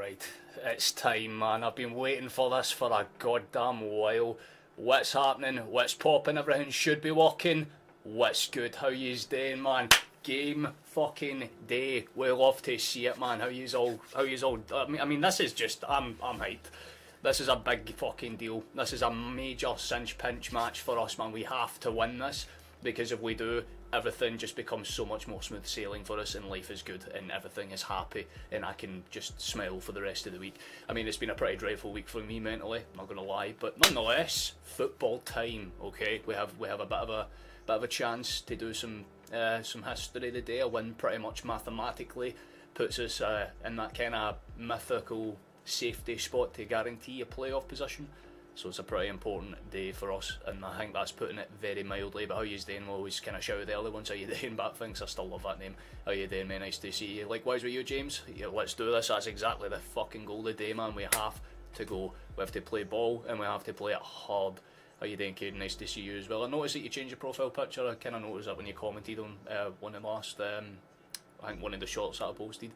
Right, it's time, man. I've been waiting for this for a goddamn while. What's happening? What's popping? Everything should be working. What's good? How yous doing, man? Game fucking day. We love to see it, man. How yous all? I mean, this is just. I'm hyped. This is a big fucking deal. This is a major cinch pinch match for us, man. We have to win this because if we do, everything just becomes so much more smooth sailing for us, and life is good and everything is happy, and I can just smile for the rest of the week. I mean, it's been a pretty dreadful week for me mentally, I'm not gonna lie, but nonetheless, football time. Okay, we have a bit of a chance to do some history today. A win pretty much mathematically puts us in that kind of mythical safety spot to guarantee a playoff position. So it's a pretty important day for us, and I think that's putting it very mildly. But how you doing? We'll always kind of shout the early ones. How you doing? Back things. I still love that name. How you doing, mate? Nice to see you. Likewise with you, James. Yeah, let's do this. That's exactly the fucking goal of the day, man. We have to go. We have to play ball, and we have to play it hard. How you doing, Kate? Nice to see you as well. I noticed that you changed your profile picture. I kind of noticed that when you commented on one of the last, I think one of the shots that I posted.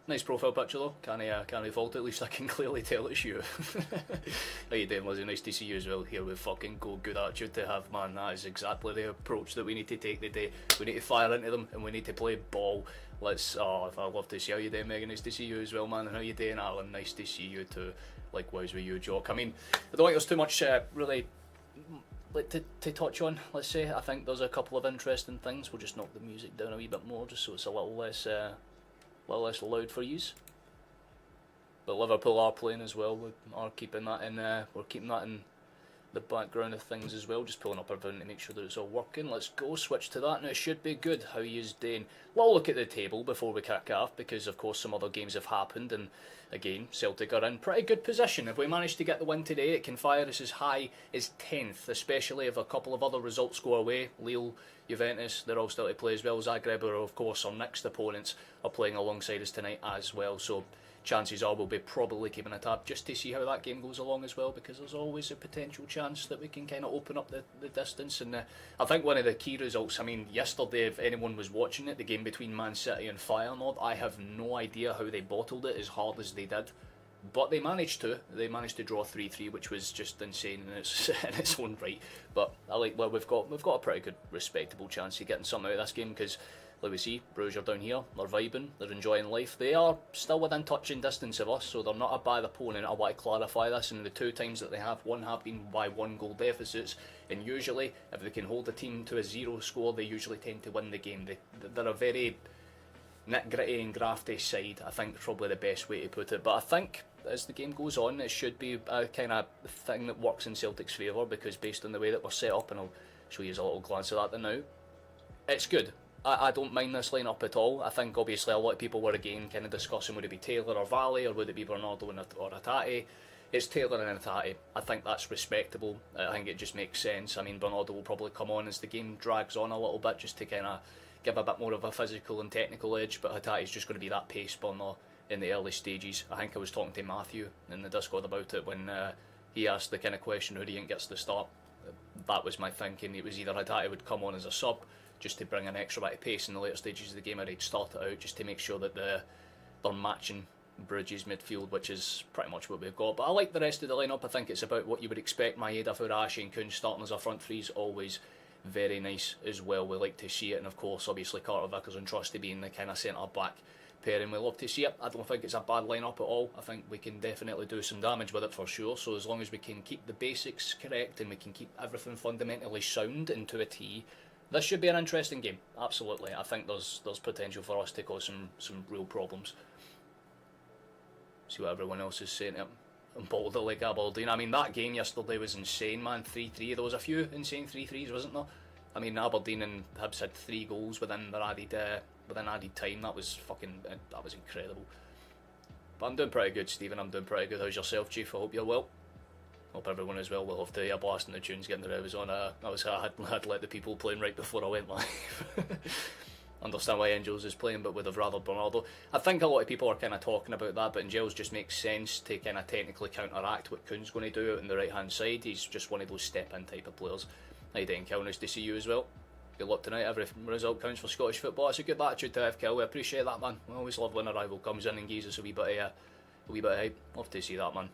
Nice profile picture though, can't fault it, at least I can clearly tell it's you. How you doing, Lizzie? Nice to see you as well. Here we fucking go, good attitude to have, man. That is exactly the approach that we need to take today. We need to fire into them and we need to play ball. Let's, I'd love to see how you doing, Megan. Nice to see you as well, man. And how you doing, Alan? Nice to see you too. Likewise with you, Jock. I mean, I don't think there's too much really to touch on, let's say. I think there's a couple of interesting things. We'll just knock the music down a wee bit more just so it's a little less loud for yous. But Liverpool are playing as well. We are keeping that in. We're keeping that in the background of things as well. Just pulling up everything to make sure that it's all working. Let's go switch to that, and it should be good. How yous doing? We'll look at the table before we kick off because of course some other games have happened, and again Celtic are in pretty good position. If we manage to get the win today, it can fire us as high as 10th, especially if a couple of other results go away. Lille, Juventus, they're all still to play as well. Zagreb, are, of course, our next opponents, are playing alongside us tonight as well. So chances are we'll be probably keeping a tab just to see how that game goes along as well, because there's always a potential chance that we can kind of open up the distance. And I think one of the key results, I mean, yesterday, if anyone was watching it, the game between Man City and Feyenoord, I have no idea how they bottled it as hard as they did. But they managed to draw 3-3, which was just insane in its own right. But I like, well, we've got a pretty good, respectable chance of getting something out of this game, because like we see, Brugge are down here, they're vibing, they're enjoying life. They are still within touching distance of us, so they're not a bad opponent. I want to clarify this, and the two times that they have won have been by 1 goal deficits, and usually if they can hold a team to a 0 score, they usually tend to win the game. They're a very nit-gritty and grafty side, I think, probably the best way to put it. But I think as the game goes on, it should be a kind of thing that works in Celtic's favour, because based on the way that we're set up, and I'll show you a little glance at that now, it's good. I don't mind this lineup at all. I think obviously a lot of people were again kind of discussing would it be Taylor or Valley, or would it be Bernardo or Hatate. It's Taylor and Hatate. I think that's respectable. I think it just makes sense. I mean, Bernardo will probably come on as the game drags on a little bit, just to kind of give a bit more of a physical and technical edge, but Hatate's just going to be that pace burner in the early stages. I think I was talking to Matthew in the Discord about it when he asked the kind of question, who do you think gets the start? That was my thinking. It was either Hatate would come on as a sub, just to bring an extra bit of pace in the later stages of the game, or he'd start it out just to make sure that they're matching Brugge's midfield, which is pretty much what we've got. But I like the rest of the lineup. I think it's about what you would expect. Maeda, Furashi and Kun starting as our front three is always very nice as well. We like to see it, and of course obviously Carter Vickers and Trusty being the kind of centre back pairing, we love to see it. I don't think it's a bad lineup at all. I think we can definitely do some damage with it for sure. So as long as we can keep the basics correct and we can keep everything fundamentally sound into a T, this should be an interesting game. Absolutely. I think there's potential for us to cause some real problems. See what everyone else is saying. And Boulder like Aberdeen. I mean, that game yesterday was insane, man. 3-3. There was a few insane 3-3s, wasn't there? I mean, Aberdeen and Hibs had 3 goals within their added time. That was incredible. But I'm doing pretty good, Stephen. I'm doing pretty good. How's yourself, Chief? I hope you're well. Hope everyone is well. We'll have to blasting the tunes, getting the revs on. I had let the people playing right before I went live. Understand why Angels is playing, but would have rather Bernardo. I think a lot of people are kind of talking about that, but Angels just makes sense to kind of technically counteract what Kuhn's going to do out on the right hand side. He's just one of those step-in type of players. How you doing, Kel? Nice to see you as well. Good luck tonight. Every result counts for Scottish football. It's a good attitude to have, Kel. We appreciate that, man. We always love when a rival comes in and gives us a wee bit A wee bit of hype. Love to see that, man.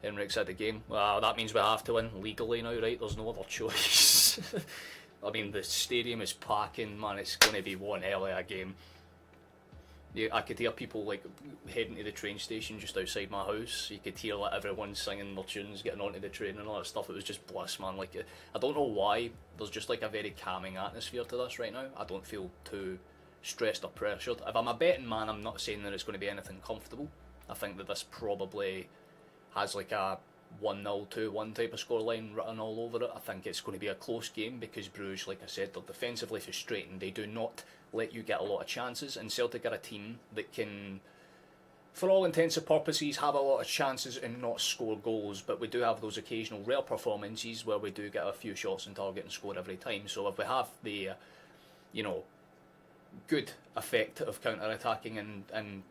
Henrik's at the game. Well, that means we have to win legally now, right? There's no other choice. I mean, the stadium is packing, man. It's going to be one hell of a game. Yeah, I could hear people like heading to the train station just outside my house. You could hear like everyone singing their tunes, getting onto the train and all that stuff. It was just bliss, man. Like, I don't know why. There's just like a very calming atmosphere to this right now. I don't feel too stressed or pressured. If I'm a betting man, I'm not saying that it's going to be anything comfortable. I think that this probably has like a 1-0, 2-1 type of scoreline written all over it. I think it's going to be a close game because Brugge, like I said, they're defensively frustrating. They do not let you get a lot of chances, and Celtic are a team that can, for all intents and purposes, have a lot of chances and not score goals, but we do have those occasional rare performances where we do get a few shots on target and score every time. So if we have the, good effect of counter-attacking and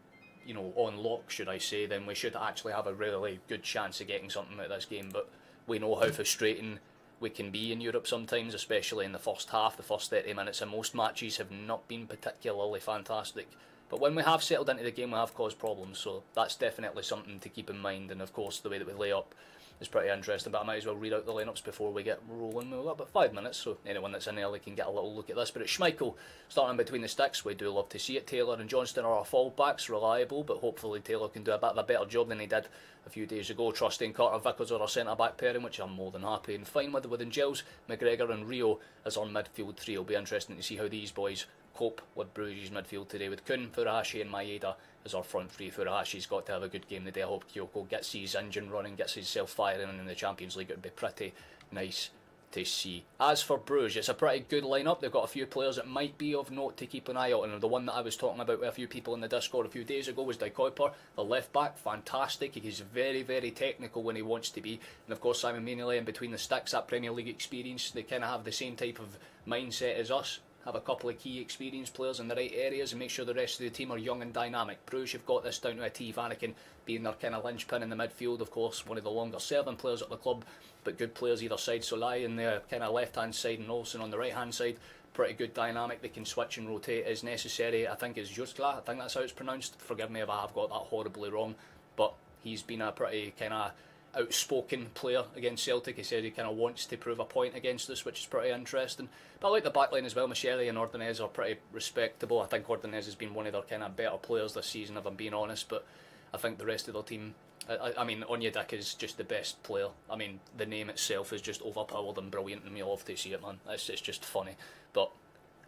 on lock, should I say, then we should actually have a really good chance of getting something out of this game. But we know how frustrating we can be in Europe sometimes, especially in the first half. The first 30 minutes of most matches have not been particularly fantastic. But when we have settled into the game, we have caused problems, so that's definitely something to keep in mind. And of course, the way that we lay up is pretty interesting, but I might as well read out the lineups before we get rolling. We've got about 5 minutes, so anyone that's in early can get a little look at this. But it's Schmeichel starting between the sticks. We do love to see it. Taylor and Johnston are our fallbacks, reliable, but hopefully Taylor can do a bit of a better job than he did a few days ago. Trusting Carter Vickers are our centre-back pairing, which I'm more than happy and fine with Giles, McGregor and Rio as our midfield trio. It'll be interesting to see how these boys cope with Brugge's midfield today, with Kun, Furuhashi and Maeda as our front three. Furuhashi's got to have a good game today. I hope Kyoko gets his engine running, gets himself firing, and in the Champions League it would be pretty nice to see. As for Brugge, it's a pretty good lineup. They've got a few players that might be of note to keep an eye out, and the one that I was talking about with a few people in the Discord a few days ago was De Kuiper, the left back. Fantastic. He's very, very technical when he wants to be, and of course Simon Mainley in between the sticks, that Premier League experience. They kind of have the same type of mindset as us. Have a couple of key experienced players in the right areas and make sure the rest of the team are young and dynamic. Brugge have got this down to a T. Vanaken being their kind of linchpin in the midfield, of course, one of the longer serving players at the club, but good players either side. Solai in the kind of left hand side and Olsen on the right hand side. Pretty good dynamic. They can switch and rotate as necessary. I think it's Juskla, I think that's how it's pronounced. Forgive me if I have got that horribly wrong, but he's been a pretty kind of outspoken player against Celtic. He said he kind of wants to prove a point against us, which is pretty interesting. But I like the backline as well. Michele and Ordonez are pretty respectable. I think Ordonez has been one of their kind of better players this season, if I'm being honest, but I think the rest of their team, I mean, Onyedika is just the best player. I mean, the name itself is just overpowered and brilliant, and we love to see it, man. It's just funny. But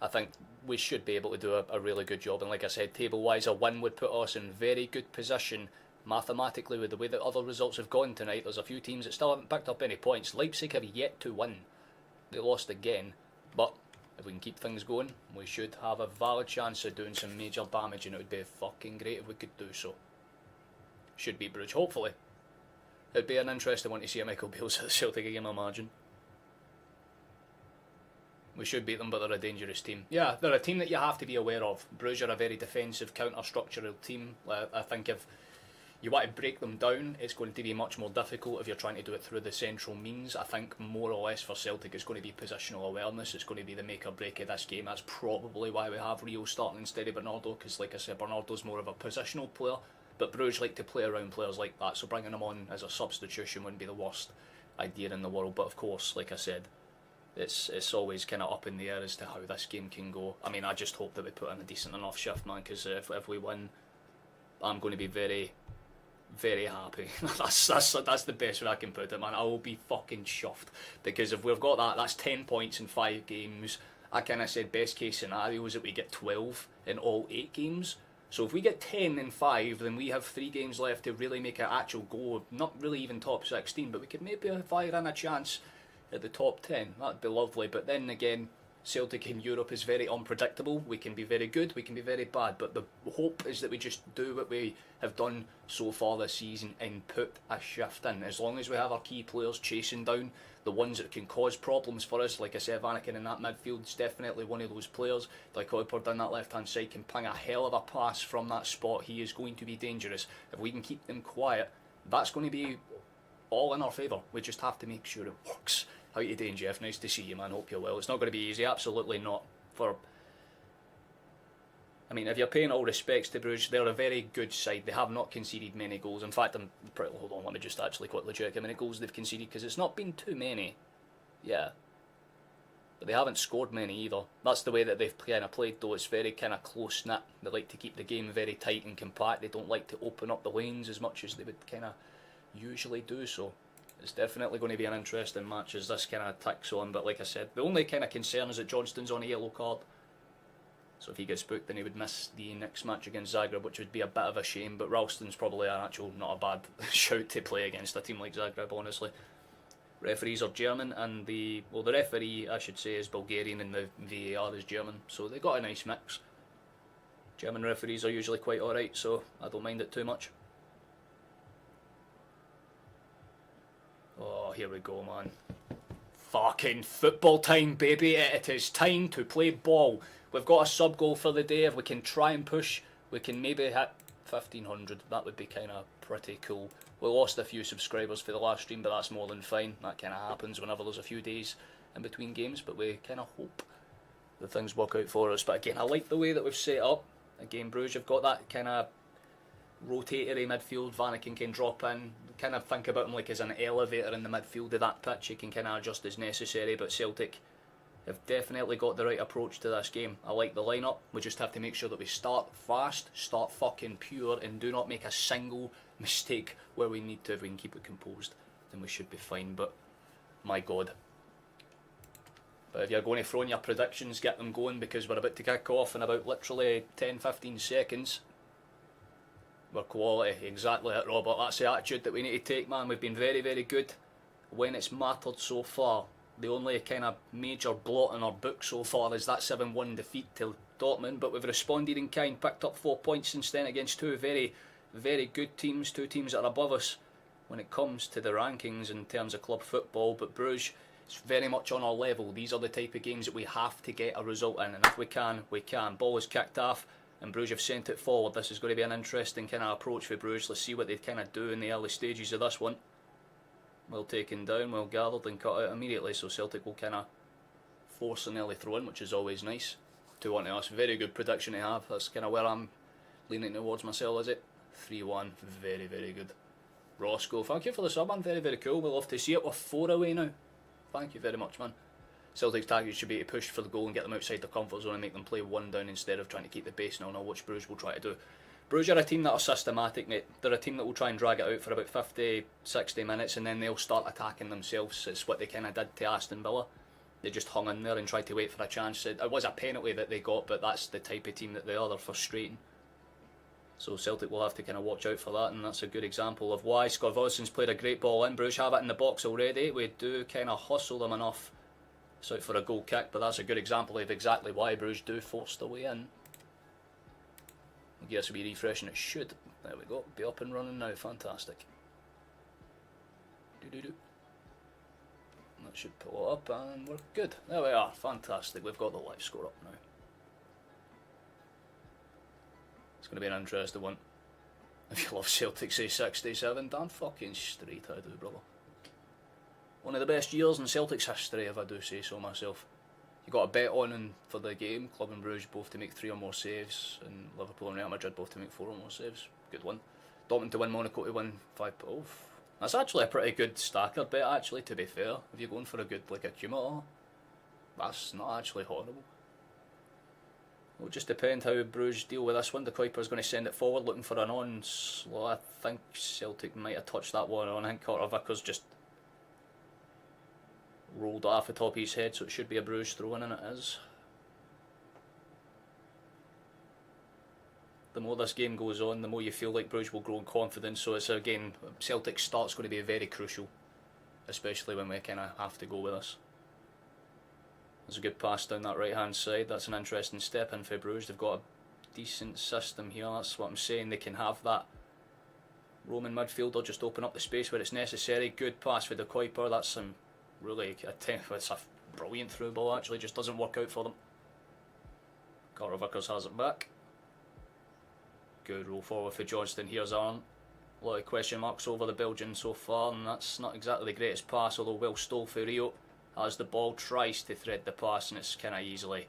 I think we should be able to do a really good job, and like I said, table-wise, a win would put us in very good position mathematically with the way that other results have gone tonight. There's a few teams that still haven't picked up any points. Leipzig have yet to win. They lost again. But if we can keep things going, we should have a valid chance of doing some major damage, and it would be fucking great if we could do so. Should beat Brugge, hopefully. It'd be an interesting one to see a Michael Beale's at the Celtic game, I imagine. We should beat them, but they're a dangerous team. Yeah, they're a team that you have to be aware of. Brugge are a very defensive, counter-structural team. I think if you want to break them down, it's going to be much more difficult if you're trying to do it through the central means. I think more or less for Celtic it's going to be positional awareness. It's going to be the make or break of this game. That's probably why we have Rio starting instead of Bernardo, because like I said, Bernardo's more of a positional player, but Brugge like to play around players like that, so bringing them on as a substitution wouldn't be the worst idea in the world. But of course, like I said, it's always kind of up in the air as to how this game can go. I mean, I just hope that we put in a decent enough shift, man, because if we win, I'm going to be very, very happy. that's the best way I can put it, man. I will be fucking chuffed, because if we've got that, that's 10 points in 5 games. I kind of said best case scenario is that we get 12 in all 8 games. So if we get 10 in 5, then we have 3 games left to really make an actual go. Not really even top 16, but we could maybe fire in a chance at the top 10. That'd be lovely. But then again, Celtic in Europe is very unpredictable. We can be very good, we can be very bad, but the hope is that we just do what we have done so far this season and put a shift in. As long as we have our key players chasing down the ones that can cause problems for us, like I said, Vanaken in that midfield is definitely one of those players. Like Kuiper down that left hand side can ping a hell of a pass from that spot. He is going to be dangerous. If we can keep them quiet, that's going to be all in our favour. We just have to make sure it works. How you doing, Jeff? Nice to see you, man. Hope you're well. It's not going to be easy, absolutely not. For I mean, if you're paying all respects to Bruges, they're a very good side. They have not conceded many goals. In fact, hold on, let me just actually quickly check how many goals they've conceded, because it's not been too many. Yeah. But they haven't scored many either. That's the way that they've kind of played, though. It's very kind of close-knit. They like to keep the game very tight and compact. They don't like to open up the lanes as much as they would kind of usually do. So it's definitely going to be an interesting match as this kind of ticks on. But like I said, the only kind of concern is that Johnston's on a yellow card. So if he gets booked, then he would miss the next match against Zagreb, which would be a bit of a shame. But Ralston's probably not a bad shout to play against a team like Zagreb, honestly. Referees are German, and the referee, I should say, is Bulgarian, and the VAR is German. So they got a nice mix. German referees are usually quite alright, so I don't mind it too much. Oh, here we go, man. Fucking football time, baby. It is time to play ball. We've got a sub goal for the day. If we can try and push, we can maybe hit 1,500. That would be kind of pretty cool. We lost a few subscribers for the last stream, but that's more than fine. That kind of happens whenever there's a few days in between games, but we kind of hope that things work out for us. But again, I like the way that we've set up. Again, Bruges have got that kind of rotatory midfield. Vanaken can drop in. Kind of think about him like as an elevator in the midfield of that pitch. He can kind of adjust as necessary, but Celtic have definitely got the right approach to this game. I like the lineup. We just have to make sure that we start fast, start fucking pure, and do not make a single mistake where we need to. If we can keep it composed, then we should be fine. But my god. But if you're going to throw in your predictions, get them going, because we're about to kick off in about literally 10-15 seconds. We're quality, exactly it, Robert. That's the attitude that we need to take, man. We've been very, very good when it's mattered so far. The only kind of major blot in our book so far is that 7-1 defeat to Dortmund, but we've responded in kind, picked up 4 points since then against two very, very good teams, two teams that are above us when it comes to the rankings in terms of club football. But Bruges is very much on our level. These are the type of games that we have to get a result in, and if we can, we can. Ball is kicked off, and Bruges have sent it forward. This is going to be an interesting kind of approach for Bruges. Let's see what they kind of do in the early stages of this one. Well taken down, well gathered and cut out immediately, so Celtic will kind of force an early throw in, which is always nice. 2-1 to us, very good prediction to have. That's kind of where I'm leaning towards myself, is it? 3-1, very, very good. Roscoe, thank you for the sub, man. Very, very cool. We'll love to see it. We're 4 away now. Thank you very much, man. Celtic's target should be to push for the goal and get them outside their comfort zone and make them play one down instead of trying to keep the base 0-0, which Bruges will try to do. Bruges are a team that are systematic, mate. They're a team that will try and drag it out for about 50, 60 minutes, and then they'll start attacking themselves. It's what they kind of did to Aston Villa. They just hung in there and tried to wait for a chance. It was a penalty that they got, but that's the type of team that they are. They're frustrating. So Celtic will have to kind of watch out for that, and that's a good example of why. Skorvosson's played a great ball in. Bruges have it in the box already. We do kind of hustle them enough. It's out for a goal kick, but that's a good example of exactly why Bruges do force their way in. I guess we'll be refreshing. It should. There we go. Be up and running now. Fantastic. That should pull it up and we're good. There we are. Fantastic. We've got the live score up now. It's going to be an interesting one. If you love Celtic, say 67. Damn fucking straight, I do, brother. One of the best years in Celtic's history, if I do say so myself. You got a bet on for the game. Club and Bruges both to make 3 or more saves, and Liverpool and Real Madrid both to make 4 or more saves. Good one. Dortmund to win, Monaco to win 5. Oh, that's actually a pretty good stacker bet, actually, to be fair. If you're going for a good, like, accumulator, that's not actually horrible. It'll just depend how Bruges deal with this one. The Kuiper's going to send it forward, looking for an onslaught. I think Celtic might have touched that one on. I think Carter Vickers just rolled off the top of his head, so it should be a Bruges throw-in, and it is. The more this game goes on, the more you feel like Bruges will grow in confidence. So it's, again, Celtic's start's going to be very crucial, especially when we kind of have to go with us. There's a good pass down that right hand side. That's an interesting step in for Bruges. They've got a decent system here. That's what I'm saying. They can have that Roman midfielder just open up the space where it's necessary. Good pass for the Kuiper. That's some really, it's a brilliant through ball, actually. Just doesn't work out for them. Carter Vickers has it back. Good roll forward for Johnston. Here's Arn. A lot of question marks over the Belgian so far, and that's not exactly the greatest pass, although well stole for Rio. As the ball tries to thread the pass, and it's kind of easily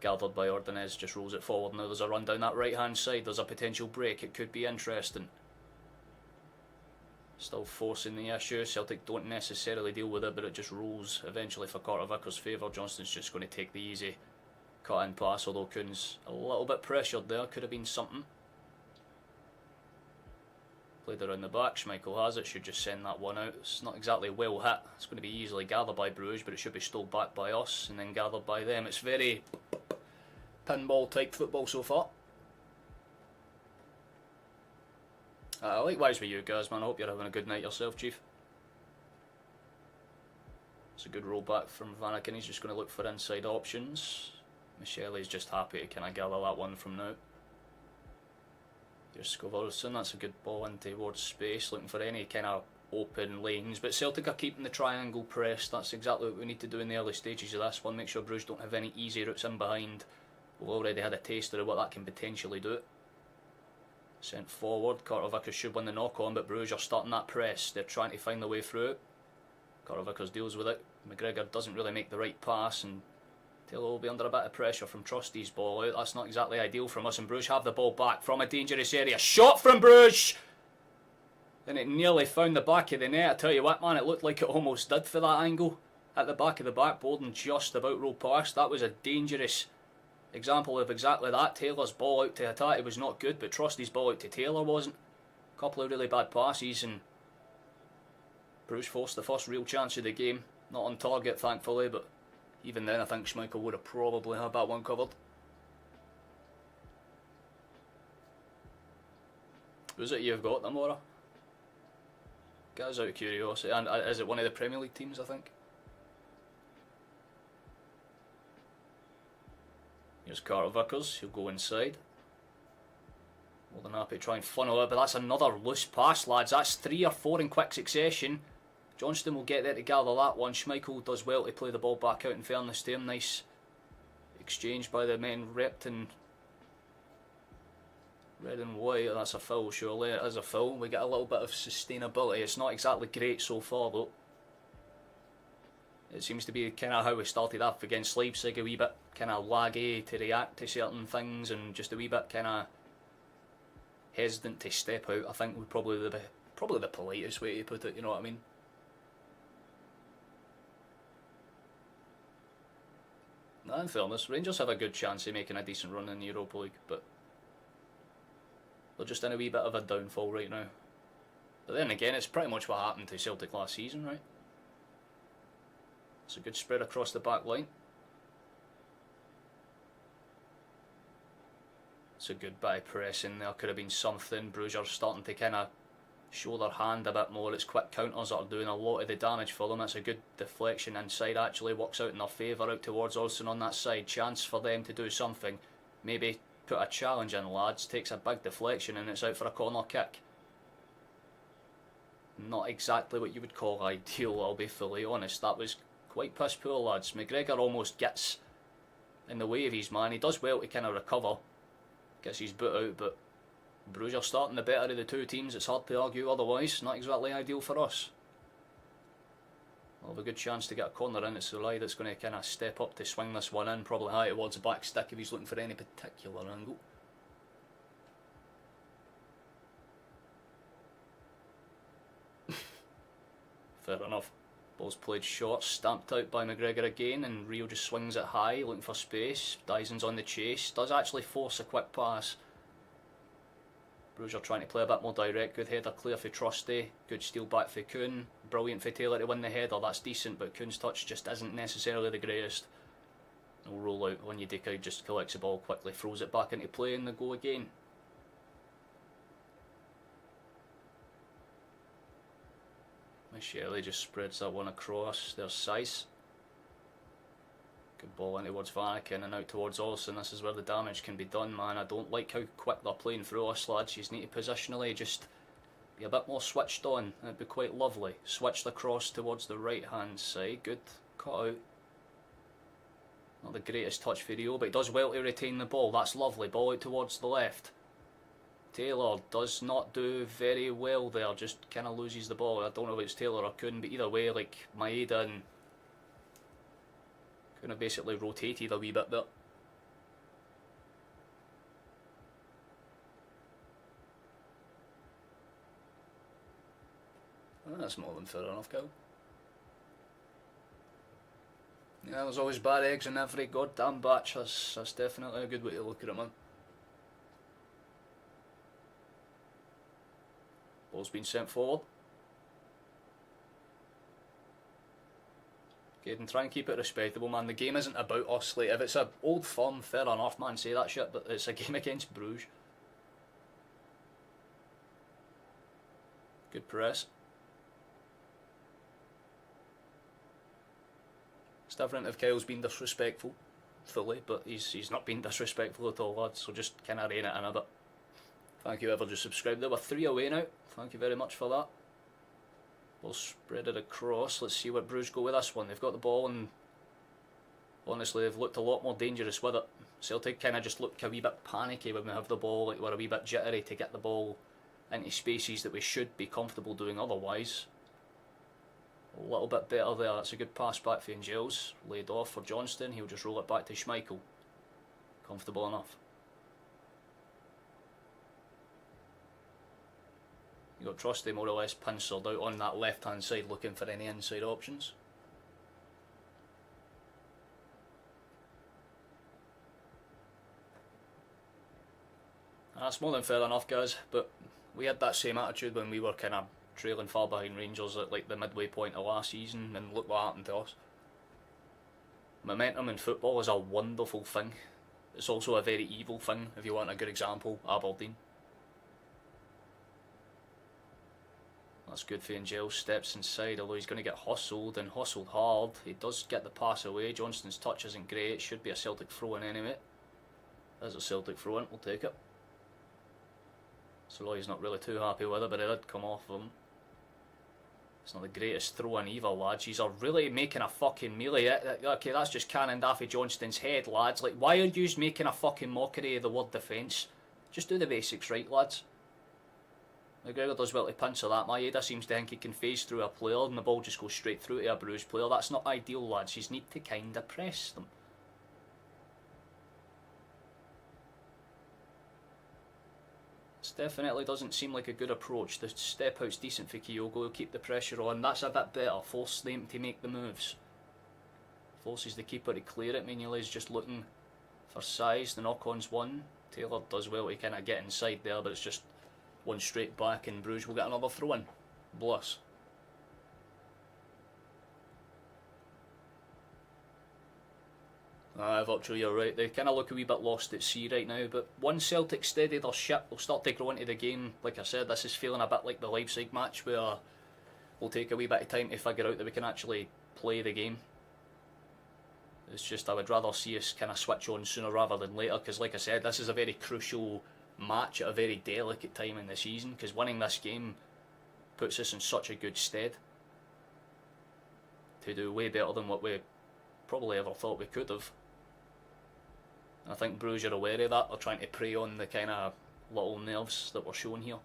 Gathered by Ordonez, just rolls it forward. Now there's a run down that right hand side. There's a potential break. It could be interesting. Still forcing the issue. Celtic don't necessarily deal with it, but it just rolls eventually for Carter Vickers' favour. Johnston's just going to take the easy cut in pass, although Kuhn's a little bit pressured there. Could have been something. Played around the back. Schmeichel has it. Should just send that one out. It's not exactly well hit. It's going to be easily gathered by Brugge, but it should be stole back by us and then gathered by them. It's very pinball type football so far. Likewise with you guys, man. I hope you're having a good night yourself, Chief. It's a good roll back from Vanaken. He's just going to look for inside options. Michele's just happy to kind of gather that one from now. Here's Scoverson. That's a good ball in towards space, looking for any kind of open lanes. But Celtic are keeping the triangle pressed. That's exactly what we need to do in the early stages of this one. Make sure Brugge don't have any easy routes in behind. We've already had a taster of what that can potentially do. Sent forward. Carter Vickers should win the knock on, but Brugge are starting that press. They're trying to find their way through it. Carter Vickers deals with it. McGregor doesn't really make the right pass, and Taylor will be under a bit of pressure from Trusty's ball out. That's not exactly ideal from us, and Brugge have the ball back from a dangerous area. Shot from Brugge! And it nearly found the back of the net. I tell you what, man, it looked like it almost did for that angle. At the back of the backboard and just about rolled past. That was a dangerous example of exactly that. Taylor's ball out to Hatate was not good, but Trusty's ball out to Taylor wasn't. A couple of really bad passes, and Brugge forced the first real chance of the game. Not on target, thankfully, but even then I think Schmeichel would have probably had that one covered. Who's it you've got, Amora? Guys, out of curiosity, and is it one of the Premier League teams, I think? Here's Carter Vickers, he'll go inside. More than happy to try and funnel it, but that's another loose pass, lads. That's 3 or 4 in quick succession. Johnston will get there to gather that one. Schmeichel does well to play the ball back out in fairness to him. Nice exchange by the men repped in red and white. That's a foul, surely. It is a foul. We get a little bit of sustainability. It's not exactly great so far, though. It seems to be kind of how we started off against Leipzig, a wee bit kind of laggy to react to certain things and just a wee bit kind of hesitant to step out. I think would probably the politest way to put it, you know what I mean? Now, in fairness, Rangers have a good chance of making a decent run in the Europa League, but they're just in a wee bit of a downfall right now. But then again, it's pretty much what happened to Celtic last season, right? It's a good spread across the back line. It's a good bit of pressing there. Could have been something. Brugge are starting to kind of show their hand a bit more. It's quick counters that are doing a lot of the damage for them. That's a good deflection inside, actually. Works out in their favour, out towards Olsen on that side. Chance for them to do something. Maybe put a challenge in, lads. Takes a big deflection and it's out for a corner kick. Not exactly what you would call ideal, I'll be fully honest. That was quite piss poor, lads. McGregor almost gets in the way of his man. He does well to kind of recover. Gets his boot out, but Brugge are starting the better of the two teams. It's hard to argue otherwise. Not exactly ideal for us. We'll have a good chance to get a corner in. It's Sulai that's going to kind of step up to swing this one in. Probably high towards the back stick if he's looking for any particular angle. Fair enough. Ball's played short, stamped out by McGregor again, and Rio just swings it high, looking for space. Dyson's on the chase, does actually force a quick pass. Brugge are trying to play a bit more direct. Good header clear for Trusty. Good steal back for Kuhn. Brilliant for Taylor to win the header. That's decent, but Kuhn's touch just isn't necessarily the greatest. No roll out. Onyedika just collects the ball quickly, throws it back into play, and they go again. Michele just spreads that one across. There's Size. Good ball in towards Vanaken and out towards Olsen. This is where the damage can be done, man. I don't like how quick they're playing through us, lads. You need to positionally just be a bit more switched on. It'd be quite lovely. Switched across towards the right hand side. Good cut out. Not the greatest touch for Rio, but he does well to retain the ball. That's lovely. Ball out towards the left. Taylor does not do very well there, just kind of loses the ball. I don't know if it's Taylor or Kuhn, but either way, like Maeda and Kuhn have basically rotated a wee bit there. That's more than fair enough, Kyle. Yeah, there's always bad eggs in every goddamn batch. That's definitely a good way to look at it, man. Ball's been sent forward. Good, and try and keep it respectable, man. The game isn't about us. Like, if it's a old firm, fair enough, man, say that shit, but it's a game against Brugge. Good press. It's different if Kyle's been disrespectful fully, but he's not been disrespectful at all, lads, so just kind of rein it in a bit. Thank you whoever just subscribed there. We're 3 away now. Thank you very much for that. We'll spread it across. Let's see what Brugge go with this one. They've got the ball and honestly they've looked a lot more dangerous with it. Celtic kind of just look a wee bit panicky when we have the ball, like we're a wee bit jittery to get the ball into spaces that we should be comfortable doing otherwise. A little bit better there. That's a good pass back for Angels. Laid off for Johnston. He'll just roll it back to Schmeichel. Comfortable enough. You got Trusty more or less penciled out on that left hand side looking for any inside options. That's more than fair enough, guys, but we had that same attitude when we were kind of trailing far behind Rangers at like the midway point of last season, and look what happened to us. Momentum in football is a wonderful thing. It's also a very evil thing, if you want a good example. Aberdeen. That's good for Angel. Steps inside, although he's going to get hustled and hustled hard. He does get the pass away. Johnston's touch isn't great. It should be a Celtic throw-in anyway. There's a Celtic throw-in. We'll take it. So he's not really too happy with it, but it did come off of him. It's not the greatest throw-in either, lads. He's really making a fucking melee. Okay, that's just cannoned off of Johnston's head, lads. Like, why are you making a fucking mockery of the word defence? Just do the basics right, lads. McGregor does well to pincer that. Maeda seems to think he can phase through a player and the ball just goes straight through to a Bruges player. That's not ideal, lads. You need to kind of press them. This definitely doesn't seem like a good approach. The step out's decent for Kyogo. He'll keep the pressure on. That's a bit better. Force them to make the moves. Forces the keeper to clear it. Mignolet's just looking for size. The knock-on's one. Taylor does well to kind of get inside there, but it's just one straight back and Bruges will get another throw in. Bliss. Virtually you're right. They kind of look a wee bit lost at sea right now, but once Celtic steady their ship, they'll start to grow into the game. Like I said, this is feeling a bit like the Leipzig match where we'll take a wee bit of time to figure out that we can actually play the game. It's just I would rather see us kind of switch on sooner rather than later, because like I said, this is a very crucial match at a very delicate time in the season, because winning this game puts us in such a good stead to do way better than what we probably ever thought we could have. I think Bruges are aware of that. They're trying to prey on the kind of little nerves that we're showing here.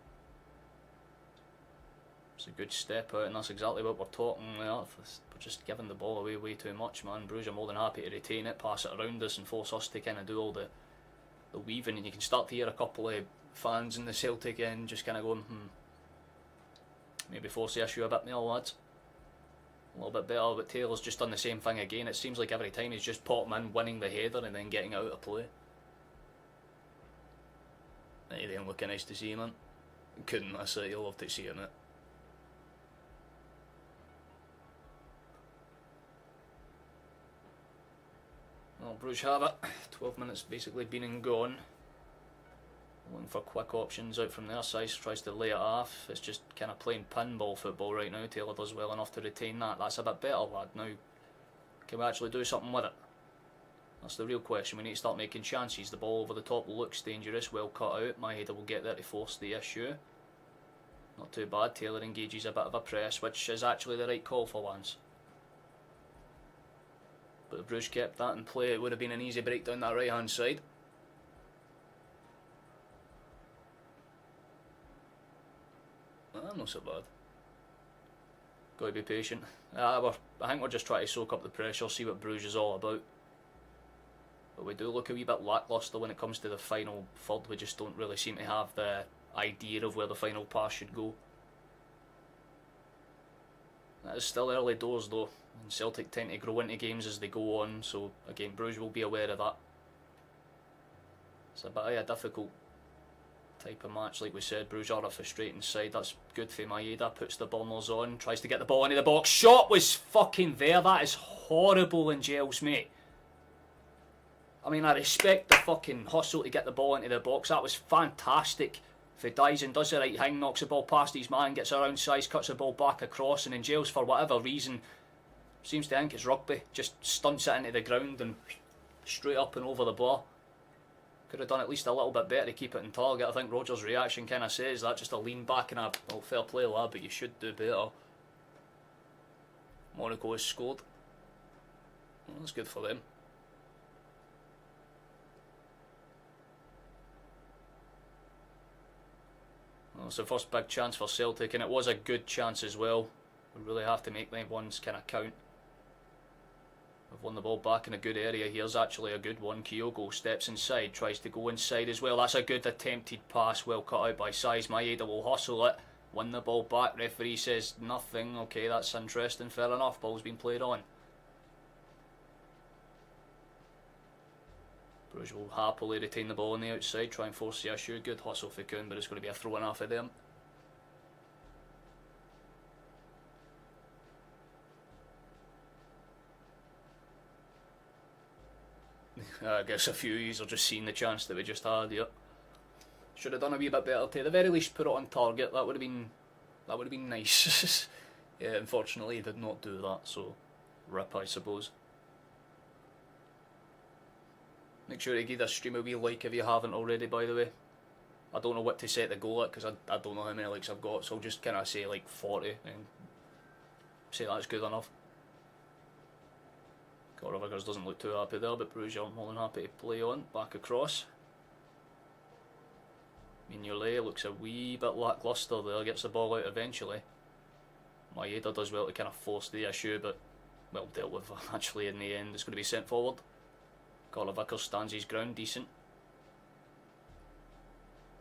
It's a good step out, and that's exactly what we're talking about. We're just giving the ball away way too much, man. Bruges are more than happy to retain it, pass it around us and force us to kind of do all the weaving, and you can start to hear a couple of fans in the Celtic end just kind of going, maybe force the issue a bit more, lads. A little bit better, but Taylor's just done the same thing again. It seems like every time he's just popping in, winning the header and then getting out of play. It ain't looking nice to see, man. Couldn't miss it, you'll love to see it, mate. Well, Bruges have it. 12 minutes basically been and gone. Looking for quick options out from their side, tries to lay it off. It's just kind of playing pinball football right now. Taylor does well enough to retain that. That's a bit better, lad. Now, can we actually do something with it? That's the real question. We need to start making chances. The ball over the top looks dangerous, well cut out. My header will get there to force the issue. Not too bad. Taylor engages a bit of a press, which is actually the right call for once. But if Bruges kept that in play, it would have been an easy break down that right hand side. Not so bad. Got to be patient. I think we're just trying to soak up the pressure, see what Bruges is all about. But we do look a wee bit lacklustre when it comes to the final third. We just don't really seem to have the idea of where the final pass should go. That is still early doors though, and Celtic tend to grow into games as they go on, so again, Brugge will be aware of that. It's a bit of a difficult type of match, like we said. Brugge are a frustrating side. That's good for Maeda, puts the burners on, tries to get the ball into the box. Shot was fucking there. That is horrible in jails, mate. I mean, I respect the fucking hustle to get the ball into the box. That was fantastic. If he dies and does the right thing, knocks the ball past his man, gets around size, cuts the ball back across, and in jails for whatever reason, seems to think it's rugby, just stunts it into the ground and straight up and over the bar. Could have done at least a little bit better to keep it in target. I think Roger's reaction kind of says that, just a lean back and a well, fair play lad, but you should do better. Monaco has scored. Well, that's good for them. Well, it's the first big chance for Celtic, and it was a good chance as well. We really have to make them ones kind of count. We've won the ball back in a good area. Here's actually a good one. Kyogo steps inside, tries to go inside as well. That's a good attempted pass, well cut out by Size. Maeda will hustle it, win the ball back. Referee says nothing. Okay, that's interesting. Fair enough. Ball's been played on. Brugge will happily retain the ball on the outside, try and force the issue. Good hustle for Kuhn, but it's going to be a throw in off of them. I guess a few of you are just seeing the chance that we just had here. Should have done a wee bit better to, at the very least, put it on target. That would have been nice. Yeah, unfortunately, he did not do that. So, rip, I suppose. Make sure to give this stream a wee like if you haven't already, by the way. I don't know what to set the goal at because I don't know how many likes I've got, so I'll just kind of say like 40 and say that's good enough. Vickers doesn't look too happy there, but Brugge are more than happy to play on. Back across. Mignolet looks a wee bit lacklustre there, gets the ball out eventually. Maeda does well to kind of force the issue, but well dealt with actually in the end. It's going to be sent forward. Vickers stands his ground decent.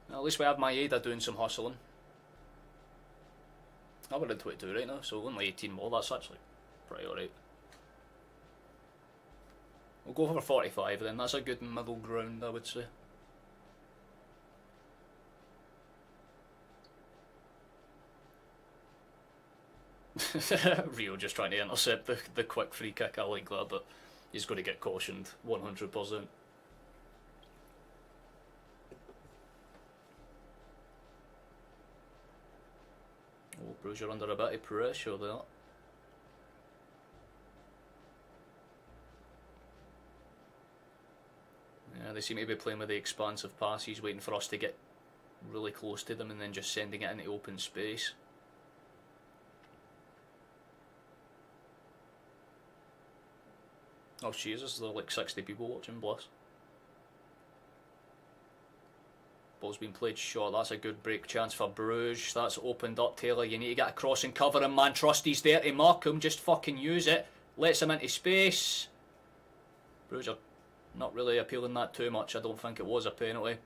Well, at least we have Maeda doing some hustling. We're in 22 right now, so only 18 more. That's actually pretty alright. We'll go for 45 then. That's a good middle ground, I would say. Rio just trying to intercept the quick free kick. I like that, but he's going to get cautioned 100%. Oh, Brugge are under a bit of pressure there. Yeah, they seem to be playing with the expansive passes, waiting for us to get really close to them and then just sending it into open space. Oh Jesus, there are like 60 people watching, bless. Ball's been played short. That's a good break chance for Brugge. That's opened up. Taylor, you need to get across and cover him, man. Trusty's there to mark him. Just fucking use it. Lets him into space. Brugge are not really appealing that too much. I don't think it was a penalty.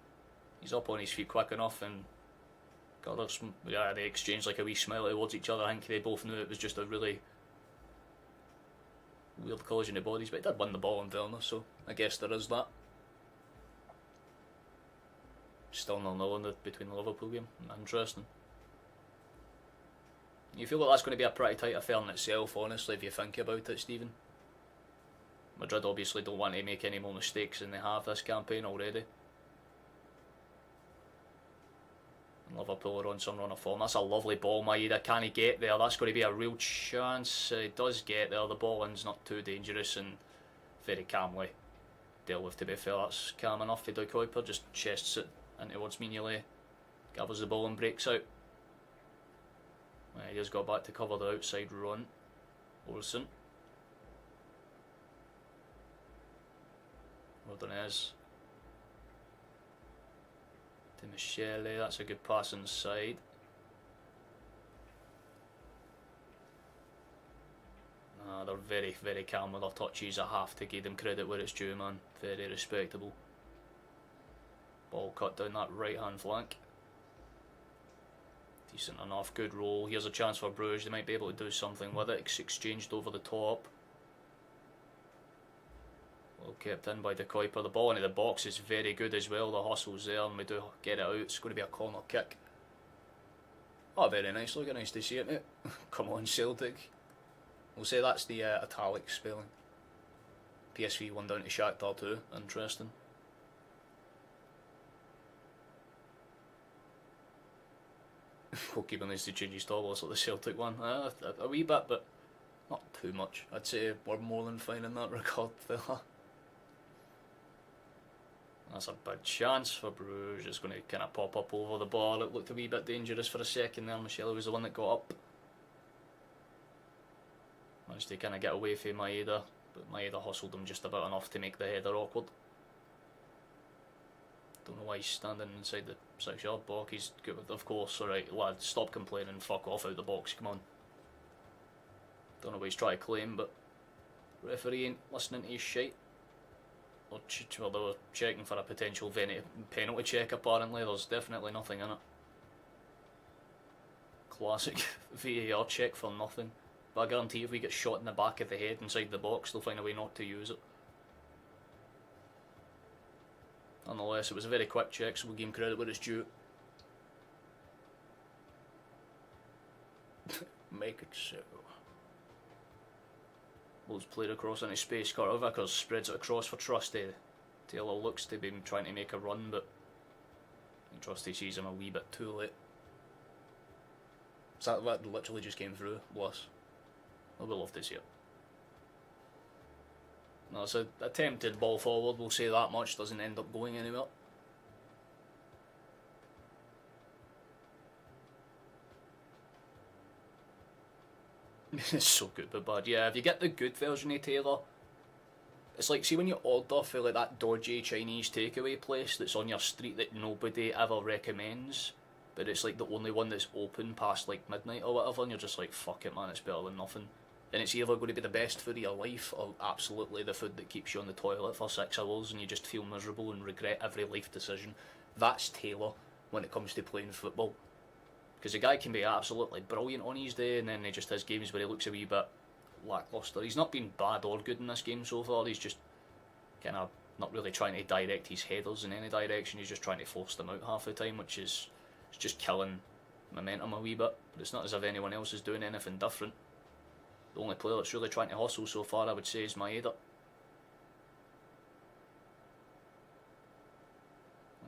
He's up on his feet quick enough, and yeah, they exchanged like a wee smile towards each other. I think they both knew it was just a really weird collision of bodies, but he did win the ball in fairness, so I guess there is that. Still 0-0 in between the Liverpool game. Interesting. You feel like that's going to be a pretty tight affair in itself, honestly, if you think about it, Stephen. Madrid obviously don't want to make any more mistakes than they have this campaign already. And Liverpool are on some run of form. That's a lovely ball, Maeda. Can he get there? That's going to be a real chance. He does get there. The ball in's not too dangerous and very calmly dealt with, to be fair. That's calm enough for De Kuyper. Just chests it in towards Mignolet. Gathers the ball and breaks out. He just got back to cover the outside run. Olsen. Rodonez. To Michele, that's a good pass inside. They're very, very calm with their touches. I have to give them credit where it's due, man. Very respectable. Ball cut down that right hand flank. Decent enough, good roll. Here's a chance for Brugge. They might be able to do something with it. It's exchanged over the top. Well kept in by the Kuiper. The ball into the box is very good as well. The hustle's there and we do get it out. It's going to be a corner kick. Oh, very nice. Look, nice to see it, mate. Come on, Celtic. We'll say that's the italic spelling. PSV 1 down to Shakhtar 2. Interesting. Goalkeeper needs to change his towels like the Celtic one. A wee bit, but not too much. I'd say we're more than fine in that regard, fella. That's a big chance for Brugge. It's going to kind of pop up over the bar. It looked a wee bit dangerous for a second there. Michelle was the one that got up. Managed to kind of get away from Maeda, but Maeda hustled him just about enough to make the header awkward. Don't know why he's standing inside the 6-yard box. He's good, of course. Alright, lad, stop complaining. Fuck off out the box. Come on. Don't know what he's trying to claim, but referee ain't listening to his shite. Well, they were checking for a potential penalty check. Apparently, there's definitely nothing in it. Classic VAR check for nothing. But I guarantee if we get shot in the back of the head inside the box, they'll find a way not to use it. Nonetheless, it was a very quick check, so we'll give him credit where it's due. Make it so. Ball's played across into space. Carter Vickers spreads it across for Trusty. Taylor looks to be trying to make a run, but Trusty sees him a wee bit too late. So that literally just came through. Bless. I would love to see it. No, it's an attempted ball forward, we'll say that much. Doesn't end up going anywhere. It's so good but bad. Yeah, if you get the good version of Taylor, it's like, see when you order for like that dodgy Chinese takeaway place that's on your street that nobody ever recommends, but it's like the only one that's open past like midnight or whatever, and you're just like, fuck it man, it's better than nothing. And it's either going to be the best food of your life or absolutely the food that keeps you on the toilet for 6 hours and you just feel miserable and regret every life decision. That's Taylor when it comes to playing football. Because the guy can be absolutely brilliant on his day, and then he just has games where he looks a wee bit lacklustre. He's not been bad or good in this game so far. He's just kind of not really trying to direct his headers in any direction. He's just trying to force them out half the time, which is just killing momentum a wee bit. But it's not as if anyone else is doing anything different. The only player that's really trying to hustle so far, I would say, is Maeda.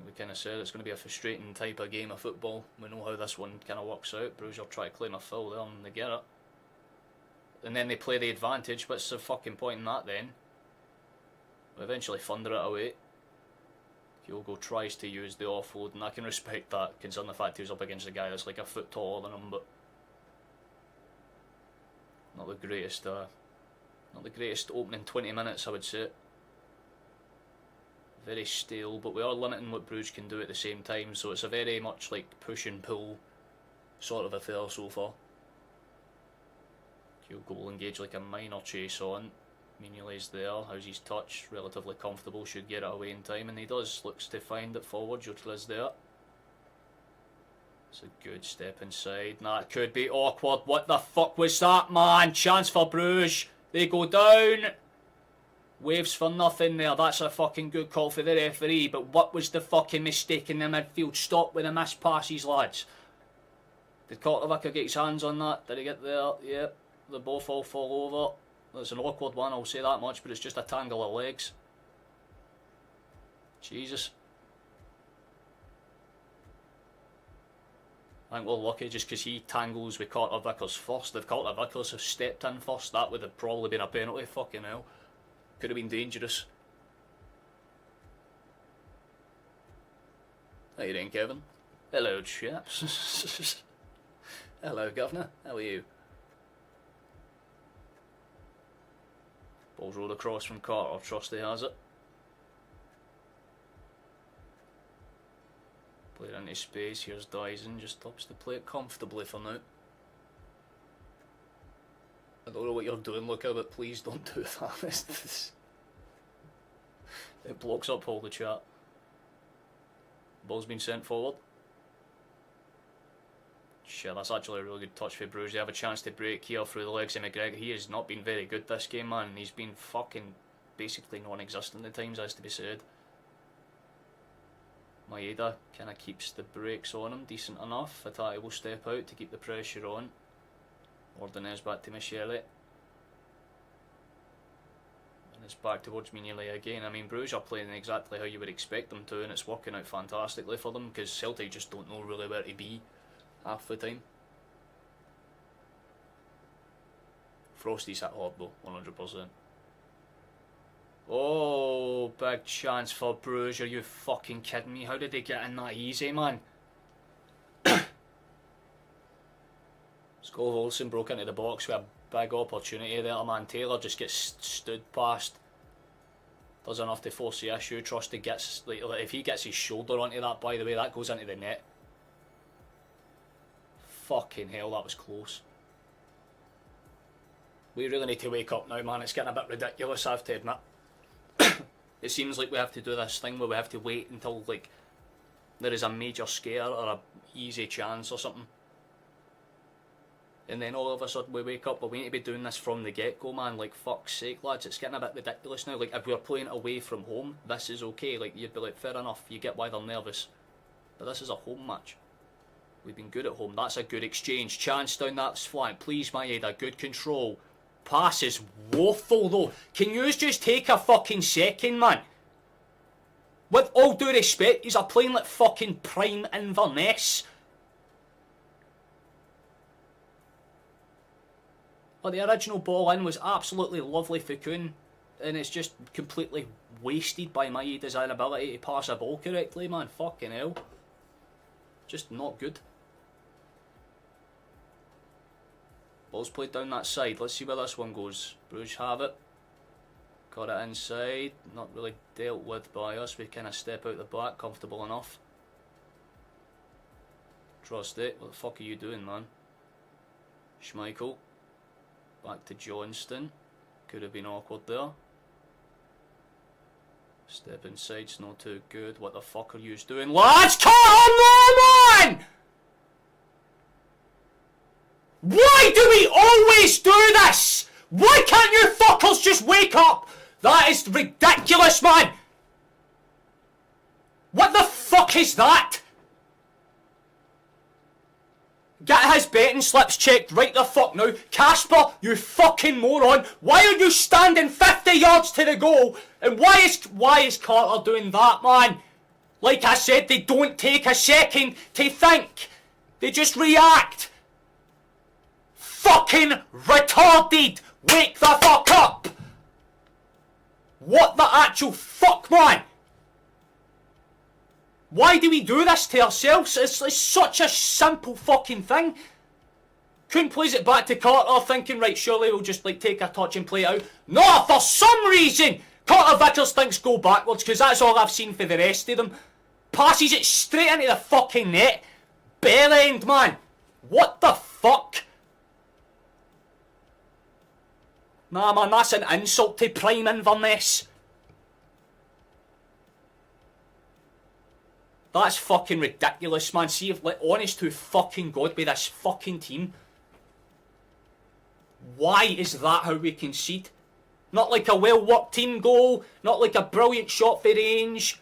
We kind of said it's going to be a frustrating type of game of football. We know how this one kind of works out. Brugge will try to claim a foul there and they get it. And then they play the advantage. What's the fucking point in that then? We eventually thunder it away. Kyogo tries to use the offload, and I can respect that considering the fact he was up against a guy that's like a foot taller than him, but not the greatest opening 20 minutes, I would say. Very stale, but we are limiting what Brugge can do at the same time, so it's a very much like push and pull sort of affair so far. Kyogo will engage like a minor chase on. Mignolet's there, how's his touch? Relatively comfortable, should get it away in time, and he does. Looks to find it forward, Jotila's there. It's a good step inside. Nah, it could be awkward. What the fuck was that, man? Chance for Brugge. They go down. Waves for nothing there. That's a fucking good call for the referee. But what was the fucking mistake in the midfield? Stop with the missed passes, lads. Did Carter get his hands on that? Did he get there? Yep. They both all fall over. It's an awkward one, I'll say that much, but it's just a tangle of legs. Jesus. I think we're lucky just because he tangles with Carter Vickers first. If Carter Vickers have stepped in first, that would have probably been a penalty. Fucking hell. Could have been dangerous. How you doing, Kevin? Hello, chaps. Hello, Governor. How are you? Ball's rolled across from Carter. Trusty has it. Play it into space. Here's Dyson. Just stops to play it comfortably for now. I don't know what you're doing, Luca, but please don't do that. It blocks up all the chat. Ball's been sent forward. shit, that's actually a really good touch for Brugge. They have a chance to break here through the legs of McGregor. He has not been very good this game, man. He's been fucking basically non-existent at times, as to be said. Maeda kind of keeps the brakes on him decent enough. Atati will step out to keep the pressure on. Ordonez back to Michele. And it's back towards Mignolet again. I mean, Brugge are playing exactly how you would expect them to, and it's working out fantastically for them, because Celtic just don't know really where to be half the time. Frosty's hit hard though, 100%. Oh, big chance for Brugge. Are you fucking kidding me? How did they get in that easy, man? Skol Olsen broke into the box with a big opportunity there, man. Taylor just gets stood past. Does enough to force the issue. Trusty gets, like, if he gets his shoulder onto that, by the way, that goes into the net. Fucking hell, that was close. We really need to wake up now, man. It's getting a bit ridiculous, I have to admit. It seems like we have to do this thing where we have to wait until, like, there is a major scare or a easy chance or something, and then all of a sudden we wake up. But we need to be doing this from the get-go, man. Like, fuck's sake, lads, it's getting a bit ridiculous now. Like, if we were playing away from home, this is okay. Like, you'd be like, fair enough, you get why they're nervous, but this is a home match. We've been good at home. That's a good exchange. Chance down that flank, please, Maeda. Good control. Pass is woeful though. Can you just take a fucking second, man? With all due respect, he's playing like fucking prime Inverness. But the original ball in was absolutely lovely for Kuhn, and it's just completely wasted by Maeda's inability to pass a ball correctly, man. Fucking hell. Just not good. Ball's played down that side. Let's see where this one goes. Brugge have it. Got it inside. Not really dealt with by us. We kind of step out the back. Comfortable enough. Trust it. What the fuck are you doing, man? Schmeichel. Back to Johnston. Could have been awkward there. Step inside's not too good. What the fuck are you doing? Lads, come on, man! Why do we always do this? Why can't you fuckers just wake up? That is ridiculous, man. What the fuck is that? Get his betting slips checked right the fuck now. Casper, you fucking moron. Why are you standing 50 yards to the goal? And why is Carter doing that, man? Like I said, they don't take a second to think. They just react. Fucking retarded! Wake the fuck up! What the actual fuck, man? Why do we do this to ourselves? It's such a simple fucking thing. Kuhn plays it back to Carter, thinking, right, surely we'll just like take a touch and play it out. No, for some reason, Carter Vickers thinks go backwards, because that's all I've seen for the rest of them. Passes it straight into the fucking net. Bell end, man. What the fuck? Nah, man, that's an insult to prime Inverness. That's fucking ridiculous, man. See, if, like, honest to fucking God, with this fucking team, why is that how we concede? Not like a well-worked team goal, not like a brilliant shot for range.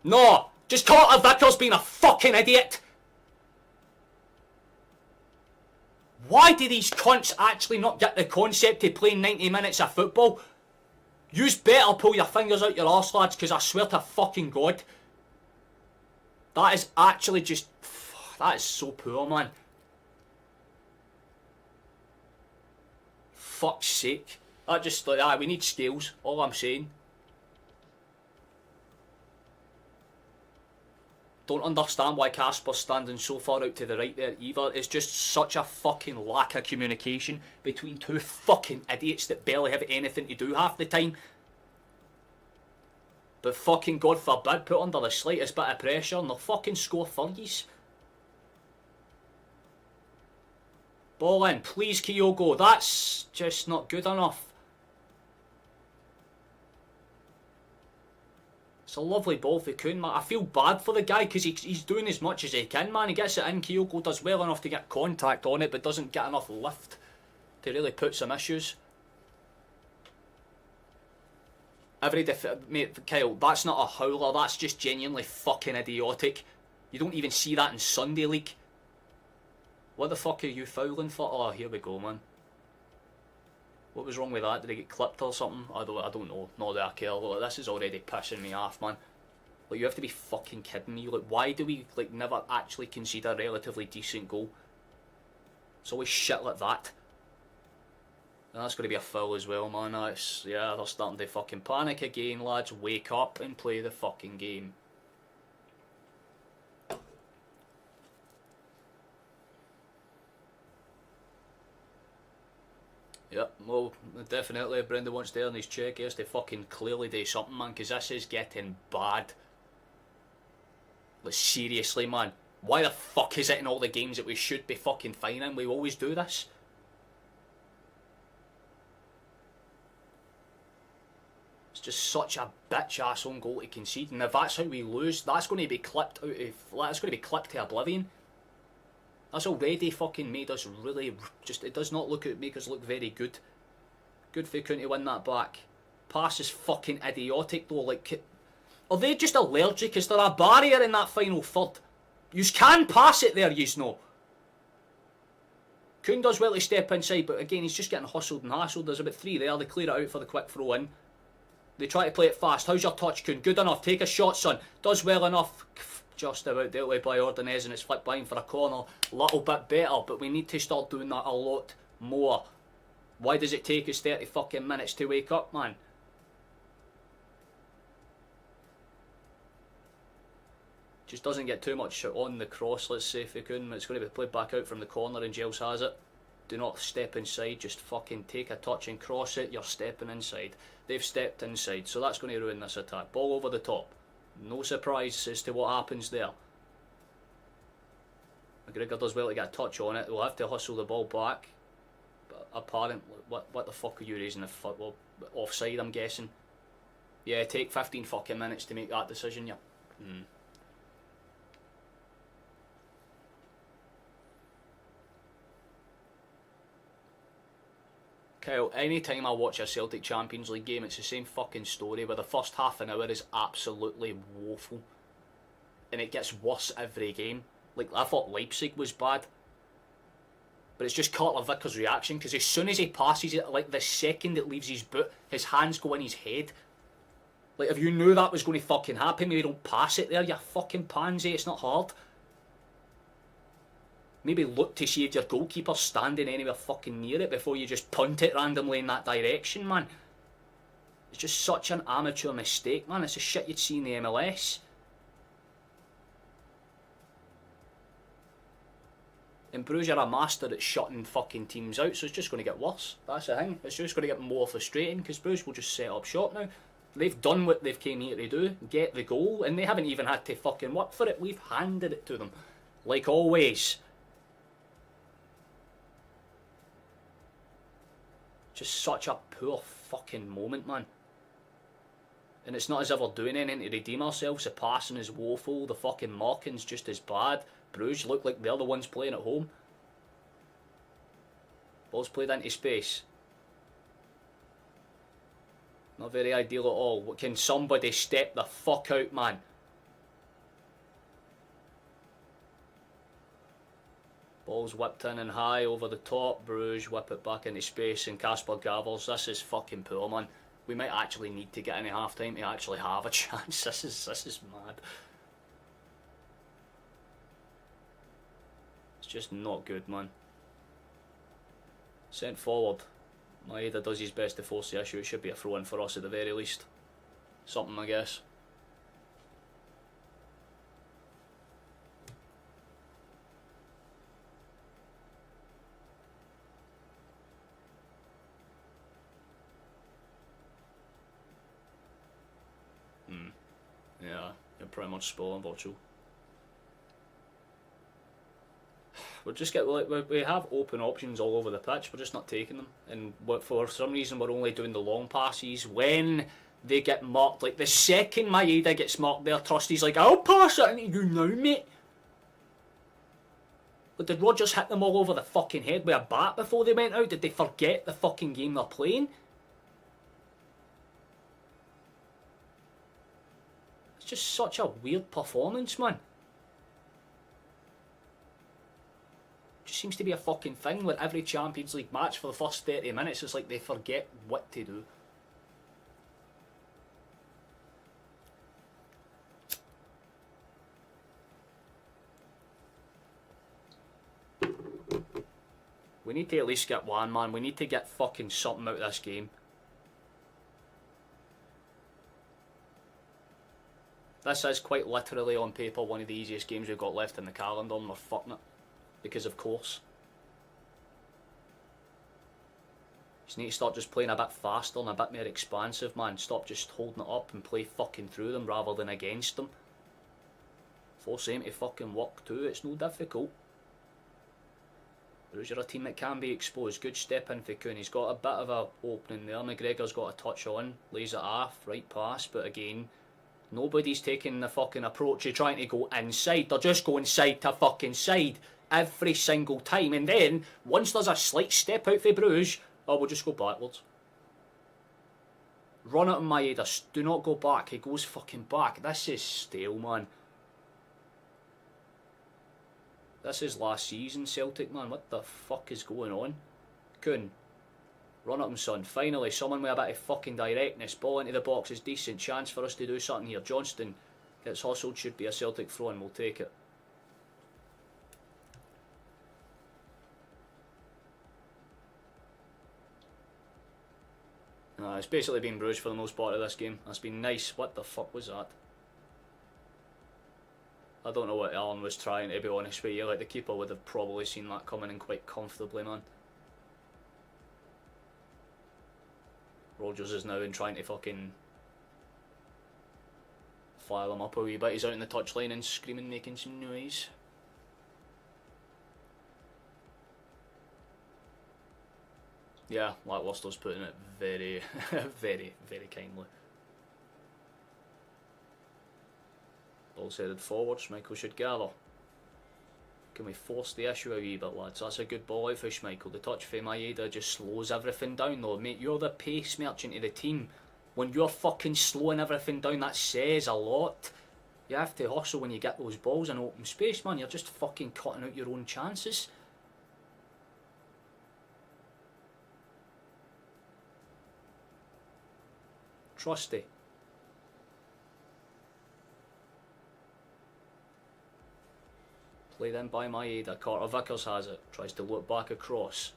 No, just Carter Vickers being a fucking idiot. Why do these cunts actually not get the concept of playing 90 minutes of football? Yous better pull your fingers out your arse, lads, because I swear to fucking God, that is actually just... that is so poor, man. Fuck's sake. That just, like, we need scales, all I'm saying. Don't understand why Casper's standing so far out to the right there either. It's just such a fucking lack of communication between two fucking idiots that barely have anything to do half the time. But fucking God forbid, put under the slightest bit of pressure and they'll fucking score for yous. Ball in, please Kyogo. That's just not good enough. It's a lovely ball for Kuhn, man. I feel bad for the guy because he's doing as much as he can, man. He gets it in, Kyogo does well enough to get contact on it, but doesn't get enough lift to really put some issues. Mate, Kyle, that's not a howler, that's just genuinely fucking idiotic. You don't even see that in Sunday League. What the fuck are you fouling for? Oh, here we go, man. What was wrong with that? Did he get clipped or something? I don't know. Not that I care. Look, this is already pissing me off, man. Like, you have to be fucking kidding me. Like, why do we, like, never actually concede a relatively decent goal? It's always shit like that. And that's going to be a foul as well, man. Yeah, they're starting to fucking panic again, lads. Wake up and play the fucking game. Yep, well, definitely if Brendan wants to earn his check, he has to fucking clearly do something, man, because this is getting bad. Like, seriously, man. Why the fuck is it in all the games that we should be fucking fine in? We always do this. It's just such a bitch-ass own goal to concede, and if that's how we lose, that's going to be clipped out of... That's going to be clipped to oblivion. That's already fucking made us really... Just, it does not make us look very good. Good for Kuhn to win that back. Pass is fucking idiotic though, like... Are they just allergic? Is there a barrier in that final third? Yous can pass it there, yous know. Kuhn does well to step inside, but again, he's just getting hustled and hassled. There's about 3 there, they clear it out for the quick throw in. They try to play it fast. How's your touch, Kuhn? Good enough, take a shot, son. Does well enough. Just about dealt with by Ordonez, and it's flipped behind for a corner. Little bit better, but we need to start doing that a lot more. Why does it take us 30 fucking minutes to wake up, man? Just doesn't get too much on the cross, let's say, if you can. It's going to be played back out from the corner and Giles has it. Do not step inside, just fucking take a touch and cross it. You're stepping inside. They've stepped inside, so that's going to ruin this attack. Ball over the top. No surprise as to what happens there. McGregor does well to get a touch on it. We'll have to hustle the ball back. But apparently, what the fuck are you raising the foot? Well, offside, I'm guessing. Yeah, take 15 fucking minutes to make that decision, yeah. Kyle, anytime I watch a Celtic Champions League game, it's the same fucking story where the first half an hour is absolutely woeful. And it gets worse every game. Like, I thought Leipzig was bad. But it's just Carter Vickers' reaction, because as soon as he passes it, like the second it leaves his boot, his hands go in his head. Like, if you knew that was going to fucking happen, maybe don't pass it there, you fucking pansy, it's not hard. Maybe look to see if your goalkeeper's standing anywhere fucking near it before you just punt it randomly in that direction, man. It's just such an amateur mistake, man. It's the shit you'd see in the MLS. In Brugge, you're a master at shutting fucking teams out, so it's just going to get worse. That's the thing. It's just going to get more frustrating, because Brugge will just set up shop now. They've done what they've came here to do, get the goal, and they haven't even had to fucking work for it. We've handed it to them. Like always. Just such a poor fucking moment, man. And it's not as if we're doing anything to redeem ourselves. The passing is woeful. The fucking marking's just as bad. Brugge look like they're the ones playing at home. Ball's played into space. Not very ideal at all. Can somebody step the fuck out, man? Ball's whipped in and high over the top. Brugge whip it back into space, and Kasper Gavels. This is fucking poor, man. We might actually need to get into half time to actually have a chance. This is mad. It's just not good, man. Sent forward. Maeda does his best to force the issue. It should be a throw in for us at the very least. Something, I guess. Yeah, you're pretty much spot on, Watchalong. We have open options all over the pitch, we're just not taking them. And for some reason we're only doing the long passes when they get marked. Like, the second Maeda gets marked there, Trusty's like, I'll pass it into you now, mate. But did Rodgers hit them all over the fucking head with a bat before they went out? Did they forget the fucking game they're playing? It's just such a weird performance, man. Just seems to be a fucking thing with every Champions League match for the first 30 minutes. It's like they forget what to do. We need to at least get one, man. We need to get fucking something out of this game. This is quite literally on paper one of the easiest games we've got left in the calendar, and we're fucking it. Because of course. Just need to start just playing a bit faster and a bit more expansive, man. Stop just holding it up and play fucking through them rather than against them. Force them to fucking work too, it's no difficult. There's a team that can be exposed. Good step in for Kuhn. He's got a bit of a opening there. McGregor's got a touch on. Lays it off. Right pass. But again, nobody's taking the fucking approach of trying to go inside. They're just going side to fucking side every single time. And then, once there's a slight step out for Brugge, oh, we'll just go backwards. Run it on Maeda. Do not go back. He goes fucking back. This is stale, man. This is last season, Celtic, man. What the fuck is going on? Kuhn. Run at him, son. Finally, someone with a bit of fucking directness. Ball into the box is decent. Chance for us to do something here. Johnston gets hustled. Should be a Celtic throw and we'll take it. It's basically been Brugge for the most part of this game. That's been nice. What the fuck was that? I don't know what Allen was trying, to be honest with you. Like, the keeper would have probably seen that coming in quite comfortably, man. Rodgers is now in trying to fucking fire them up a wee bit. He's out in the touchline and screaming, making some noise. Yeah, Lackluster's putting it very, very, very kindly. Ball's headed forward, Schmeichel should gather. Can we force the issue a wee bit, lads? That's a good ball out for Schmeichel. The touch for Maeda just slows everything down though. Mate, you're the pace merchant of the team. When you're fucking slowing everything down, that says a lot. You have to hustle when you get those balls in open space, man. You're just fucking cutting out your own chances. Trusty. Played in by Maeda. Carter Vickers has it. Tries to look back across.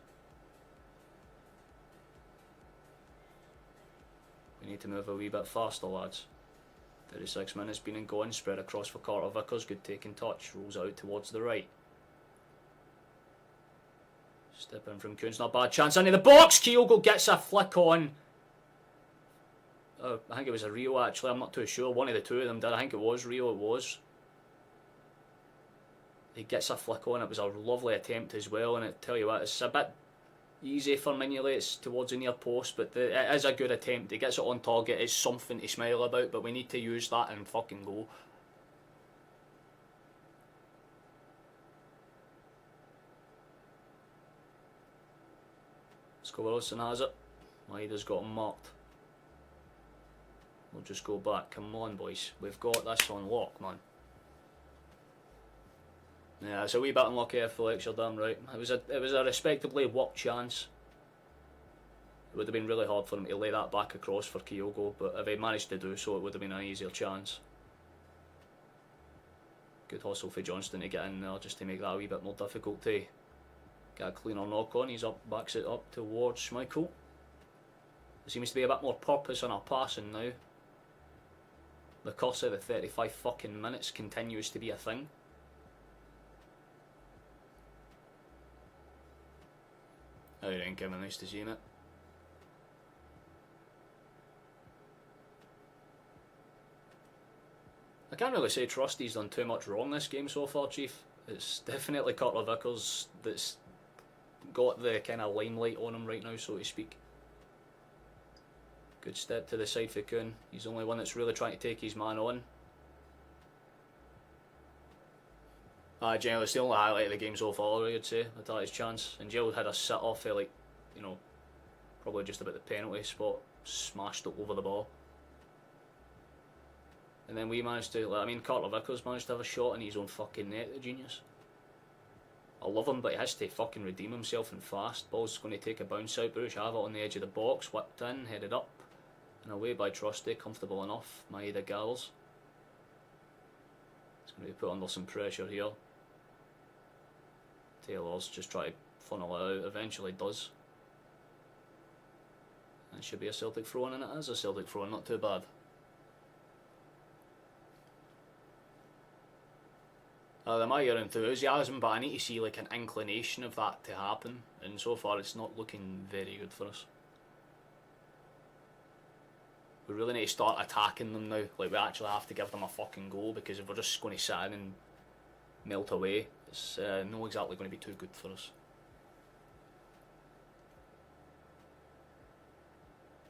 We need to move a wee bit faster, lads. 36 minutes been and gone. Spread across for Carter Vickers. Good taking touch. Rolls out towards the right. Step in from Kuhn's. Not a bad chance. Into the box. Kyogo gets a flick on. Oh, I think it was a Rio actually. I'm not too sure. One of the two of them did. I think it was Rio. It was. He gets a flick on. It was a lovely attempt as well, and I tell you what, it's a bit easy for Mignolet. It's towards the near post, but it is a good attempt. He gets it on target. It's something to smile about, but we need to use that and fucking go. Wilson has it. Maeda's got him marked. We'll just go back. Come on, boys. We've got this on lock, man. Yeah, it's a wee bit unlucky if Felix, you're damn right. It was a respectably worked chance. It would have been really hard for him to lay that back across for Kyogo, but if he managed to do so, it would have been an easier chance. Good hustle for Johnston to get in there, just to make that a wee bit more difficult to get a cleaner knock on. He's up, backs it up towards Schmeichel. There seems to be a bit more purpose in our passing now. The curse of the 35 fucking minutes continues to be a thing. How you doing, Kevin? Nice to see you, mate. I can't really say Trusty's done too much wrong this game so far, Chief. It's definitely Carter Vickers that's got the kind of limelight on him right now, so to speak. Good step to the side for Kuhn. He's the only one that's really trying to take his man on. Generally, it's the only highlight of the game so far, I'd say, with that his chance. And Jill had a sit off for, like, you know, probably just about the penalty spot, smashed it over the ball. And then we managed to, like, I mean, Carter Vickers managed to have a shot in his own fucking net, the genius. I love him, but he has to fucking redeem himself and fast. Ball's going to take a bounce out, Bruges have it on the edge of the box, whipped in, headed up, and away by Trusty, comfortable enough. Maeda Gals. He's going to be put under some pressure here. Taylor's just trying to funnel it out, eventually does. It should be a Celtic throw-in, and it is a Celtic throw-in, not too bad. There might be enthusiasm, but I need to see like an inclination of that to happen, and so far it's not looking very good for us. We really need to start attacking them now. Like, we actually have to give them a fucking goal, because if we're just going to sit in and melt away, it's not exactly going to be too good for us.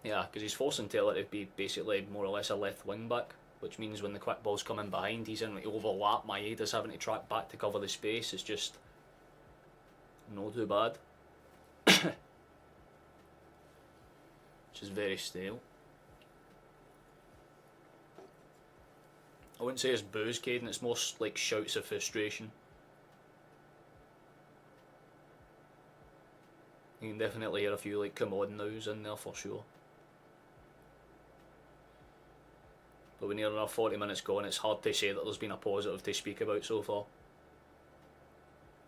Yeah, because he's forcing Taylor to be basically more or less a left wing back, which means when the quick ball's coming behind, he's in to overlap. Maeda's having to track back to cover the space. It's just not too bad. Which is very stale. I wouldn't say it's boos, Caden, it's more like shouts of frustration. You can definitely hear a few like come on nows in there for sure. But when you're 40 minutes gone, it's hard to say that there's been a positive to speak about so far.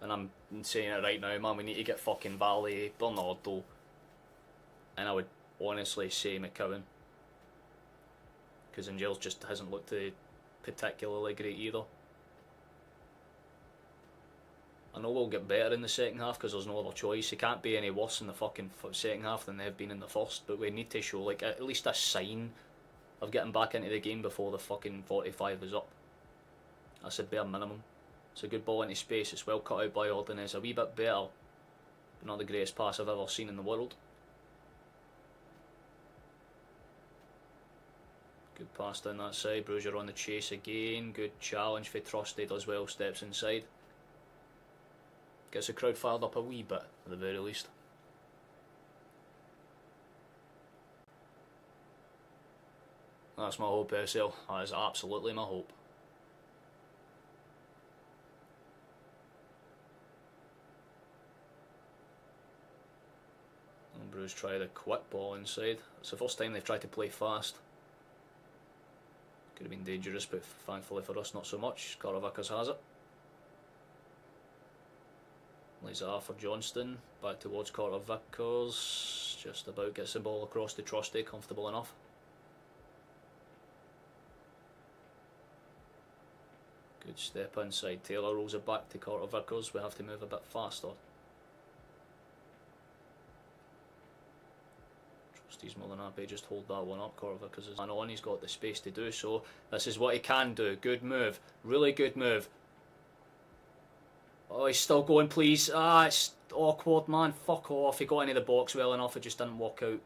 And I'm saying it right now, man, we need to get fucking Valley, Bernardo, and I would honestly say McCowan. Because Angels just hasn't looked particularly great either. I know we'll get better in the second half because there's no other choice. It can't be any worse in the fucking second half than they've been in the first, but we need to show like at least a sign of getting back into the game before the fucking 45 is up. That's a bare minimum. It's a good ball into space, it's well cut out by Ordonez, a wee bit better, but not the greatest pass I've ever seen in the world. Good pass down that side, Brugge on the chase again, good challenge for Trusty, does well, steps inside. Gets the crowd fired up a wee bit, at the very least. That's my hope, SL. That is absolutely my hope. And Bruce tried a quick ball inside. It's the first time they've tried to play fast. Could have been dangerous, but thankfully for us, not so much. Carter Vickers has it. Lays it off for Johnston. Back towards Carter Vickers. Just about gets the ball across to Trusty, comfortable enough. Good step inside. Taylor rolls it back to Carter Vickers. We have to move a bit faster. Trusty's more than happy. Just hold that one up. Carter Vickers is on. He's got the space to do so. This is what he can do. Good move. Really good move. Oh, he's still going, please. Ah, it's awkward, man. Fuck off. He got into the box well enough. It just didn't work out.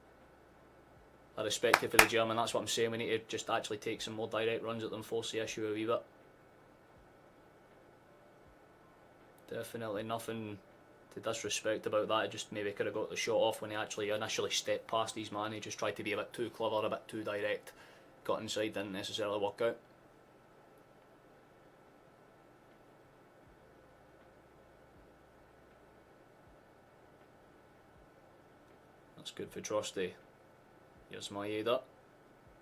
I respect it for the German. That's what I'm saying. We need to just actually take some more direct runs at them. Force the issue a wee bit. Definitely nothing to disrespect about that. He just maybe could have got the shot off when he actually initially stepped past his man. He just tried to be a bit too clever, a bit too direct. Got inside, didn't necessarily work out. That's good for Trusty. Here's Maeda.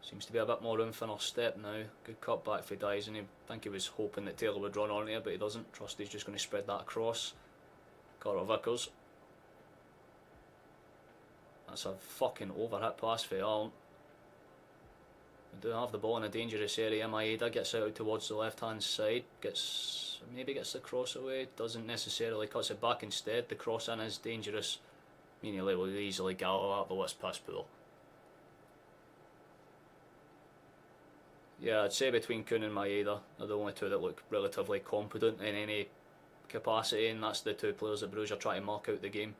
Seems to be a bit more room for another step now. Good cut back for Dyes, and I think he was hoping that Taylor would run on there, but he doesn't. Trusty's just going to spread that across. Carter Vickers. That's a fucking overhit pass for Arlen. We do have the ball in a dangerous area. Maeda gets out towards the left hand side. Maybe gets the cross away. Doesn't necessarily, cuts it back instead. The cross in is dangerous. Meaning he will easily gallop out the West pass pool. Yeah, I'd say between Kuhn and Maeda are the only two that look relatively competent in any capacity, and that's the two players that Bruges are trying to mark out the game.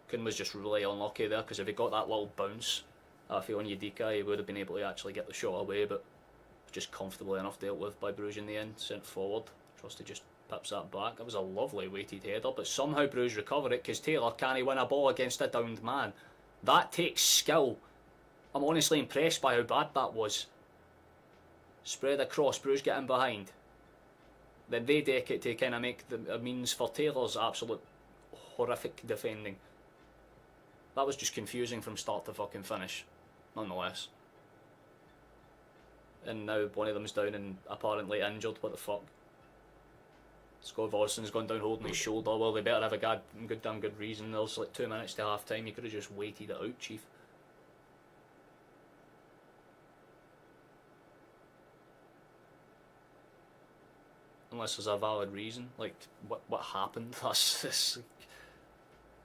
Kuhn was just really unlucky there, because if he got that little bounce, I feel on Yedika he would have been able to actually get the shot away, but just comfortably enough dealt with by Brugge in the end, sent forward. Trusty just pips that back. That was a lovely weighted header, but somehow Brugge recovered it because Taylor can't win a ball against a downed man. That takes skill. I'm honestly impressed by how bad that was. Spread across, Brugge getting behind. Then they deck it to kind of make a means for Taylor's absolute horrific defending. That was just confusing from start to fucking finish, nonetheless. And now one of them's down and apparently injured. What the fuck? Scott Vosson's gone down holding his shoulder. Well, they better have a good damn good reason. There's like 2 minutes to half time. You could have just waited it out, chief. Unless there's a valid reason. Like, what happened? That's this.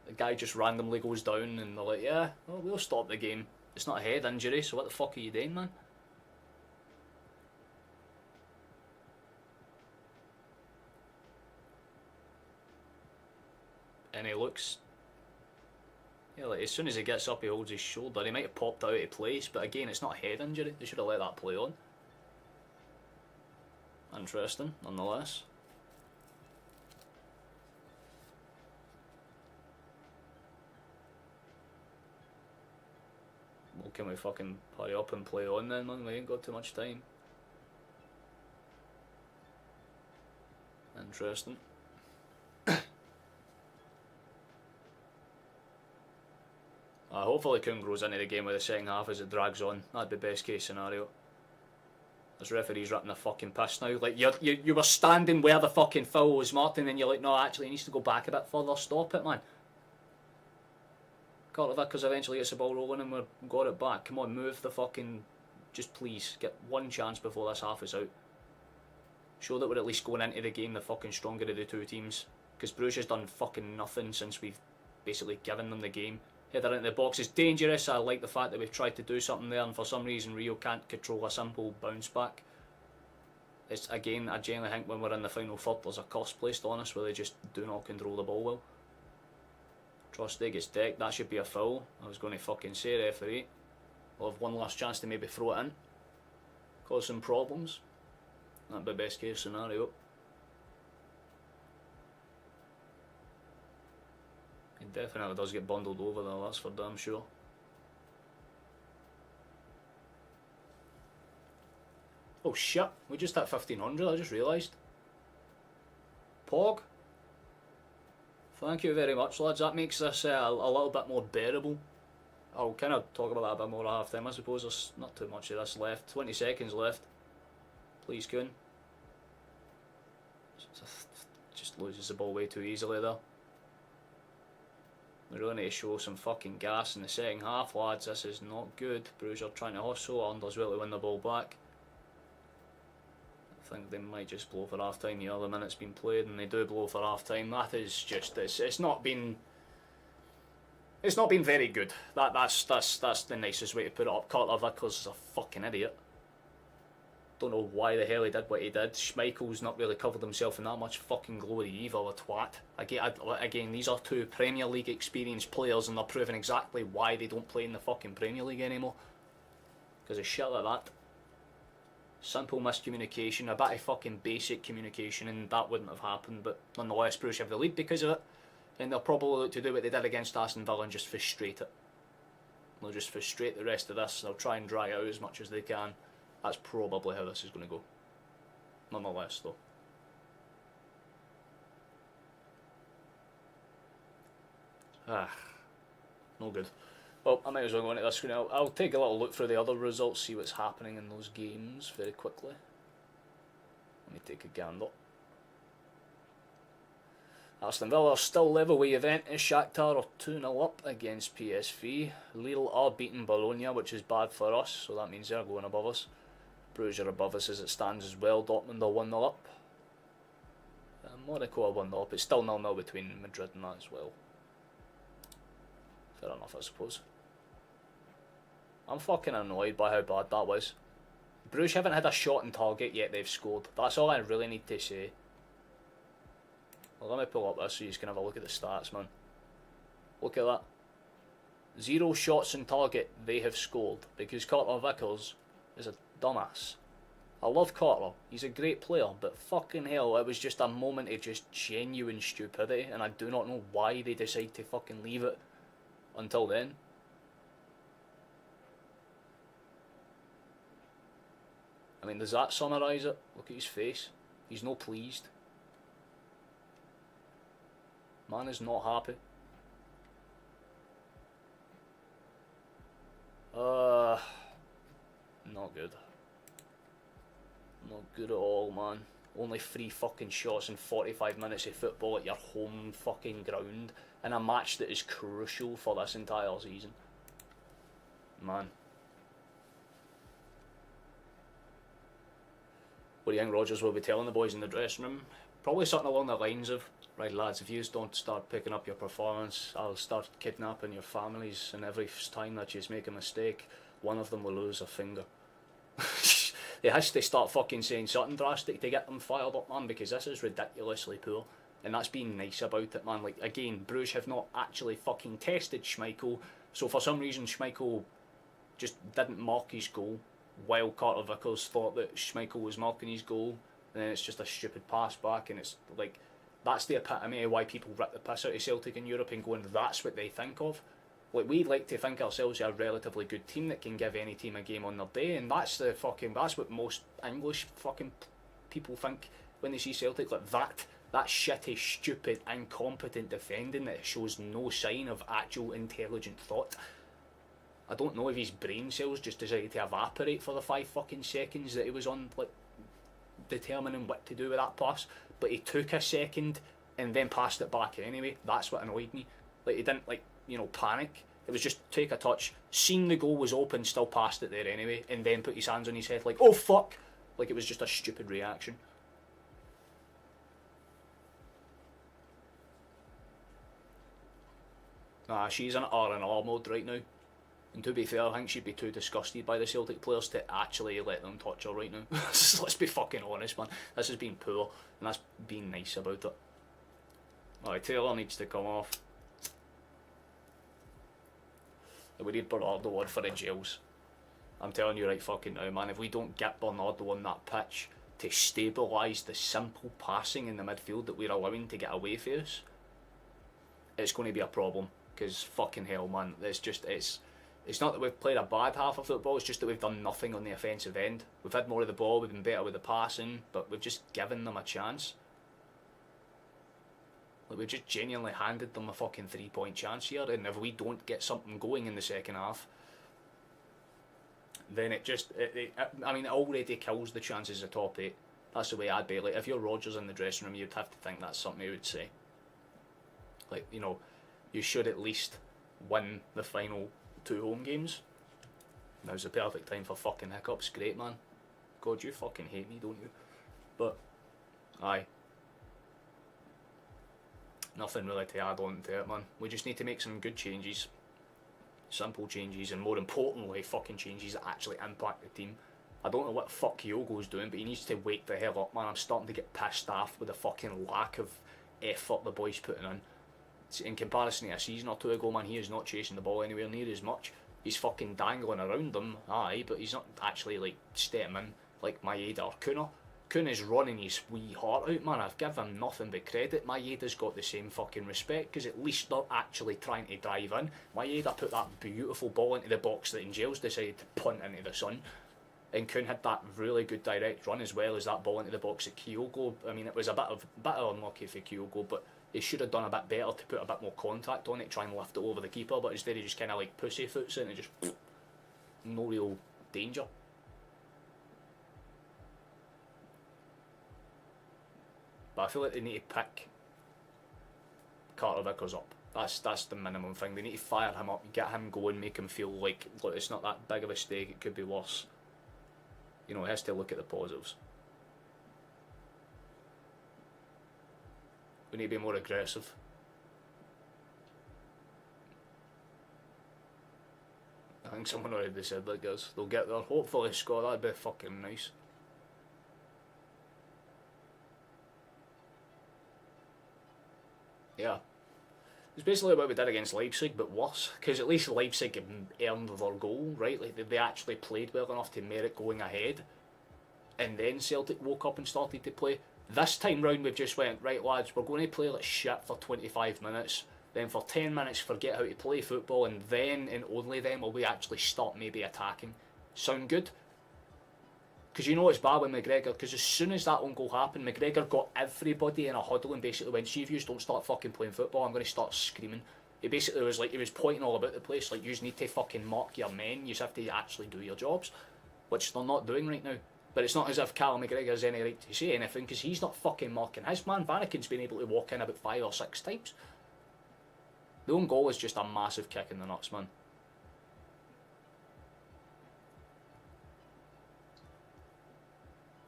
The guy just randomly goes down and they're like, yeah, well, we'll stop the game. It's not a head injury, so what the fuck are you doing, man? And he looks, yeah, like as soon as he gets up he holds his shoulder. He might have popped out of place, but again it's not a head injury. They should have let that play on. Interesting, nonetheless. Well, can we fucking hurry up and play on then, man? We ain't got too much time. Interesting. Hopefully Kuhn grows into the game with the second half as it drags on. That'd be best case scenario. This referee's ripping the fucking piss now. Like, you were standing where the fucking foul was marked and then you're like, no, actually he needs to go back a bit further. Stop it, man. Carter Vickers eventually gets the ball rolling and we've got it back. Come on, move the fucking... Just please, get one chance before this half is out. Show that we're at least going into the game the fucking stronger of the two teams. Because Bruges has done fucking nothing since we've basically given them the game. Header into the box is dangerous. I like the fact that we've tried to do something there and for some reason Rio can't control a simple bounce back. It's again, I genuinely think when we're in the final third there's a cost placed on us where they just do not control the ball well. Trusty gets decked, that should be a foul. I was going to fucking say referee. We'll have one last chance to maybe throw it in. Cause some problems. That'd be best case scenario. He definitely does get bundled over though, that's for damn sure. Oh shit, we just hit 1500, I just realised. Pog. Thank you very much lads, that makes this a little bit more bearable. I'll kind of talk about that a bit more at half time. I suppose there's not too much of this left. 20 seconds left. Please Kuhn. Just loses the ball way too easily there. We really need to show some fucking gas in the second half, lads. This is not good. Bruges are trying to hustle and does well to win the ball back. I think they might just blow for half time. The other minute's been played and they do blow for half time. That is just it's not been very good. That's the nicest way to put it up. Carter Vickers is a fucking idiot. Don't know why the hell he did what he did. Schmeichel's not really covered himself in that much fucking glory either, a twat. Again, these are two Premier League experienced players and they're proving exactly why they don't play in the fucking Premier League anymore. Because of shit like that. Simple miscommunication, a bit of fucking basic communication and that wouldn't have happened, but nonetheless Bruges have the lead because of it. And they'll probably look to do what they did against Aston Villa and just frustrate it. They'll just frustrate the rest of this, they'll try and drag it out as much as they can. That's probably how this is going to go. Nonetheless, though. No good. Well, I might as well go into this screen. I'll take a little look through the other results, see what's happening in those games very quickly. Let me take a gander. Aston Villa are still level with Juventus. Shakhtar are 2-0 up against PSV. Lille are beating Bologna, which is bad for us, so that means they're going above us. Bruges are above us as it stands as well. Dortmund are 1-0 up. Monaco are 1-0 up. It's still 0-0 between Madrid and that as well. Fair enough, I suppose. I'm fucking annoyed by how bad that was. Bruges haven't had a shot on target yet they've scored. That's all I really need to say. Well, let me pull up this so you can have a look at the stats, man. Look at that. 0 shots on target they have scored because Carter Vickers is a dumbass. I love Carter, he's a great player, but fucking hell, it was just a moment of just genuine stupidity, and I do not know why they decide to fucking leave it until then. I mean, does that summarise it? Look at his face. He's no pleased. Man is not happy. Not good. Not good at all, man. Only 3 fucking shots in 45 minutes of football at your home fucking ground in a match that is crucial for this entire season. Man. What do you think Rodgers will be telling the boys in the dressing room? Probably something along the lines of, right lads, if you don't start picking up your performance, I'll start kidnapping your families, and every time that you make a mistake, one of them will lose a finger. They has to start fucking saying something drastic to get them fired up, man, because this is ridiculously poor. And that's being nice about it, man. Like, again, Brugge have not actually fucking tested Schmeichel, so for some reason Schmeichel just didn't mark his goal, while Carter Vickers thought that Schmeichel was marking his goal, and then it's just a stupid pass back, and it's like, that's the epitome of why people rip the piss out of Celtic in Europe and going, that's what they think of. Like, we like to think ourselves a relatively good team that can give any team a game on their day, and that's what most English fucking people think when they see Celtic. Like, that shitty, stupid, incompetent defending that shows no sign of actual intelligent thought. I don't know if his brain cells just decided to evaporate for the 5 fucking seconds that he was on, like, determining what to do with that pass, but he took a second and then passed it back anyway. That's what annoyed me. Like, he didn't, like, you know, panic. It was just take a touch, seen the goal was open, still passed it there anyway, and then put his hands on his head like, oh fuck! Like, it was just a stupid reaction. Nah, she's in R&R mode right now. And to be fair, I think she'd be too disgusted by the Celtic players to actually let them touch her right now. Let's be fucking honest, man. This has been poor, and that's being nice about it. Alright, Taylor needs to come off. We need Bernardo on for the jails. I'm telling you right fucking now, man, if we don't get Bernardo on that pitch to stabilise the simple passing in the midfield that we're allowing to get away from us, it's going to be a problem. Because fucking hell, man, it's not that we've played a bad half of football, it's just that we've done nothing on the offensive end. We've had more of the ball, we've been better with the passing, but we've just given them a chance. Like, we've just genuinely handed them a fucking 3-point chance here, and if we don't get something going in the second half, then it already kills the chances of top 8. That's the way I'd be. Like, if you're Rodgers in the dressing room, you'd have to think that's something he would say. Like, you know, you should at least win the final 2 home games. Now's the perfect time for fucking hiccups. Great, man. God, you fucking hate me, don't you? But, aye. Nothing really to add on to it, man. We just need to make some good changes. Simple changes, and more importantly, fucking changes that actually impact the team. I don't know what the fuck Kyogo's doing, but he needs to wake the hell up, man. I'm starting to get pissed off with the fucking lack of effort the boys putting in. In comparison to a season or 2 ago, man, he is not chasing the ball anywhere near as much. He's fucking dangling around them, aye, but he's not actually, like, stepping in like Maeda or Kuna. Kuna's running his wee heart out, man. I've given him nothing but credit. Maeda's got the same fucking respect, because at least they're actually trying to drive in. Maeda put that beautiful ball into the box that Angels decided to punt into the sun. And Kun had that really good direct run as well as that ball into the box at Kyogo. I mean, it was a bit unlucky for Kyogo, but he should have done a bit better to put a bit more contact on it, try and lift it over the keeper, but instead he just kind of like pussyfoots it and just no real danger. But I feel like they need to pick Carter Vickers up. That's the minimum thing. They need to fire him up, get him going, make him feel like, look, it's not that big of a stake, it could be worse. You know, he has to look at the positives. We need to be more aggressive. I think someone already said that, guys. They'll get there, hopefully score, that'd be fucking nice. Yeah. It's basically what we did against Leipzig, but worse. Because at least Leipzig earned their goal, right? Like they actually played well enough to merit going ahead. And then Celtic woke up and started to play. This time round, we've just went, right, lads, we're going to play like shit for 25 minutes. Then for 10 minutes, forget how to play football. And then, and only then, will we actually start maybe attacking. Sound good? Because you know it's bad with McGregor, because as soon as that own goal happened, McGregor got everybody in a huddle and basically went, see if you don't start fucking playing football, I'm going to start screaming. It basically was like, he was pointing all about the place, like, you just need to fucking mark your men, you just have to actually do your jobs, which they're not doing right now. But it's not as if Callum McGregor has any right to say anything, because he's not fucking marking his man. Vanaken's been able to walk in about 5 or 6 times. The own goal is just a massive kick in the nuts, man.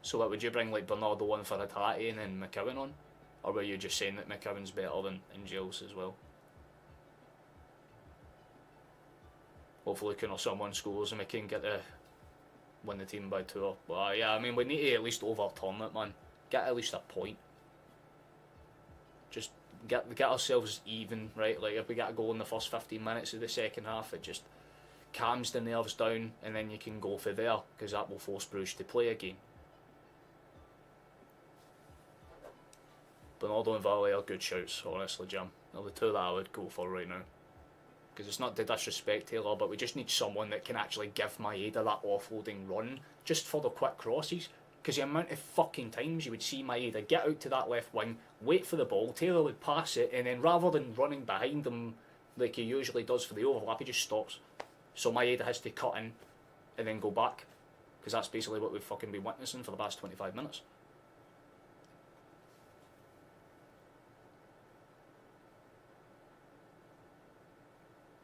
So what, would you bring like Bernardo on for Hatate and then McCowan on? Or were you just saying that McCowan's better than Giles as well? Hopefully Kuhn or someone scores and we can get the win the team by 2 or... Well, yeah, I mean, we need to at least overturn it, man. Get at least a point. Just get ourselves even, right? Like, if we get a goal in the first 15 minutes of the second half, it just calms the nerves down and then you can go for there, because that will force Brugge to play again. Bernardo and Valle are good shouts, honestly, Jim. They're the two that I would go for right now. Because it's not to disrespect Taylor, but we just need someone that can actually give Maeda that offloading run just for the quick crosses. Because the amount of fucking times you would see Maeda get out to that left wing, wait for the ball, Taylor would pass it, and then rather than running behind him like he usually does for the overlap, he just stops. So Maeda has to cut in and then go back. Because that's basically what we've fucking been witnessing for the past 25 minutes.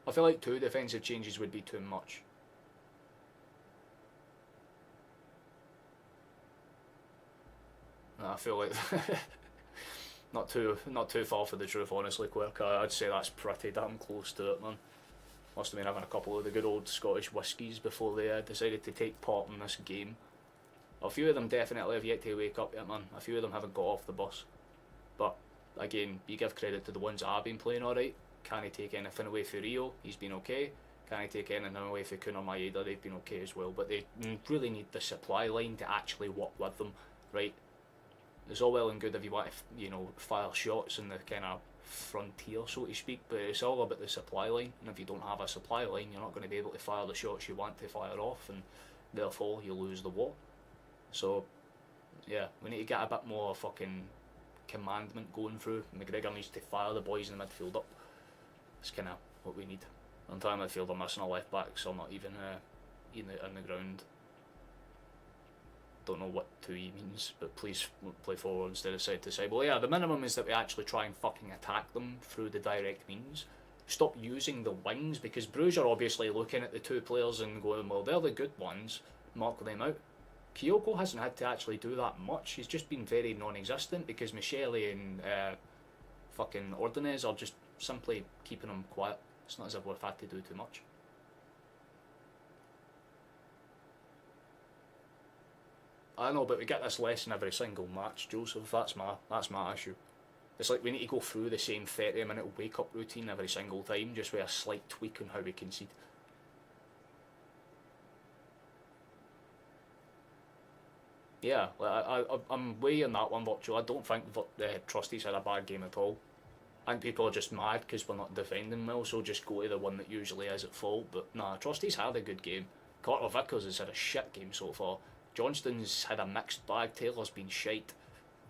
I feel like 2 defensive changes would be too much. I feel like not too far for the truth, honestly, Quirk. I'd say that's pretty damn close to it, man. Must have been having a couple of the good old Scottish whiskies before they decided to take part in this game. A few of them definitely have yet to wake up yet, man. A few of them haven't got off the bus. But again, you give credit to the ones that have been playing alright. Can he take anything away for Rio? He's been okay. Can he take anything away for Kuhn or Maeda? They've been okay as well. But they really need the supply line to actually work with them, right? It's all well and good if you want to, you know, fire shots in the kind of frontier, so to speak, but it's all about the supply line. And if you don't have a supply line, you're not going to be able to fire the shots you want to fire off, and therefore you lose the war. So, yeah, we need to get a bit more fucking commandment going through. McGregor needs to fire the boys in the midfield up. That's kind of what we need. Entire midfield are missing a left back, so I'm not even in the ground. Don't know what 2E means, but please play forward instead of side to side. Well, yeah, the minimum is that we actually try and fucking attack them through the direct means. Stop using the wings, because Brugge are obviously looking at the 2 players and going, well, they're the good ones, mark them out. Kyogo hasn't had to actually do that much. He's just been very non-existent because Michele and fucking Ordonez are just simply keeping him quiet. It's not as if we've had to do too much. I know, but we get this lesson every single match, Joseph. That's my issue. It's like we need to go through the same 30-minute wake-up routine every single time, just with a slight tweak on how we concede. Yeah, like I'm way on that one, Virtual. I don't think Trusty's had a bad game at all. I think people are just mad because we're not defending well, so just go to the one that usually is at fault. But nah, Trusty's had a good game. Carter Vickers has had a shit game so far. Johnston's had a mixed bag. Taylor's been shite.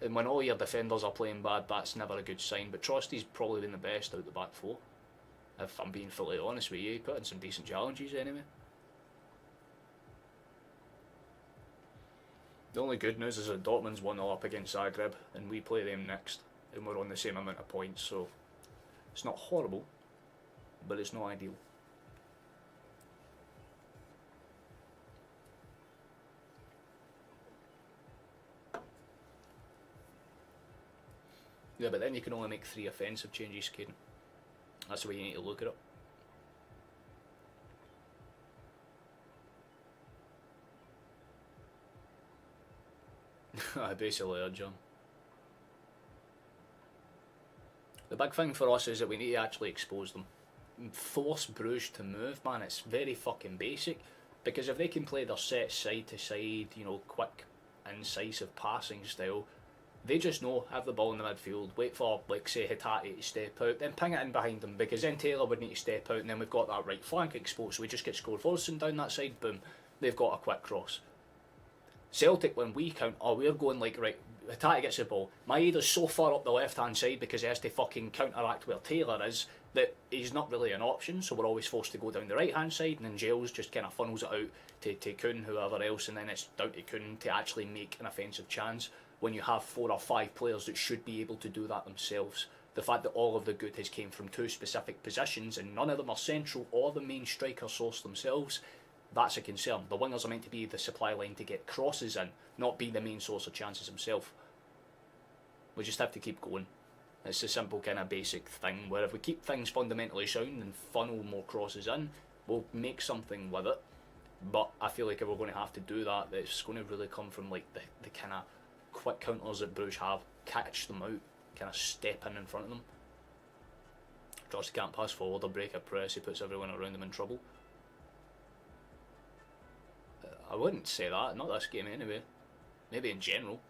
And when all your defenders are playing bad, that's never a good sign. But Trusty's probably been the best out the back 4. If I'm being fully honest with you, he put in some decent challenges anyway. The only good news is that Dortmund's 1-0 up against Zagreb, and we play them next, and we're on the same amount of points, so it's not horrible, but it's not ideal. Yeah, but then you can only make 3 offensive changes, Caden. That's the way you need to look at it. I basically are, John. The big thing for us is that we need to actually expose them. Force Bruges to move, man. It's very fucking basic. Because if they can play their set side to side, you know, quick, incisive passing style, they just know, have the ball in the midfield, wait for, like, say, Hitati to step out, then ping it in behind them, because then Taylor would need to step out, and then we've got that right flank exposed, so we just get scored forwards and down that side, boom, they've got a quick cross. Celtic, when we count, we're going like, right, Hitati gets the ball, Maeda's so far up the left-hand side because he has to fucking counteract where Taylor is, that he's not really an option, so we're always forced to go down the right-hand side, and then Giles just kind of funnels it out to Kuhn, whoever else, and then it's down to Kuhn to actually make an offensive chance when you have 4 or 5 players that should be able to do that themselves. The fact that all of the good has came from 2 specific positions and none of them are central or the main striker source themselves, that's a concern. The wingers are meant to be the supply line to get crosses in, not be the main source of chances himself. We just have to keep going. It's a simple kind of basic thing where if we keep things fundamentally sound and funnel more crosses in, we'll make something with it. But I feel like if we're going to have to do that, it's going to really come from like the kind of quick counters that Bruges have, catch them out, kind of step in front of them. Drosty can't pass forward or break a press, he puts everyone around him in trouble. I wouldn't say that, not this game anyway. Maybe in general.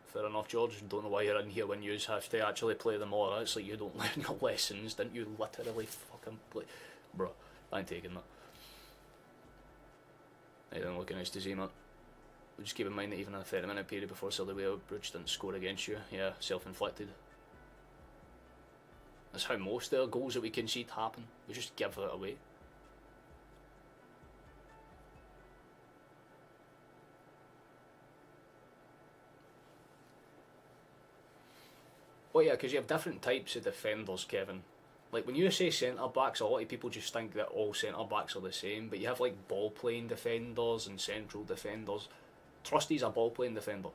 Fair enough, George. Don't know why you're in here when you have to actually play them all. It's like you don't learn your lessons, didn't you literally fucking play? Bro, I ain't taking that. It didn't look nice to see, man. But just keep in mind that even in a 30-minute period before Silverway, Brugge didn't score against you. Yeah, self-inflicted. That's how most of the goals that we concede happen. We just give it away. Well, yeah, because you have different types of defenders, Kevin. Like, when you say centre-backs, a lot of people just think that all centre-backs are the same, but you have, like, ball-playing defenders and central defenders. Trusty's a ball-playing defender,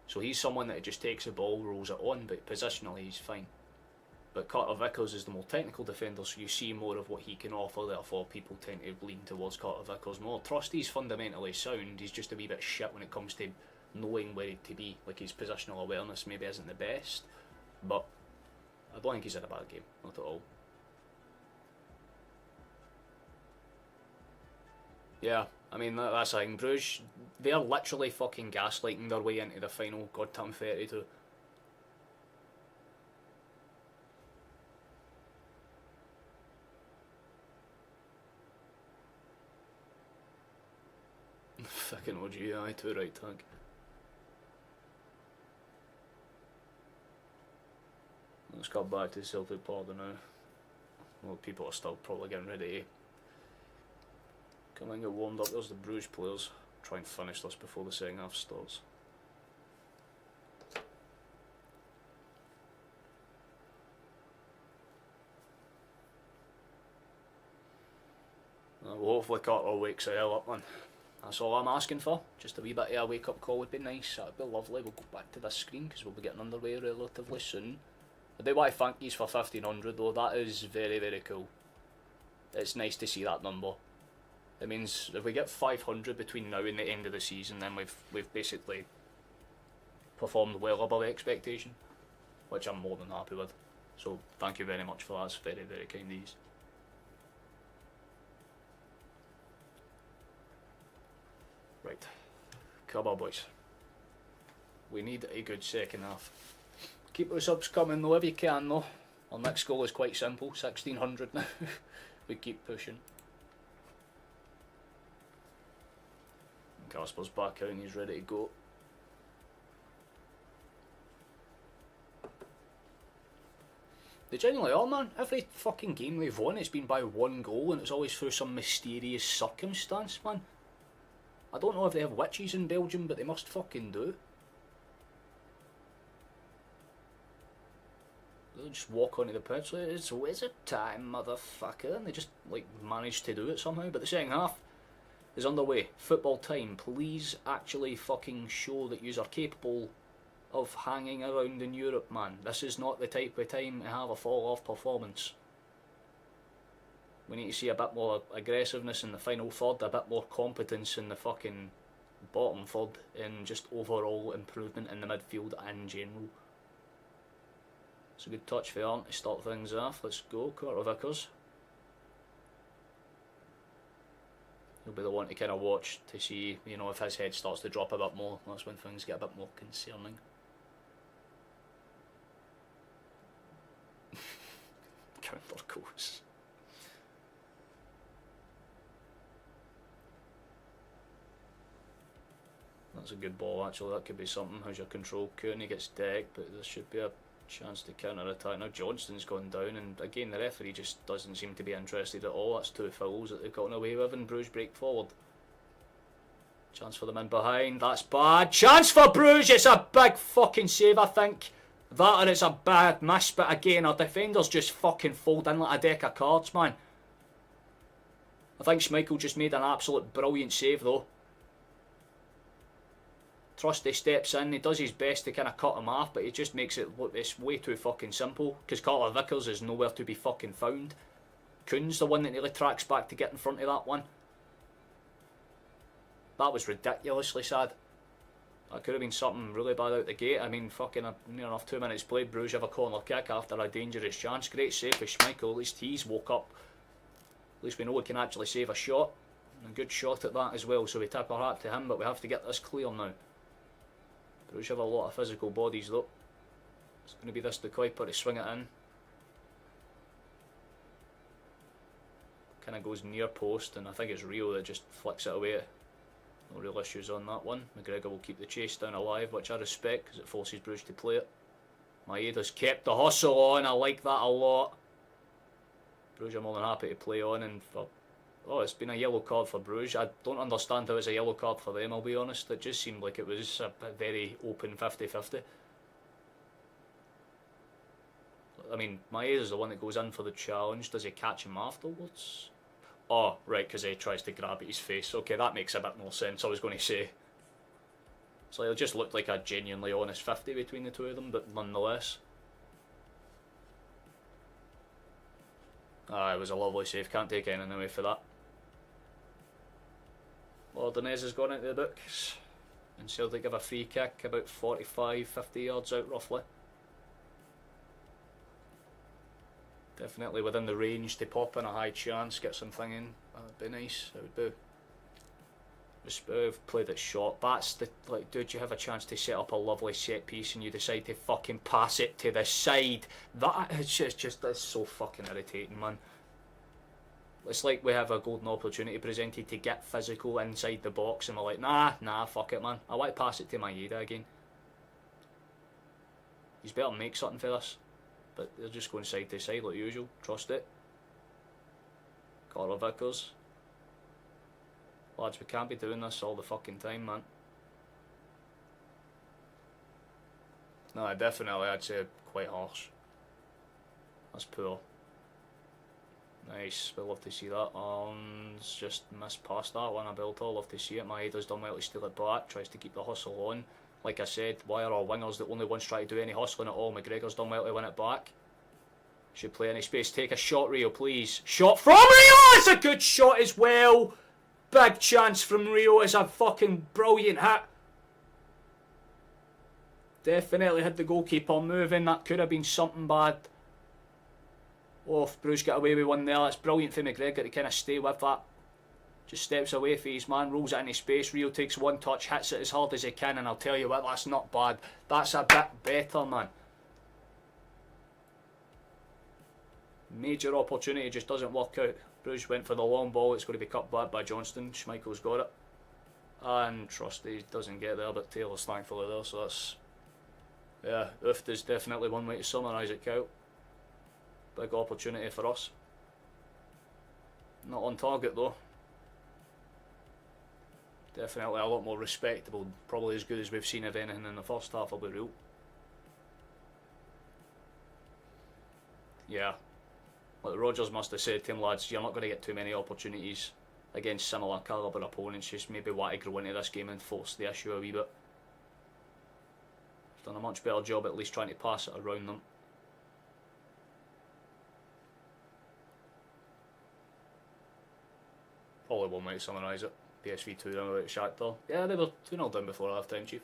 so he's someone that just takes the ball, rolls it on, but positionally he's fine. But Carter Vickers is the more technical defender, so you see more of what he can offer, therefore people tend to lean towards Carter Vickers more. Trusty's fundamentally sound, he's just a wee bit shit when it comes to knowing where to be. Like, his positional awareness maybe isn't the best, but I don't think he's had a bad game, not at all. Yeah, I mean, that's the thing. Bruges, they're literally fucking gaslighting their way into the final goddamn 32. Fucking OG, aye, too right, thank. Let's go back to Celtic Park now. Well, people are still probably getting ready. Come and get warmed up. There's the Bruges players. Try and finish this before the second half starts. Well, hopefully Carter wakes the hell up, man. That's all I'm asking for. Just a wee bit of a wake up call would be nice. That'd be lovely. We'll go back to this screen because we'll be getting underway relatively soon. I do want to thank you for 1500 though. That is very, very cool. It's nice to see that number. It means if we get 500 between now and the end of the season, then we've basically performed well above expectation, which I'm more than happy with. So thank you very much for that. It's very, very kind of you. Right, come on boys. We need a good second half. Keep the subs coming though if you can though. Our next goal is quite simple, 1600 now. We keep pushing. Casper's back out and he's ready to go. They genuinely are, man. Every fucking game they've won, it's been by 1 goal and it's always through some mysterious circumstance, man. I don't know if they have witches in Belgium, but they must fucking do. They'll just walk onto the pitch like, it's wizard time, motherfucker, and they just, like, manage to do it somehow. But the second half is underway. Football time. Please actually fucking show that you are capable of hanging around in Europe, man. This is not the type of time to have a fall-off performance. We need to see a bit more aggressiveness in the final third, a bit more competence in the fucking bottom third in just overall improvement in the midfield in general. It's a good touch for Arn to start things off. Let's go, Carter Vickers. He'll be the one to kind of watch to see, you know, if his head starts to drop a bit more. That's when things get a bit more concerning. Counter goes. That's a good ball actually, that could be something. How's your control? Cooney gets decked, but there should be a chance to counter attack. Now Johnston's gone down, and again the referee just doesn't seem to be interested at all. That's 2 fouls that they've gotten away with, and Brugge break forward. Chance for them in behind, that's bad. Chance for Brugge, it's a big fucking save I think. That or it's a bad miss, but again our defenders just fucking fold in like a deck of cards, man. I think Schmeichel just made an absolute brilliant save though. Trusty steps in, he does his best to kind of cut him off, but he just makes it look, it's way too fucking simple, because Carter Vickers is nowhere to be fucking found. Kuhn's the one that nearly tracks back to get in front of that one. That was ridiculously sad. That could have been something really bad out the gate. I mean, fucking near enough 2 minutes played, Brugge have a corner kick after a dangerous chance. Great save for Schmeichel, at least he's woke up. At least we know we can actually save a shot. And a good shot at that as well, so we tip our hat to him, but we have to get this clear now. Brugge have a lot of physical bodies though. It's going to be this the Kuiper to swing it in. Kind of goes near post, and I think it's Rio that just flicks it away. No real issues on that one. McGregor will keep the chase down alive, which I respect because it forces Brugge to play it. Maeda's kept the hustle on, I like that a lot. Brugge are more than happy to play on, and for, oh, it's been a yellow card for Brugge. I don't understand how it's a yellow card for them, I'll be honest. It just seemed like it was a very open 50-50. I mean, Maeda's the one that goes in for the challenge. Does he catch him afterwards? Oh, right, because he tries to grab at his face. Okay, that makes a bit more sense, I was going to say. So it just looked like a genuinely honest 50 between the two of them, but nonetheless. Ah, it was a lovely save, can't take anything away for that. Ordonez has gone into the books, and Celtic have a free kick about 45-50 yards out roughly. Definitely within the range to pop in a high chance, get something in. That'd be nice, it would be. We've played it short. That's the, like, dude, you have a chance to set up a lovely set piece and you decide to fucking pass it to the side. That is just that's so fucking irritating, man. It's like we have a golden opportunity presented to get physical inside the box and we're like, nah, fuck it, man. I want to pass it to Maeda again. He's better make something for this. But they're just going side to side like usual. Trust it. Carter Vickers. Lads, we can't be doing this all the fucking time, man. No, definitely, I'd say quite harsh. That's poor. Nice, we love to see that. It's just missed past that one a belter, love to see it. Maeda's done well to steal it back, tries to keep the hustle on. Like I said, why are our wingers the only ones trying to do any hustling at all? McGregor's done well to win it back. Should play any space, take a shot, Rio, please. Shot from Rio! It's a good shot as well! Big chance from Rio, it's a fucking brilliant hit. Definitely had the goalkeeper moving, that could have been something bad. Oh, if Brugge get away with one there, that's brilliant for McGregor to kind of stay with that. Just steps away for his man, rolls it into space. Rio takes one touch, hits it as hard as he can, and I'll tell you what, that's not bad. That's a bit better, man. Major opportunity, just doesn't work out. Brugge went for the long ball, it's going to be cut back by Johnston. Schmeichel's got it. And Trusty doesn't get there, but Taylor's thankfully there, so that's... Yeah, Ooft is definitely one way to summarise it, Kyle. Big opportunity for us. Not on target though. Definitely a lot more respectable, probably as good as we've seen of anything in the first half, I'll be real. Yeah. Like Rodgers must have said to him, lads, you're not going to get too many opportunities against similar calibre opponents, just maybe want to grow into this game and force the issue a wee bit. Done a much better job at least trying to pass it around them. Probably one way to summarise it. PSV 2 down at Shakhtar. Yeah, they were 2-0 down before half time, Chief.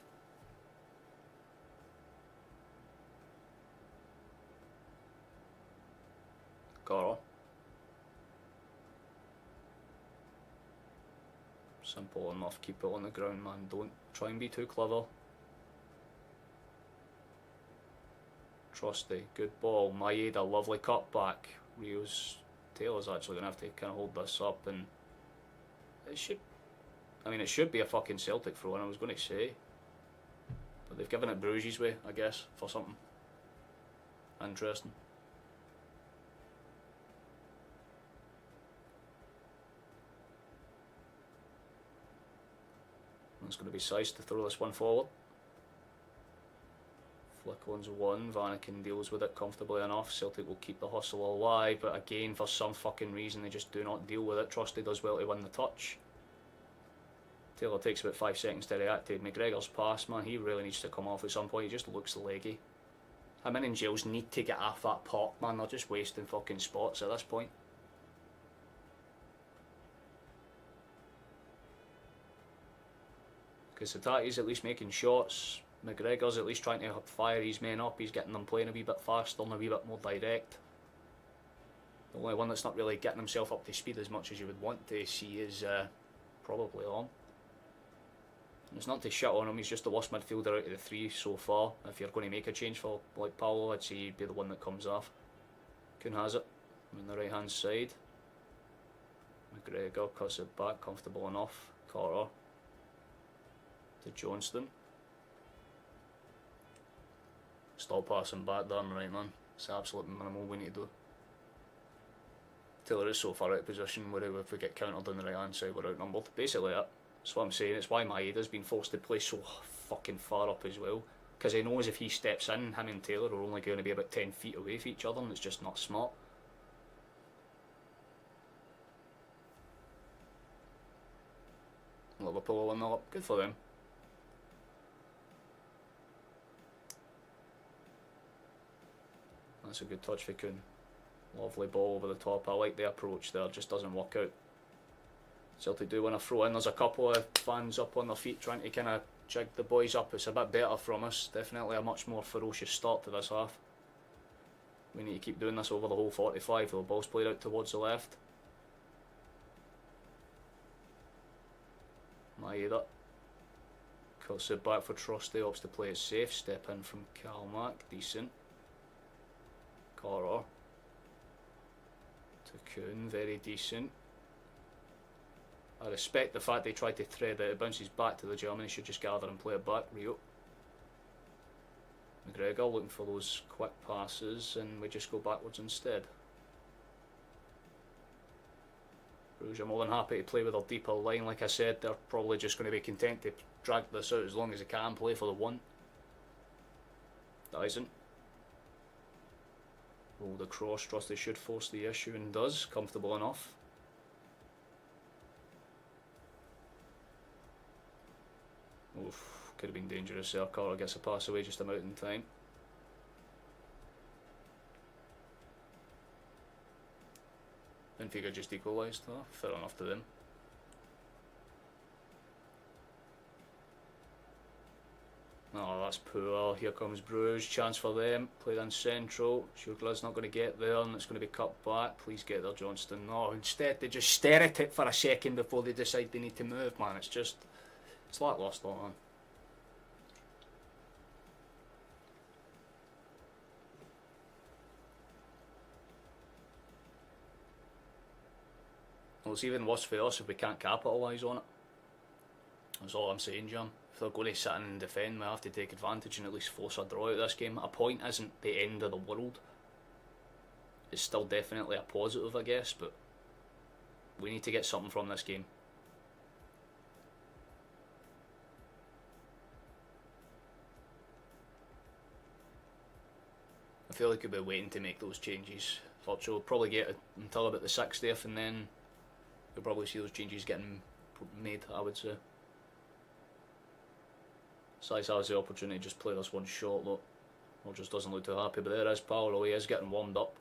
Gara. Simple enough, keep it on the ground, man. Don't try and be too clever. Trusty, good ball. Maeda, lovely cut back. Taylor's actually going to have to kind of hold this up, and it should be a fucking Celtic throw in, I was going to say. But they've given it Brugge's way, I guess, for something interesting. It's going to be Sice to throw this one forward. Flick owns one, Vanaken deals with it comfortably enough. Celtic will keep the hustle alive, but again, for some fucking reason, they just do not deal with it. Trusty does well to win the touch. Taylor takes about 5 seconds to react to McGregor's pass, man. He really needs to come off at some point. He just looks leggy. Him and Giles need to get off that puck, man. They're just wasting fucking spots at this point. Because Satati's at least making shots. McGregor's at least trying to fire his men up. He's getting them playing a wee bit faster and a wee bit more direct. The only one that's not really getting himself up to speed as much as you would want to see is probably Long. And it's not to shit on him, he's just the worst midfielder out of the three so far. If you're going to make a change for like Paolo, I'd say he'd be the one that comes off. Kuhn has it on the right hand side. McGregor cuts it back, comfortable enough. Carter to Johnston. Stop passing back, damn right, man. It's the absolute minimal we need to do. Taylor is so far out of position where if we get countered on the right hand side, we're outnumbered. Basically, that's what I'm saying. It's why Maeda's been forced to play so fucking far up as well. Because he knows if he steps in, him and Taylor are only going to be about 10 feet away from each other, and it's just not smart. Liverpool will 1-0 up. Good for them. That's a good touch for Kuhn. Lovely ball over the top. I like the approach there, just doesn't work out. Celtic do want to throw in. There's a couple of fans up on their feet trying to kind of jig the boys up. It's a bit better from us. Definitely a much more ferocious start to this half. We need to keep doing this over the whole 45. The ball's played out towards the left. Maeda cuts it back for Trusty. Opts to play it safe. Step in from Kalmak. Decent. Carter to Kuhn, very decent. I respect the fact they tried to thread it. It bounces back to the German. He should just gather and play it back. Rio. McGregor looking for those quick passes, and we just go backwards instead. Brugge are more than happy to play with a deeper line. Like I said, they're probably just going to be content to drag this out as long as they can, play for the one. That isn't. Oh, the cross. Trusty should force the issue and does. Comfortable enough. Oof, could have been dangerous there. Carter gets a pass away just about in time. Benfica just equalised. Oh, fair enough to them. Oh, that's poor. Here comes Brugge. Chance for them. Played in central. Shugla's not going to get there, and it's going to be cut back. Please get there, Johnston. No, instead they just stare at it for a second before they decide they need to move, man. It's lacklustre, man. Well, it's even worse for us if we can't capitalise on it. That's all I'm saying, Jim. If they're going to sit in and defend, we have to take advantage and at least force a draw out of this game. A point isn't the end of the world. It's still definitely a positive, I guess, but we need to get something from this game. I feel like we'll be waiting to make those changes. We'll probably get until about the 60th, and then you'll probably see those changes getting made, I would say. Size has the opportunity to just play this one short, though. Or just doesn't look too happy, but there is Paolo. He is getting warmed up.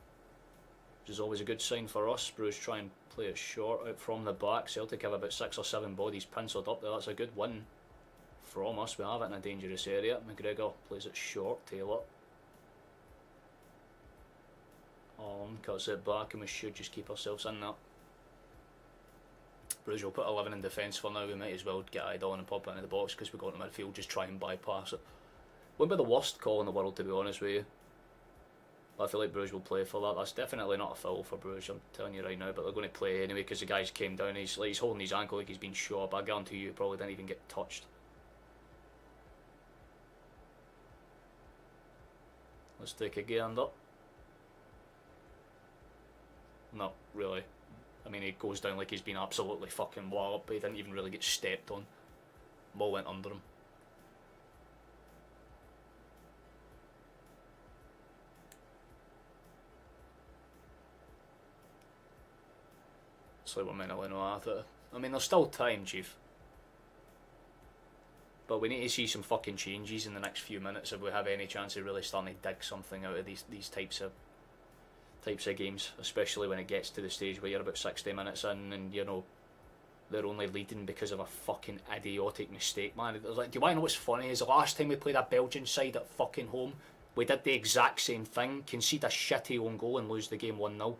which is always a good sign for us. Bruges try and play it short out from the back. Celtic have about 6 or 7 bodies penciled up there. That's a good win from us. We have it in a dangerous area. McGregor plays it short. Taylor. Cuts it back, and we should just keep ourselves in that. Bruges will put 11 in defence for now. We might as well get Idol and pop it into the box because we got into midfield. Just try and bypass it. Wouldn't be the worst call in the world, to be honest with you. But I feel like Bruges will play for that. That's definitely not a foul for Bruges, I'm telling you right now. But they're going to play anyway because the guy's came down. He's holding his ankle like he's been shot. But I guarantee you, he probably didn't even get touched. Let's take a gander. Not really. I mean, he goes down like he's been absolutely fucking walloped, but he didn't even really get stepped on. Ball went under him. It's like we're mentally not at it. I mean, there's still time, Chief. But we need to see some fucking changes in the next few minutes if we have any chance of really starting to dig something out of these types of games, especially when it gets to the stage where you're about 60 minutes in and, you know, they're only leading because of a fucking idiotic mistake, man. Like, do you want to know what's funny? Is the last time we played a Belgian side at fucking home, we did the exact same thing, concede a shitty own goal and lose the game 1-0.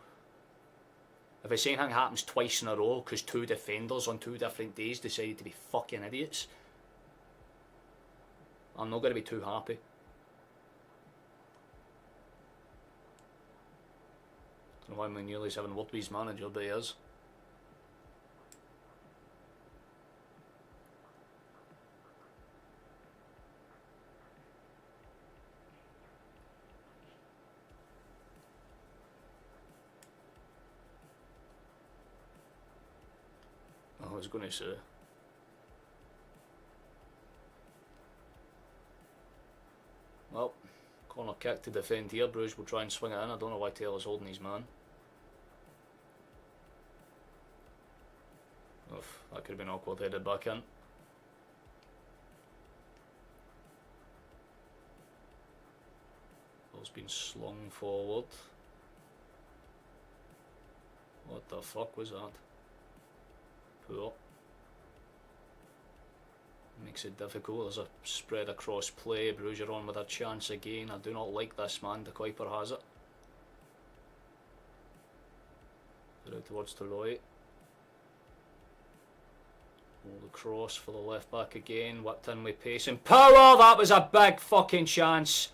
If the same thing happens twice in a row because 2 defenders on 2 different days decided to be fucking idiots, I'm not going to be too happy. I don't know why Manuel's having word with his manager, but he is. I was going to say. Well, corner kick to defend here. Bruges will try and swing it in. I don't know why Taylor's holding his man. Oof, that could have been awkward headed back in. Ball's been slung forward. What the fuck was that? Poor. Makes it difficult. There's a spread across play. Bruges are on with a chance again. I do not like this, man. De Kuiper has it. Put out towards Toloy. Hold across for the left back again. Whipped in with pace and power. That was a big fucking chance.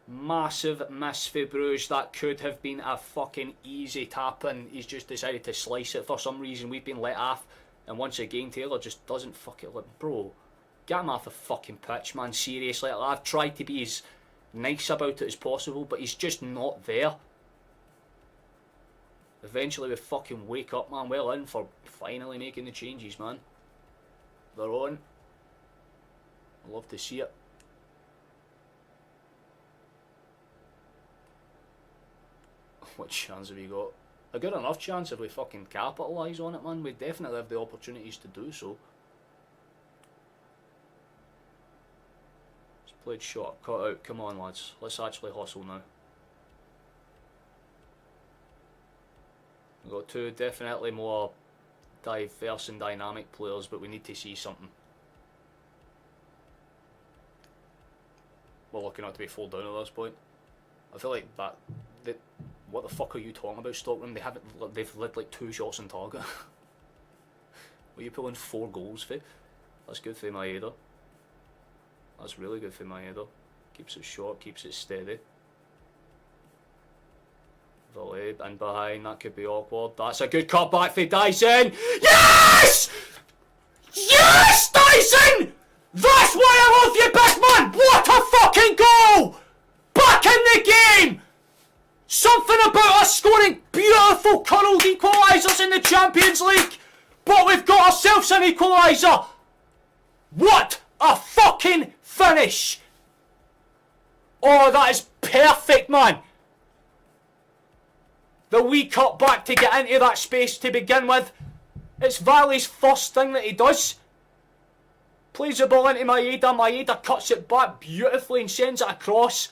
Massive miss for Bruges. That could have been a fucking easy tap in. He's just decided to slice it for some reason. We've been let off. And once again, Taylor just doesn't fuck it. Like, bro, get him off the fucking pitch, man. Seriously, I've tried to be as nice about it as possible, but he's just not there. Eventually, we fucking wake up, man. Well in for finally making the changes, man. They're on. I love to see it. What chance have we got? A good enough chance if we fucking capitalise on it, man. We definitely have the opportunities to do so. It's played short, cut out. Come on, lads. Let's actually hustle now. We've got 2 definitely more diverse and dynamic players, but we need to see something. We're looking at to be full down at this point. I feel like that. What the fuck are you talking about, Stockman? They've led like 2 shots on target. Were you pulling 4 goals for? That's good for Maeda. That's really good for Maeda. Keeps it short, keeps it steady. Volley in behind, that could be awkward. That's a good cut back for Dyson. Yes! Yes, Dyson! That's why I love you, big man! What a fucking goal! Back in the game! Something about us scoring beautiful curled equalisers in the Champions League, but we've got ourselves an equaliser. What a fucking finish! Oh, that is perfect, man. The wee cut back to get into that space to begin with. It's Valley's first thing that he does. Plays the ball into Maeda. Maeda cuts it back beautifully and sends it across.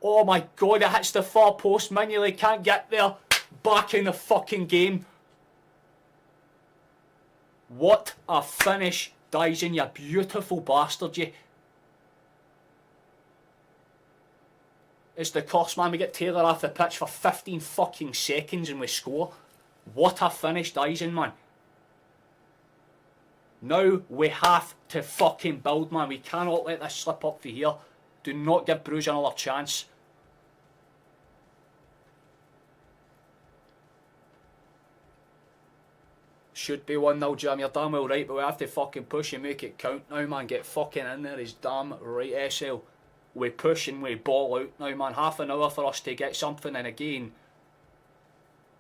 Oh my god, it hits the far post. Mignolet can't get there. Back in the fucking game. What a finish, Dyson, you beautiful bastard, you. It's the cost, man. We get Taylor off the pitch for 15 fucking seconds and we score. What a finish, Dyson, man. Now we have to fucking build, man. We cannot let this slip up for here. Do not give Brugge another chance. Should be 1-0, Jam. You're damn well right, but we have to fucking push and make it count now, man. Get fucking in there. He's damn right, SL. We push and we ball out now, man. Half an hour for us to get something, and again,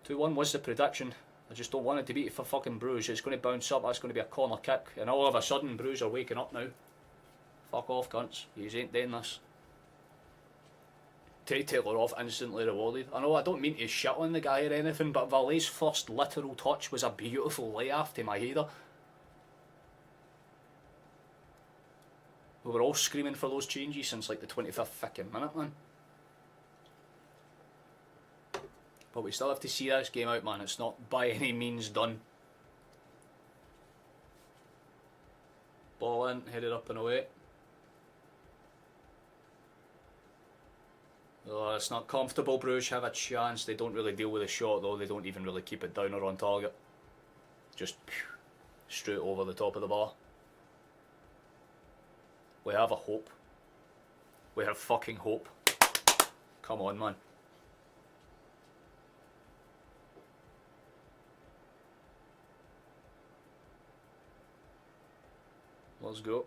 2-1 was the prediction. I just don't want it to be for fucking Brugge. It's going to bounce up. That's going to be a corner kick, and all of a sudden, Brugge are waking up now. Fuck off, cunts. Yous ain't doing this. Take Taylor off, instantly rewarded. I know I don't mean to shit on the guy or anything, but Valet's first literal touch was a beautiful layoff to my header. We were all screaming for those changes since like the 25th fucking minute, man. But we still have to see this game out, man. It's not by any means done. Ball in, headed up and away. Oh, it's not comfortable. Brugge have a chance. They don't really deal with the shot though. They don't even really keep it down or on target. Just straight over the top of the bar. We have a hope. We have fucking hope. Come on, man. Let's go.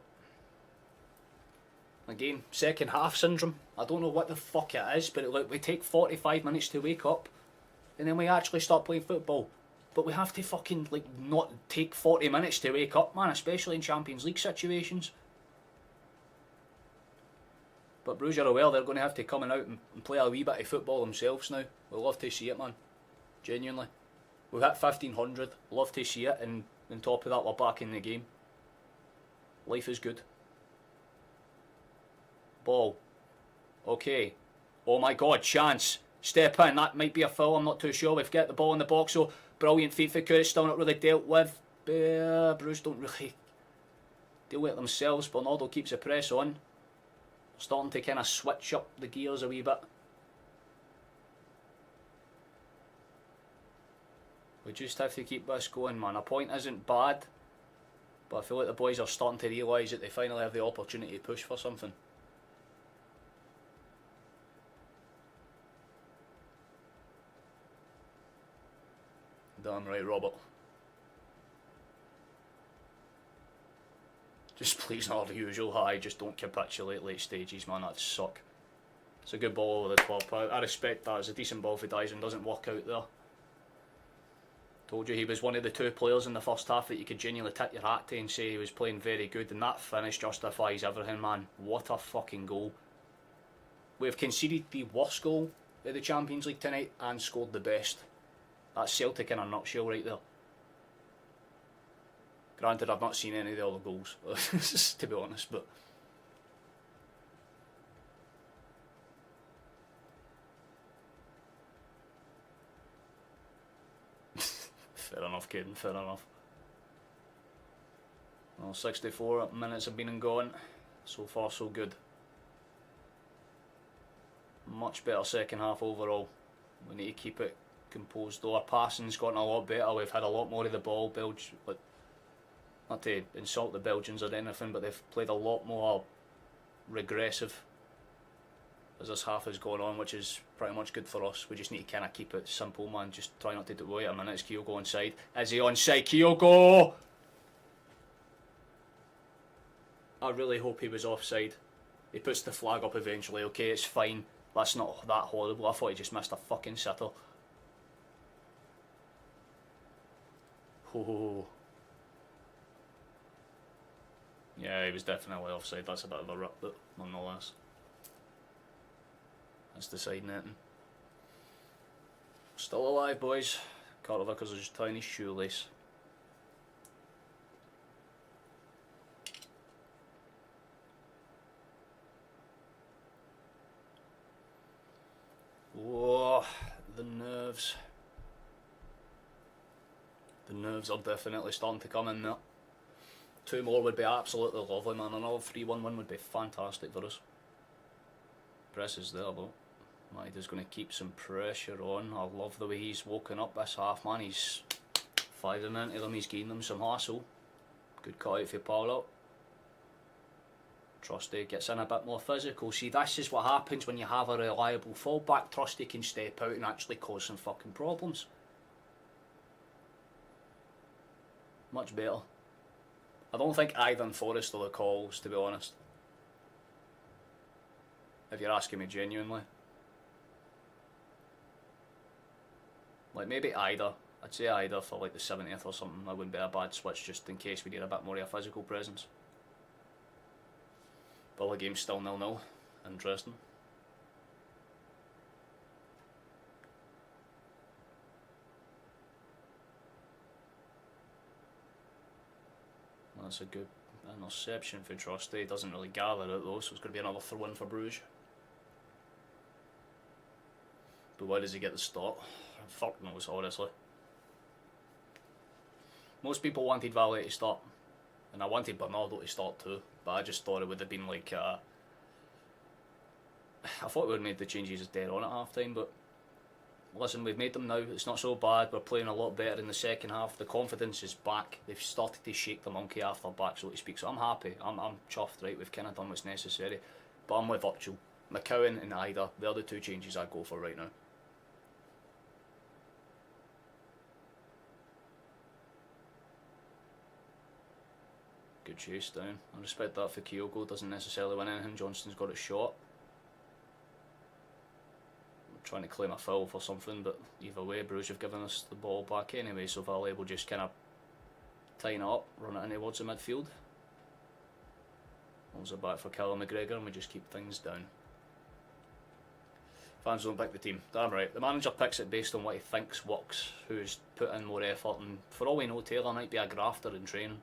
Again, second half syndrome. I don't know what the fuck it is, but look, we take 45 minutes to wake up, and then we actually start playing football. But we have to fucking, like, not take 40 minutes to wake up, man, especially in Champions League situations. But Brugge are aware they're going to have to come out and play a wee bit of football themselves now. We'll love to see it, man. Genuinely. We've hit 1500. Love to see it, and on top of that, we're back in the game. Life is good. Ball. Okay. Oh my god, chance. Step in. That might be a foul, I'm not too sure. We've got the ball in the box, so brilliant feet for Curtis, still not really dealt with. Brugge don't really deal with it themselves. Bernardo keeps the press on. Starting to kind of switch up the gears a wee bit. We just have to keep this going, man. A point isn't bad, but I feel like the boys are starting to realise that they finally have the opportunity to push for something. Damn right, Robert. Just please not the usual high, just don't capitulate late stages, man, that'd suck. It's a good ball over the top. I respect that. It's a decent ball for Dyson, doesn't work out there. Told you he was one of the two players in the first half that you could genuinely tip your hat to and say he was playing very good, and that finish justifies everything, man. What a fucking goal. We've conceded the worst goal of the Champions League tonight and scored the best. That's Celtic in a nutshell right there. Granted, I've not seen any of the other goals, to be honest, but... Fair enough, Caden, fair enough. Well, 64 minutes have been and gone. So far, so good. Much better second half overall. We need to keep it composed though. Our passing's gotten a lot better. We've had a lot more of the ball. Not to insult the Belgians or anything, but they've played a lot more regressive as this half has gone on, which is pretty much good for us. We just need to kind of keep it simple, man. Just try not to do... Wait a minute, is Kyogo onside? Is he onside? Kyogo! I really hope he was offside. He puts the flag up eventually. Okay, it's fine. That's not that horrible. I thought he just missed a fucking sitter. Oh. Yeah, he was definitely offside. That's a bit of a rip, but nonetheless. That's the side netting. Still alive, boys. Carter Vickers is just tying his shoelace. moves are definitely starting to come in there. 2 more would be absolutely lovely, man. Another 3-1 win would be fantastic for us. Press is there though. Maida's going to keep some pressure on. I love the way he's woken up this half, man. He's firing into them, he's giving them some hassle. Good cut out for Paulo. Trusty gets in a bit more physical. See, this is what happens when you have a reliable fullback. Trusty can step out and actually cause some fucking problems. Much better. I don't think either and Forrest are the calls, to be honest. If you're asking me genuinely. Like, maybe either. I'd say either for like the 70th or something. That wouldn't be a bad switch, just in case we need a bit more of a physical presence. But the game's still 0-0. Interesting. That's a good interception for Trusty. He doesn't really gather it though, so it's going to be another throw-in for Brugge. But where does he get the start? Fuck knows, honestly. Most people wanted Valet to start, and I wanted Bernardo to start too, but I just thought it would have been like I thought we would have made the changes dead on at half time, but listen, we've made them now. It's not so bad. We're playing a lot better in the second half. The confidence is back. They've started to shake the monkey off their back, so to speak. So I'm happy. I'm chuffed, right? We've kind of done what's necessary. But I'm with Virtual. McCowan and Ida, they're the 2 changes I'd go for right now. Good chase down. I respect that for Kyogo. Doesn't necessarily win anything. Johnston's got a shot. I'm trying to claim a foul for something, but either way, Bruges have given us the ball back anyway, so Valet will just kind of tighten it up, run it in towards the midfield. Balls it back for Callum McGregor, and we just keep things down. Fans don't pick the team. Damn right. The manager picks it based on what he thinks works, who's put in more effort, and for all we know, Taylor might be a grafter in training.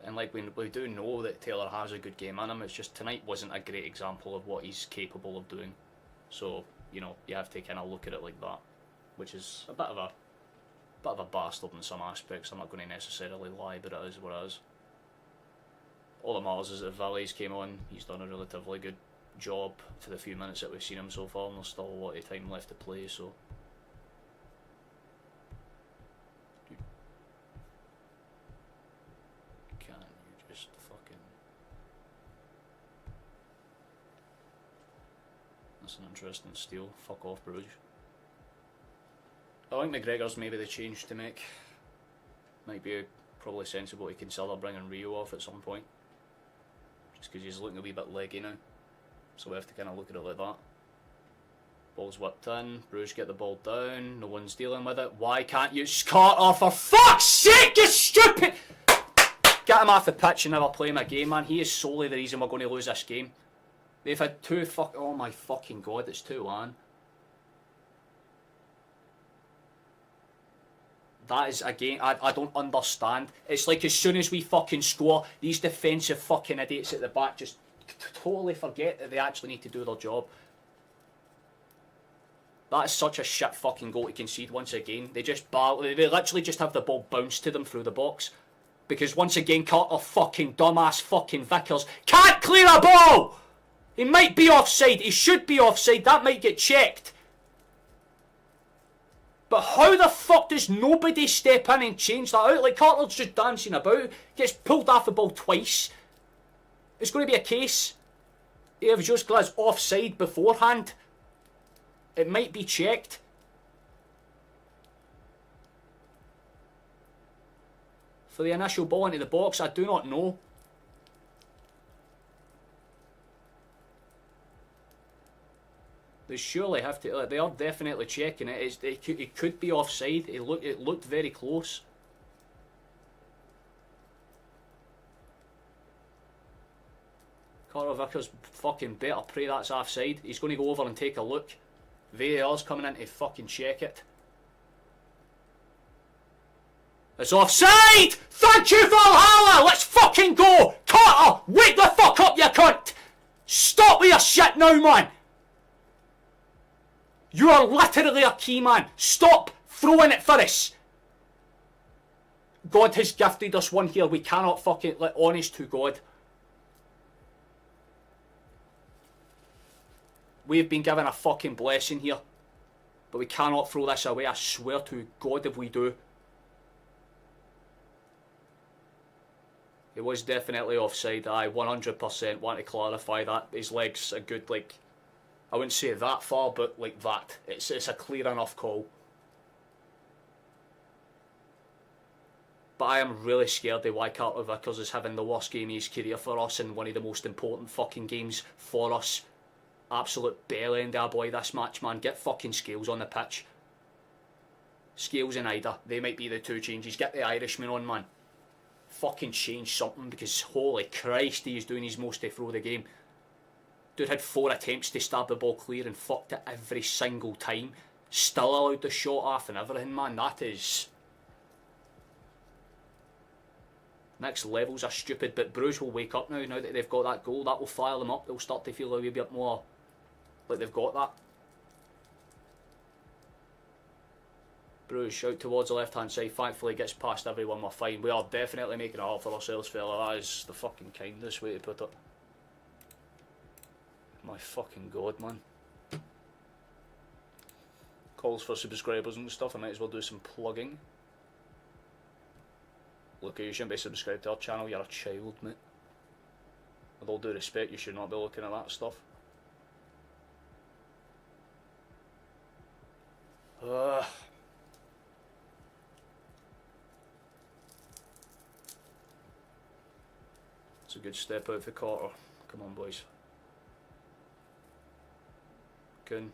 And like we do know that Taylor has a good game in him, it's just tonight wasn't a great example of what he's capable of doing. So, you know, you have to kind of look at it like that, which is a bit of a bastard in some aspects. I'm not going to necessarily lie, but it is what it is. All that matters is that Valles came on, he's done a relatively good job for the few minutes that we've seen him so far, and there's still a lot of time left to play, so... That's an interesting steal. Fuck off, Brugge. I think McGregor's maybe the change to make. Might be probably sensible to consider bringing Rio off at some point. Just because he's looking a wee bit leggy now. So we have to kind of look at it like that. Ball's whipped in. Brugge get the ball down. No one's dealing with it. Why can't you Carter, for fuck's sake, you stupid! Get him off the pitch and never play him a game, man. He is solely the reason we're going to lose this game. They've had 2 oh my fucking god, it's 2-1. That is, again, I don't understand. It's like as soon as we fucking score, these defensive fucking idiots at the back just totally forget that they actually need to do their job. That is such a shit fucking goal to concede once again. They literally just have the ball bounce to them through the box. Because once again, Carter fucking dumbass fucking Vickers can't clear a ball! He might be offside, he should be offside, that might get checked. But how the fuck does nobody step in and change that out? Like, Carter's just dancing about, gets pulled off the ball twice. It's going to be a case if Jos Glass offside beforehand. It might be checked. For the initial ball into the box, I do not know. They surely have to. They are definitely checking it. It could be offside. It looked very close. Carter Vickers fucking better pray that's offside. He's going to go over and take a look. VAR's coming in to fucking check it. It's offside! Thank you, Valhalla! Let's fucking go! Carter, wake the fuck up, you cunt! Stop with your shit now, man! You are literally a key man. Stop throwing it for us. God has gifted us one here. We cannot fucking, like, honest to God. We've been given a fucking blessing here. But we cannot throw this away. I swear to God if we do. It was definitely offside. I 100% want to clarify that. His legs are good, like, I wouldn't say that far, but like that. It's a clear enough call. But I am really scared that Carter Vickers is having the worst game of his career for us in one of the most important fucking games for us. Absolute bell end our boy this match, man. Get fucking Scales on the pitch. Scales and Ida, they might be the two changes. Get the Irishman on, man. Fucking change something, because holy Christ, he is doing his most to throw the game. Dude had 4 attempts to stab the ball clear and fucked it every single time. Still allowed the shot off and everything, man. That is... next levels are stupid, but Bruges will wake up now that they've got that goal. That will fire them up. They'll start to feel a wee bit more like they've got that. Bruges out towards the left hand side. Thankfully gets past everyone. We're fine. We are definitely making it hard for ourselves, fella. That is the fucking kindest way to put it. My fucking God, man. Calls for subscribers and stuff. I might as well do some plugging. Look, you shouldn't be subscribed to our channel. You're a child, mate. With all due respect, you should not be looking at that stuff. It's a good step out for Carter. Come on, boys. Kuhn.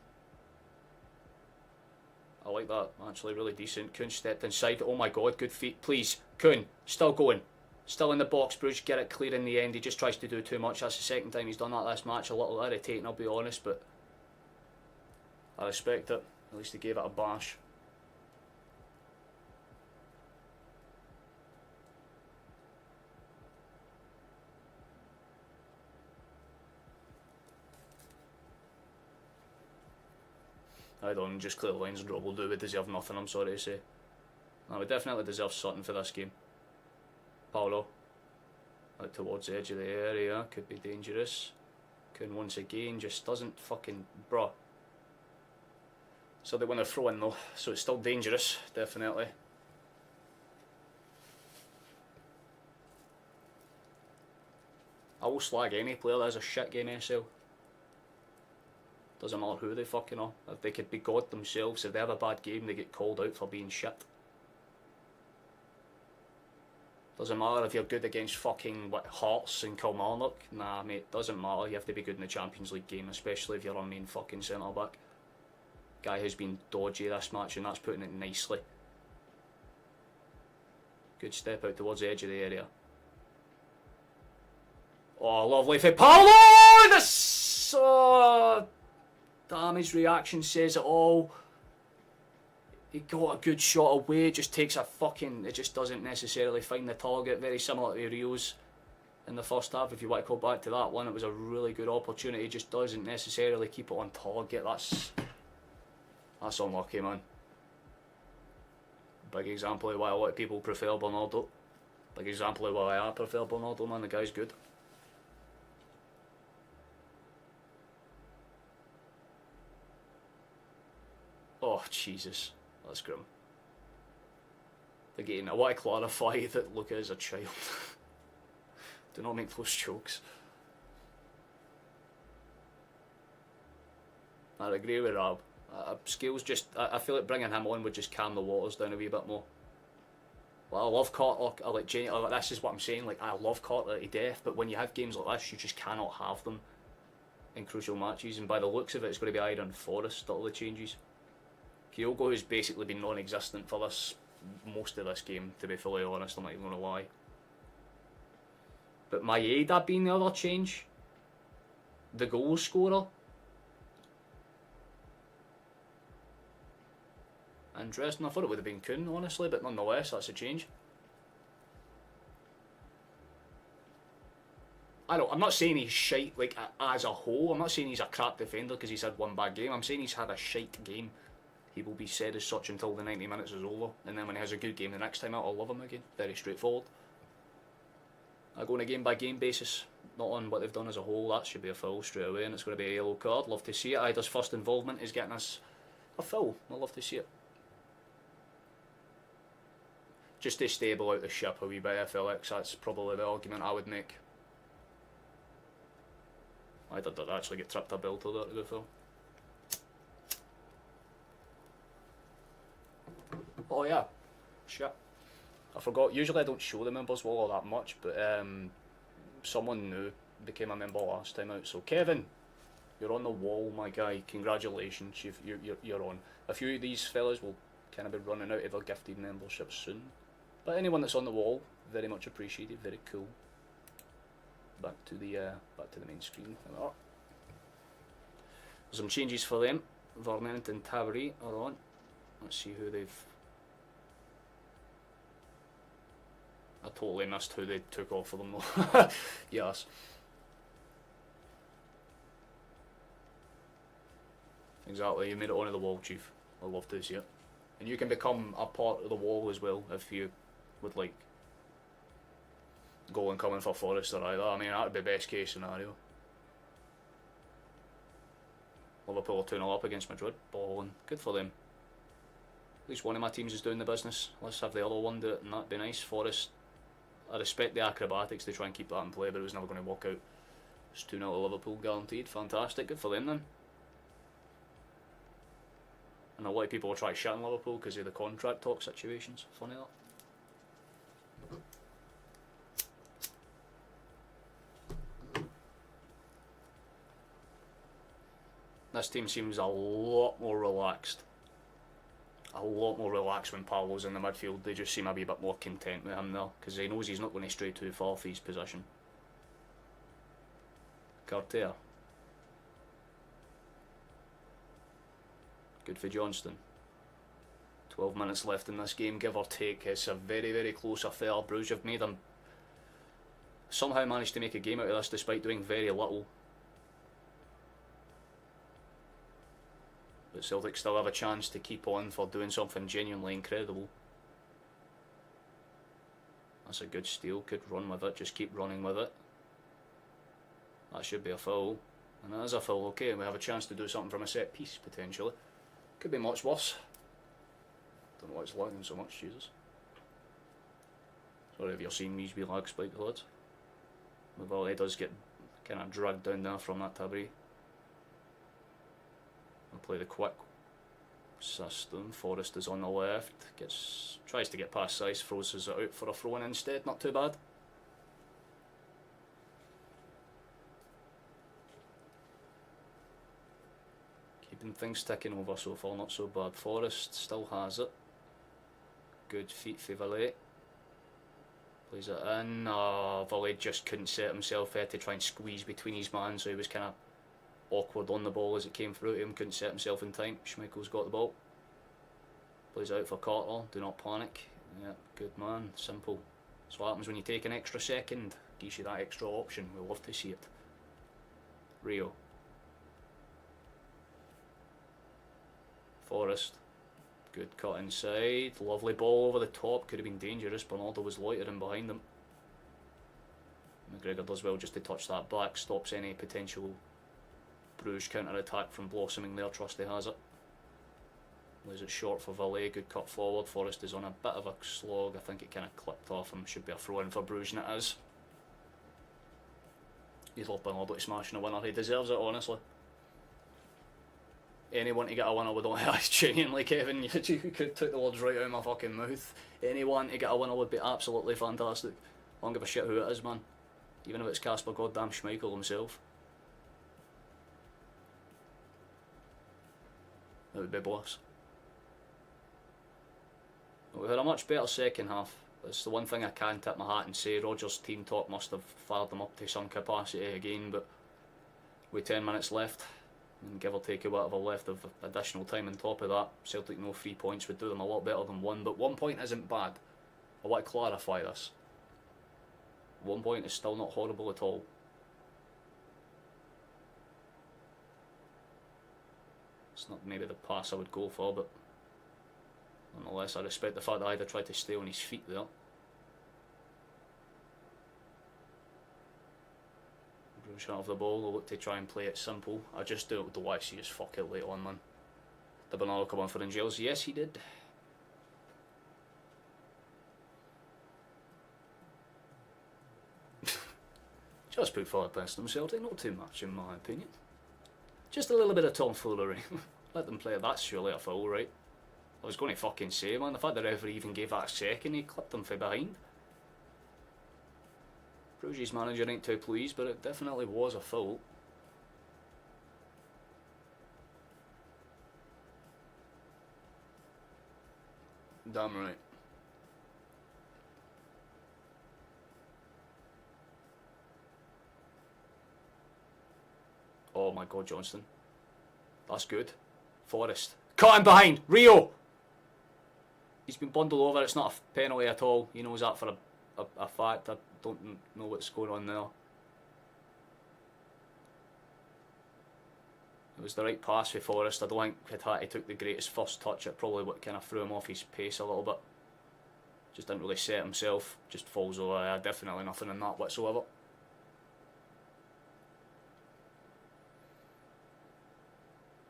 I like that. Actually, really decent. Kuhn stepped inside. Oh my God, good feet. Please, Kuhn, still going. Still in the box. Brugge get it clear in the end. He just tries to do too much. That's the second time he's done that this match. A little irritating, I'll be honest, but I respect it. At least he gave it a bash. I don't just clear the lines and drop will do. We deserve nothing, I'm sorry to say. No, we definitely deserve something for this game. Paulo. Out towards the edge of the area. Could be dangerous. Kuhn once again just doesn't fucking... bruh. So they want to throw in though. So it's still dangerous, definitely. I will slag any player that has a shit game SL. Doesn't matter who they fucking are. If they could be God themselves, if they have a bad game, they get called out for being shit. Doesn't matter if you're good against fucking what, Hearts and Kilmarnock. Nah, mate, doesn't matter. You have to be good in the Champions League game, especially if you're our main fucking centre back. Guy has been dodgy this match, and that's putting it nicely. Good step out towards the edge of the area. Oh, lovely for Paulo! This... damn, his reaction says it all. He got a good shot away, it just takes a fucking... it just doesn't necessarily find the target. Very similar to Rio's in the first half, if you want to go back to that one. It was a really good opportunity, just doesn't necessarily keep it on target. That's unlucky, man. Big example of why a lot of people prefer Bernardo. Big example of why I prefer Bernardo, man. The guy's good. Oh, Jesus. That's grim. Again, I want to clarify that Luca is a child. Do not make those jokes. I agree with Rob. Scales just... I feel like bringing him on would just calm the waters down a wee bit more. Well, I love Carter. I like Jenny. This is what I'm saying. Like, I love Carter to death, but when you have games like this, you just cannot have them in crucial matches. And by the looks of it, it's going to be Iron Forest that all the changes. Kyogo has basically been non-existent for this most of this game, to be fully honest. I'm not even going to lie. But Maeda being the other change, the goal scorer. Interesting. I thought it would have been Kuhn, honestly, but nonetheless, that's a change. I'm not saying he's shite like as a whole. I'm not saying he's a crap defender because he's had one bad game. I'm saying he's had a shite game. he will be said as such until the 90 minutes is over, and then when he has a good game the next time out, I'll love him again. Very straightforward. I go on a game by game basis, not on what they've done as a whole. That should be a foul straight away, and it's going to be a yellow card. Love to see it. Ida's first involvement is getting us a foul. I love to see it. Just to stable out the ship a wee bit, FLX, that's probably the argument I would make. I did actually get tripped a belter there to go foul. Oh yeah, shit. I forgot, usually I don't show the members wall all that much, but someone new became a member last time out. So Kevin, you're on the wall, my guy. Congratulations, you're on. A few of these fellas will kind of be running out of their gifted memberships soon. But anyone that's on the wall, very much appreciated, very cool. Back to the main screen. Some changes for them. Varnant and Tavari are on. Let's see who they've... I totally missed who they took off for them though. Yes. Exactly, you made it onto the wall, Chief. I love to see it. And you can become a part of the wall as well if you would like go and come in for Forest or either. I mean, that would be best case scenario. Liverpool are 2-0 up against Madrid. Balling. Good for them. At least one of my teams is doing the business. Let's have the other one do it, and that'd be nice. Forest, I respect the acrobatics, they try and keep that in play, but it was never going to work out. It's 2-0 to Liverpool, guaranteed. Fantastic, good for them then. And a lot of people will try to shit on Liverpool because of the contract talk situations. Funny that. This team seems a lot more relaxed. A lot more relaxed when Paulo's in the midfield. They just seem a wee bit more content with him there because he knows he's not going to stray too far for his position. Carter. Good for Johnston. 12 minutes left in this game, give or take. It's a very, very close affair. Brugge have made them somehow managed to make a game out of this despite doing very little. But Celtic still have a chance to keep on for doing something genuinely incredible. That's a good steal, could run with it, just keep running with it. That should be a foul. And that is a foul, okay, and we have a chance to do something from a set piece, potentially. Could be much worse. Don't know why it's lagging so much, Jesus. Sorry if you're seeing these wee lag spike lads. The volley does get kind of dragged down there from that Tabri. I'll play the quick system. Forest is on the left. Tries to get past Sice, throws it out for a throw-in instead. Not too bad. Keeping things ticking over so far, not so bad. Forest still has it. Good feet for Valet. Plays it in. Valet just couldn't set himself. He had to try and squeeze between his man, so he was kind of awkward on the ball as it came through to him. Couldn't set himself in time. Schmeichel's got the ball. Plays it out for Carter. Do not panic. Yeah, good man. Simple. That's what happens when you take an extra second. Gives you that extra option. We love to see it. Rio. Forest. Good cut inside. Lovely ball over the top. Could have been dangerous. Bernardo was loitering behind them. McGregor does well just to touch that back. Stops any potential Bruges counter-attack from blossoming there. Trusty has it. Lays it short for Valet. Good cut forward. Forest is on a bit of a slog. I think it kind of clipped off him. Should be a throw-in for Bruges, and it is. He's left Bernardo to smashing a winner. He deserves it, honestly. Anyone to get a winner would only genuinely, Kevin, you could take the words right out of my fucking mouth. Anyone to get a winner would be absolutely fantastic. I don't give a shit who it is, man. Even if it's Casper goddamn Schmeichel himself. It would be bliss. We had a much better second half. It's the one thing I can tip my hat and say. Rodgers' team talk must have fired them up to some capacity again, but with 10 minutes left, and give or take a whatever left of additional time on top of that, Celtic no 3 points would do them a lot better than 1, but 1 point isn't bad. I want to clarify this. 1 point is still not horrible at all. It's not maybe the pass I would go for, but Nonetheless, I respect the fact that Ida tried to stay on his feet there. Bruges have the ball, they'll look to try and play it simple. I just don't want to see us fuck it late on, man. Did Bernardo come on for Angels? Yes, he did. Just put forward best them Celtic, not too much in my opinion. Just a little bit of tomfoolery. Let them play it, that's surely a foul, right? I was going to fucking say, man, the fact the referee even gave that a second, he clipped them from behind. Bruges' manager ain't too pleased, but it definitely was a foul. Damn right. Oh my god, Johnston. That's good. Forrest. Cut him behind! Rio! He's been bundled over, it's not a penalty at all. He knows that for a fact. I don't know what's going on there. It was the right pass for Forrest. I don't think Hitati took the greatest first touch. It probably what kind of threw him off his pace a little bit. Just didn't really set himself. Just falls over. Definitely nothing in that whatsoever.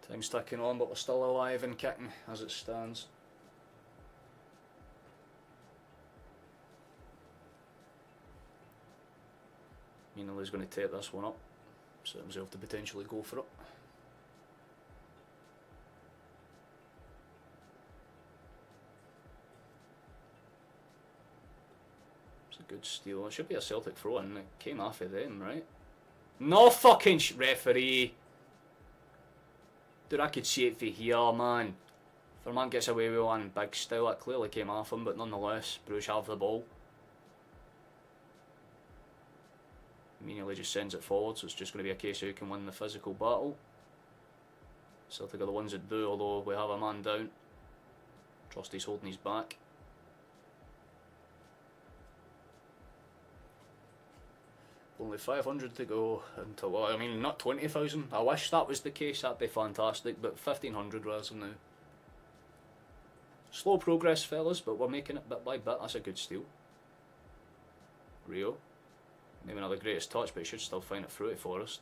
Time's ticking on, but we're still alive and kicking as it stands. Mina's going to take this one up. Set himself to potentially go for it. It's a good steal. It should be a Celtic throw in. It came off of them, right? No fucking referee! Dude, I could see it for here, man. If a man gets away with one big style, it clearly came off him, but nonetheless, Bruges have the ball. Immediately just sends it forward, so it's just going to be a case of who can win the physical battle. Celtic are the ones that do, although we have a man down. Trusty's holding his back. Only 500 to go until, I mean, not 20,000. I wish that was the case, that'd be fantastic, but 1,500 rather than now. Slow progress, fellas, but we're making it bit by bit. That's a good steal. Rio. Maybe not the greatest touch, but he should still find it through it for us.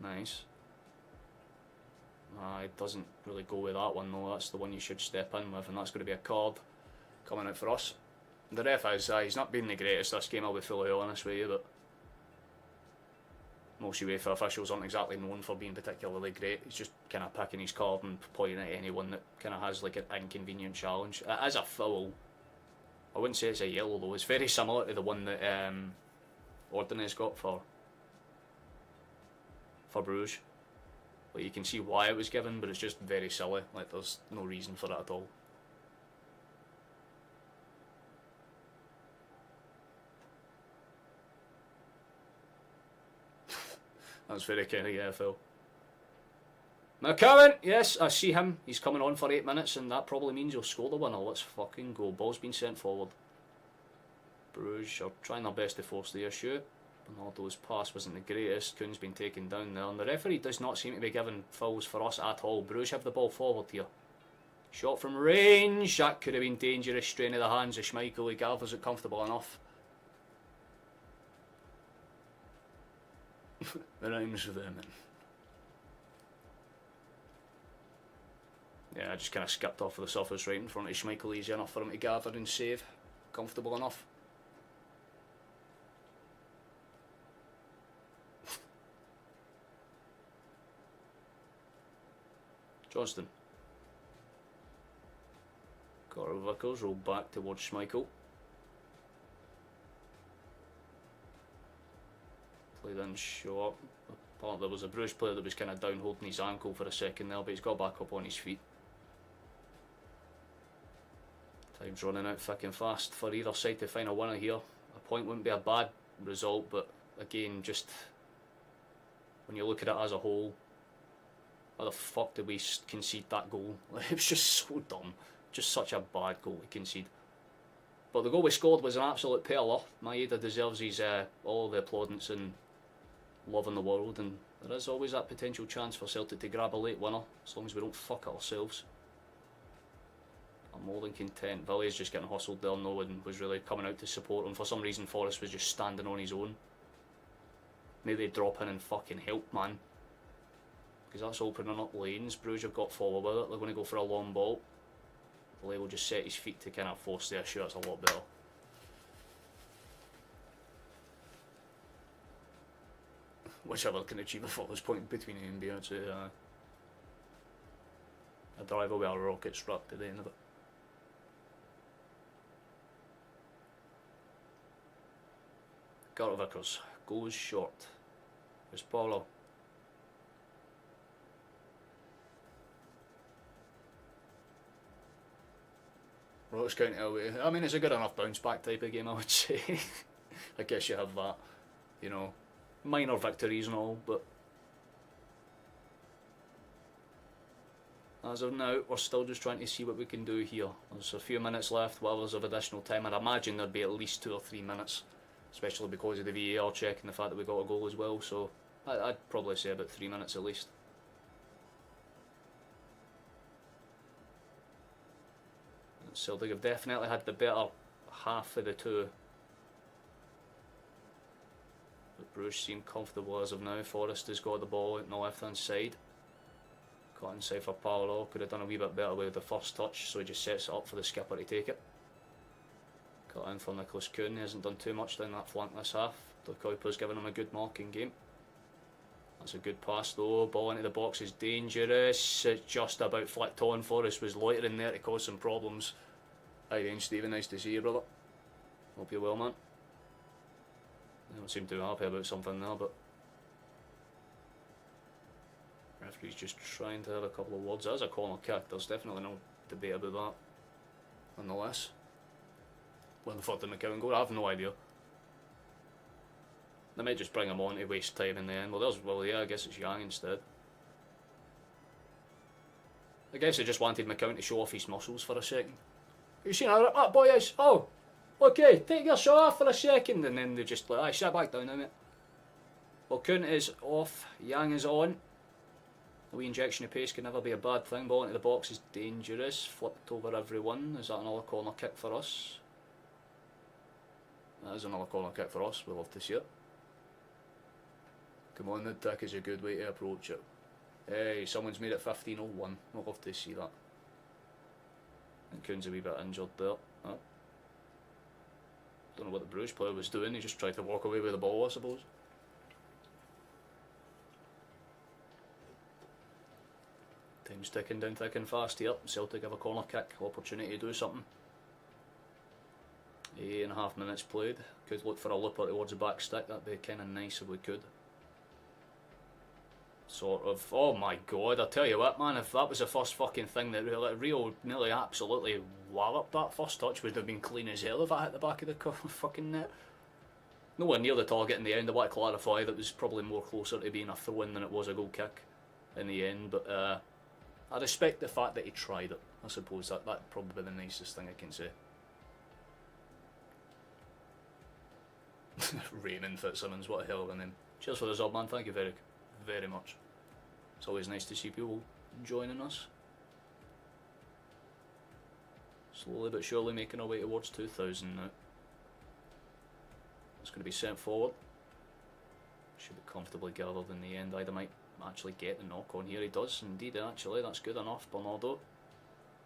Nice. It doesn't really go with that one though. That's the one you should step in with, and that's going to be a card coming out for us. The ref is, he's not been the greatest this game, I'll be fully honest with you, but most UEFA officials aren't exactly known for being particularly great. He's just kind of picking his card and pointing at anyone that kind of has like an inconvenient challenge. It is a foul. I wouldn't say it's a yellow though. It's very similar to the one that Ordonez got for Bruges. Like, you can see why it was given, but it's just very silly. Like, there's no reason for it at all. That's very kind of EFL. McCowan, yes, I see him. He's coming on for 8 minutes, and that probably means he'll score the winner. Let's fucking go. Ball's been sent forward. Bruges are trying their best to force the issue. Bernardo's pass wasn't the greatest. Kuhn's been taken down there, and the referee does not seem to be giving fouls for us at all. Bruges have the ball forward here. Shot from range. That could have been dangerous. Strain of the hands of Schmeichel. He gathers it comfortable enough. The rhymes with them. Yeah, I just kind of skipped off of the surface right in front of Schmeichel. Easy enough for him to gather and save. Comfortable enough. Johnston. Carter Vickers rolled back towards Schmeichel. Played in short. Apparently there was a Bruges player that was kind of down holding his ankle for a second there, but he's got back up on his feet. Time's running out thick and fast for either side to find a winner here. A point wouldn't be a bad result, but again, just when you look at it as a whole, why the fuck did we concede that goal? It was just so dumb. Just such a bad goal to concede. But the goal we scored was an absolute pearler. Maeda deserves his all the applaudance and love in the world, and there is always that potential chance for Celtic to grab a late winner, as long as we don't fuck ourselves. more than content. Villiers just getting hustled there, no one was really coming out to support him. For some reason, Forrest was just standing on his own. Maybe drop in and fucking help, man. Because that's opening up lanes. Brugge have got forward with it. They're going to go for a long ball. Villiers will just set his feet to kind of force their shots a lot better. Whichever can achieve the furthest point between A and B, I'd say. A driver with a rocket struck to the end of it. Gareth Vickers goes short. It's Paulo. Ross County away. I mean, it's a good enough bounce back type of game, I would say. I guess you have that, you know, minor victories and all, but as of now, we're still just trying to see what we can do here. There's a few minutes left, while there's of additional time. I'd imagine there'd be at least 2 or 3 minutes, especially because of the VAR check and the fact that we got a goal as well, so I'd probably say about 3 minutes at least. Celtic have definitely had the better half of the two. But Bruce seemed comfortable as of now. Forrest has got the ball on the left hand side. Got inside for Paolo. Could have done a wee bit better with the first touch, so he just sets it up for the skipper to take it. Got in for Nicholas Kuhn. He hasn't done too much down that flank this half. De Kuiper's given him a good marking game. That's a good pass though. Ball into the box is dangerous. It's just about flicked on. Forrest was loitering there to cause some problems. Hi then, Stephen. Nice to see you, brother. Hope you're well, man. I don't seem too happy about something there, but referee's just trying to have a couple of words. That is a corner kick. There's definitely no debate about that. Nonetheless, when the third did McCowan go, I have no idea. They might just bring him on to waste time in the end. Well, yeah, I guess it's Yang instead. I guess they just wanted McCowan to show off his muscles for a second. You seen how that boy is? Oh, okay, take your shot off for a second. And then they just like, aye, sit back down now, mate. Well, Kuhn is off, Yang is on. A wee injection of pace can never be a bad thing. Ball into the box is dangerous. Flipped over everyone. Is that another corner kick for us? That is another corner kick for us. We'll love to see it. Come on, the tick is a good way to approach it. Hey, someone's made it 15:01. I'll love to see that. And Kuhn's a wee bit injured there. Oh. Don't know what the Bruges player was doing. He just tried to walk away with the ball, I suppose. Time's ticking down thick and fast here. Celtic have a corner kick. Opportunity to do something. 8.5 minutes played. Could look for a looper towards the back stick. That'd be kind of nice if we could. Sort of. Oh my god, I tell you what, man, if that was the first fucking thing that Rio nearly absolutely walloped, that first touch would have been clean as hell if I hit the back of the fucking net. Nowhere near the target in the end. I want to clarify that was probably more closer to being a throw-in than it was a goal kick in the end, but I respect the fact that he tried it. I suppose that'd probably be the nicest thing I can say. Raymond Fitzsimmons, what a hell of a name. Cheers for the sub, man. Thank you very much. It's always nice to see people joining us. Slowly but surely making our way towards 2,000 now. It's going to be sent forward. Should be comfortably gathered in the end. Either might actually get the knock on here. He does indeed, actually. That's good enough. Bernardo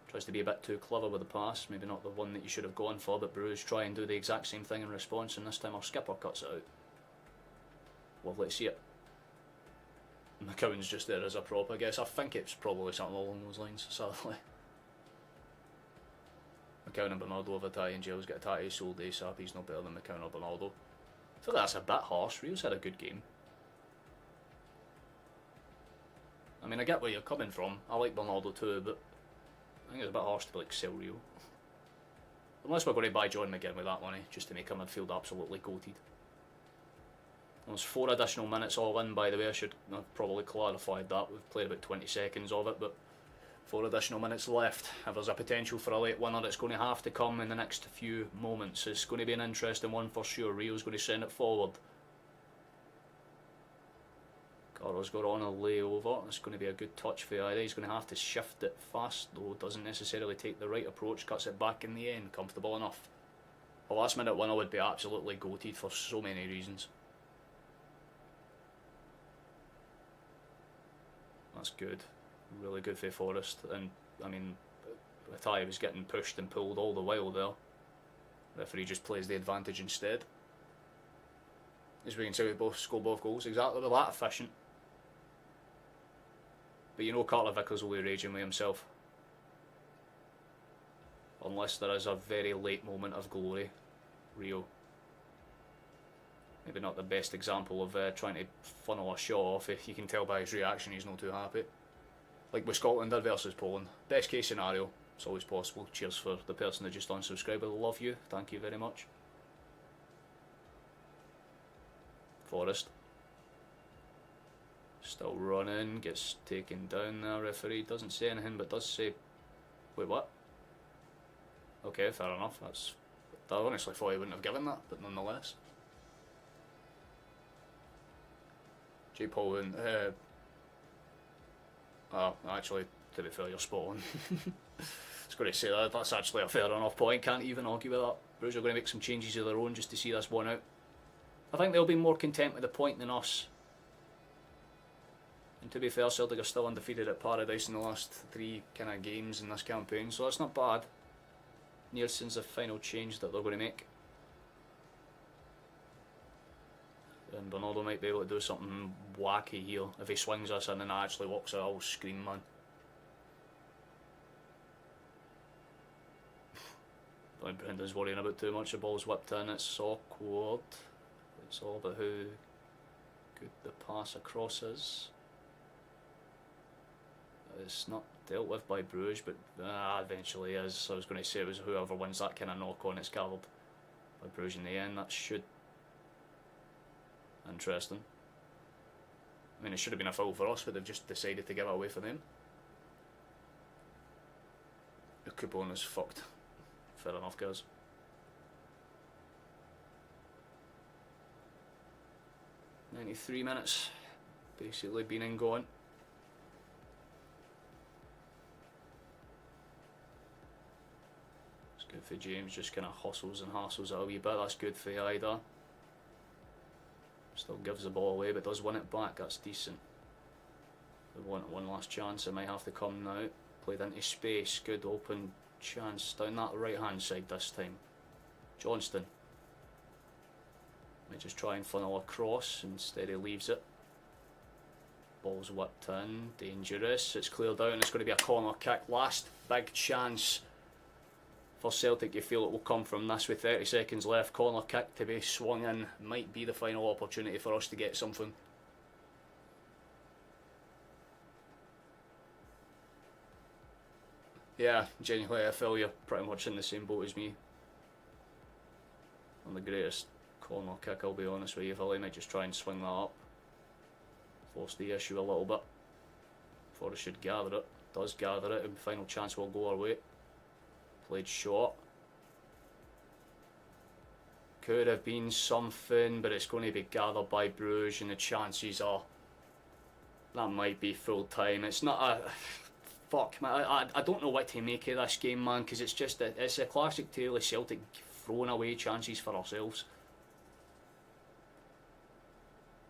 tries to be a bit too clever with the pass. Maybe not the one that you should have gone for, but Bruges try and do the exact same thing in response, and this time our skipper cuts it out. Lovely to see it. McCowan's just there as a prop, I guess. I think it's probably something along those lines, sadly. McCowan and Bernardo have a tie, and Jail's got a tie. He's sold ASAP. He's no better than McCowan or Bernardo. I feel like that's a bit harsh. Rio's had a good game. I mean, I get where you're coming from. I like Bernardo too, but I think it's a bit harsh to like sell Rio. Unless we're going to buy John McGinn with that money, just to make our midfield absolutely goated. There's 4 additional minutes all in, by the way. I should have probably clarified that. We've played about 20 seconds of it, but 4 additional minutes left. If there's a potential for a late winner, it's going to have to come in the next few moments. It's going to be an interesting one for sure. Rio's going to send it forward. Carro's got on a layover. It's going to be a good touch for Ida. He's going to have to shift it fast, though. Doesn't necessarily take the right approach. Cuts it back in the end. Comfortable enough. A last minute winner would be absolutely goated for so many reasons. That's good. Really good for Forest. And, I mean, Atai was getting pushed and pulled all the while there. Referee just plays the advantage instead. As we can see, we both score both goals. Exactly that efficient. But you know Carter Vickers will be raging with himself. Unless there is a very late moment of glory. Rio. Maybe not the best example of trying to funnel a shot off. If you can tell by his reaction, he's not too happy. Like with Scotland versus Poland. Best case scenario. It's always possible. Cheers for the person that just unsubscribed. I love you. Thank you very much. Forest. Still running. Gets taken down there. Referee doesn't say anything but does say... Wait, what? Okay, fair enough. I honestly thought he wouldn't have given that, but nonetheless. J. Paul and... oh, actually, to be fair, you're spot on. I was going to say that's actually a fair enough point. Can't even argue with that. Brugge are going to make some changes of their own just to see this one out. I think they'll be more content with the point than us. And to be fair, Celtic are still undefeated at Paradise in the last 3 kind of games in this campaign, so that's not bad. Nearson's the final change that they're going to make. And Bernardo might be able to do something wacky here. If he swings us in and actually walks out, I'll scream, man. I don't think Brendan's worrying about too much. The ball's whipped in, it's awkward. It's all about how good the pass across is. It's not dealt with by Brugge, but eventually is. So I was going to say it was whoever wins that kind of knock on, it's gathered by Brugge in the end. That should... Interesting. I mean, it should have been a foul for us, but they've just decided to give it away for them. The coupon is fucked. Fair enough, guys. "93 minutes. Basically been and gone. It's good for James, just kind of hustles and hassles it a wee bit. That's good for Ida. Still gives the ball away, but does win it back. That's decent. They want one last chance. It might have to come now. Played into space. Good open chance down that right hand side this time. Johnston. Might just try and funnel across. Instead he leaves it. Ball's whipped in. Dangerous. It's cleared out and it's going to be a corner kick. Last big chance for Celtic. You feel it will come from this with 30 seconds left. Corner kick to be swung in. Might be the final opportunity for us to get something. Yeah, genuinely I feel you're pretty much in the same boat as me. On the greatest corner kick, I'll be honest with you. Philly might just try and swing that up. Force the issue a little bit. Forrest should gather it. Does gather it, and final chance will go our way. Played short. Could have been something, but it's going to be gathered by Brugge, and the chances are that might be full time. It's not a... Fuck, man, I don't know what to make of this game, man, because it's just it's a classic tale of Celtic throwing away chances for ourselves.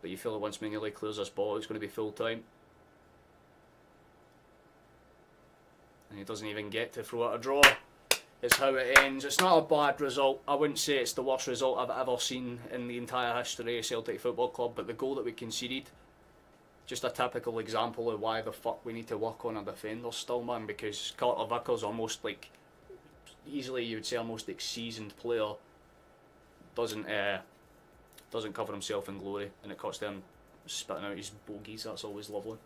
But you feel that once Mignolet clears this ball, it's going to be full time. And he doesn't even get to throw out a draw. It's how it ends. It's not a bad result. I wouldn't say it's the worst result I've ever seen in the entire history of Celtic Football Club, but the goal that we conceded, just a typical example of why the fuck we need to work on our defenders still, man, because Carter Vickers, almost like, easily you would say our most seasoned player, doesn't cover himself in glory, and it costs them spitting out his bogeys. That's always lovely.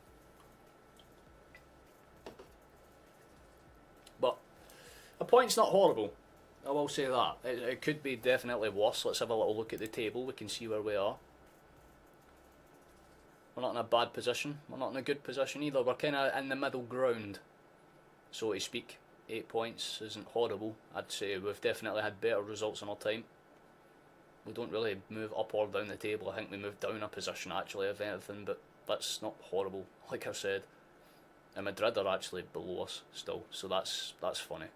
But a point's not horrible, I will say that. It could be definitely worse. Let's have a little look at the table. We can see where we are. We're not in a bad position. We're not in a good position either. We're kind of in the middle ground, so to speak. 8 points isn't horrible. I'd say we've definitely had better results in our time. We don't really move up or down the table. I think we move down a position actually, if anything, but That's not horrible, like I said. And Madrid are actually below us still, so that's funny.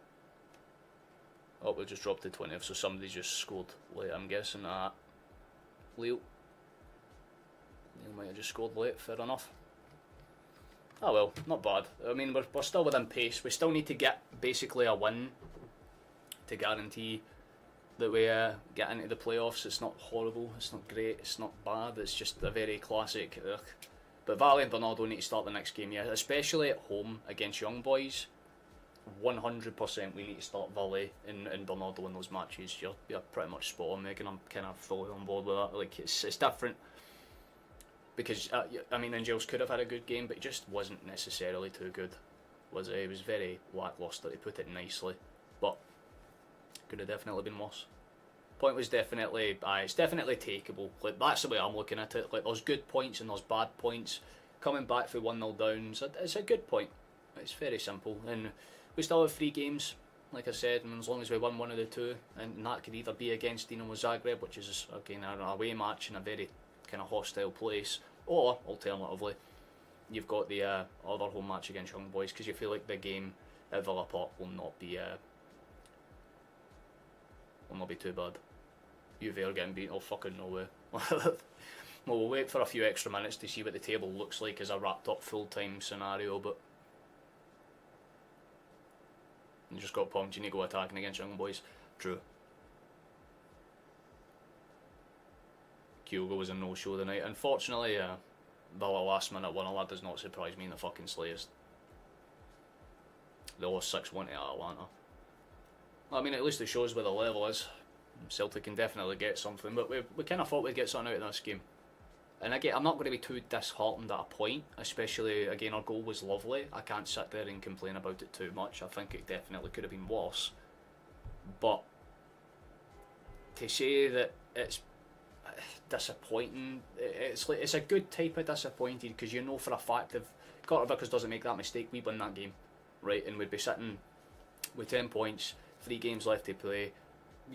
Oh, we just dropped to 20th, so somebody just scored late, I'm guessing. Leo might have just scored late, fair enough. Oh well, not bad. I mean, we're still within pace. We still need to get basically a win to guarantee that we get into the playoffs. It's not horrible, it's not great, it's not bad, it's just a very classic ugh. But Valley and Bernardo need to start the next game, yeah, especially at home against Young Boys. 100% we need to start Valley and Bernardo in those matches. You're pretty much spot on, Megan. I'm kind of fully on board with that. Like, it's different. Because, I mean, Angels could have had a good game, but he just wasn't necessarily too good. Was it? He was very lacklustre, to put it nicely. But could have definitely been worse. Point was definitely, it's definitely takeable. Like, that's the way I'm looking at it. Like, there's good points and there's bad points. Coming back for 1-0 down, it's a good point. It's very simple. And we still have 3 games, like I said, and as long as we win one of the 2, and that could either be against Dinamo Zagreb, which is, again, an away match in a very kind of hostile place, or, alternatively, you've got the other home match against Young Boys, because you feel like the game at Villa Park will not be too bad. UV are getting beaten, oh fucking no way. Well, we'll wait for a few extra minutes to see what the table looks like as a wrapped up full-time scenario, but you just got pumped, you need to go attacking against Young Boys. True. Kyogo was a no-show tonight. Unfortunately, Villa last minute winner, that does not surprise me in the fucking slightest. They lost 6-1 to Atalanta. I mean, at least it shows where the level is. Celtic can definitely get something, but we kind of thought we'd get something out of this game. And again, I'm not going to be too disheartened at a point, especially, again, our goal was lovely. I can't sit there and complain about it too much. I think it definitely could have been worse. But to say that it's disappointing, it's a good type of disappointed, because you know for a fact if Carter Vickers doesn't make that mistake, we win that game, right? And we'd be sitting with 10 points, 3 games left to play.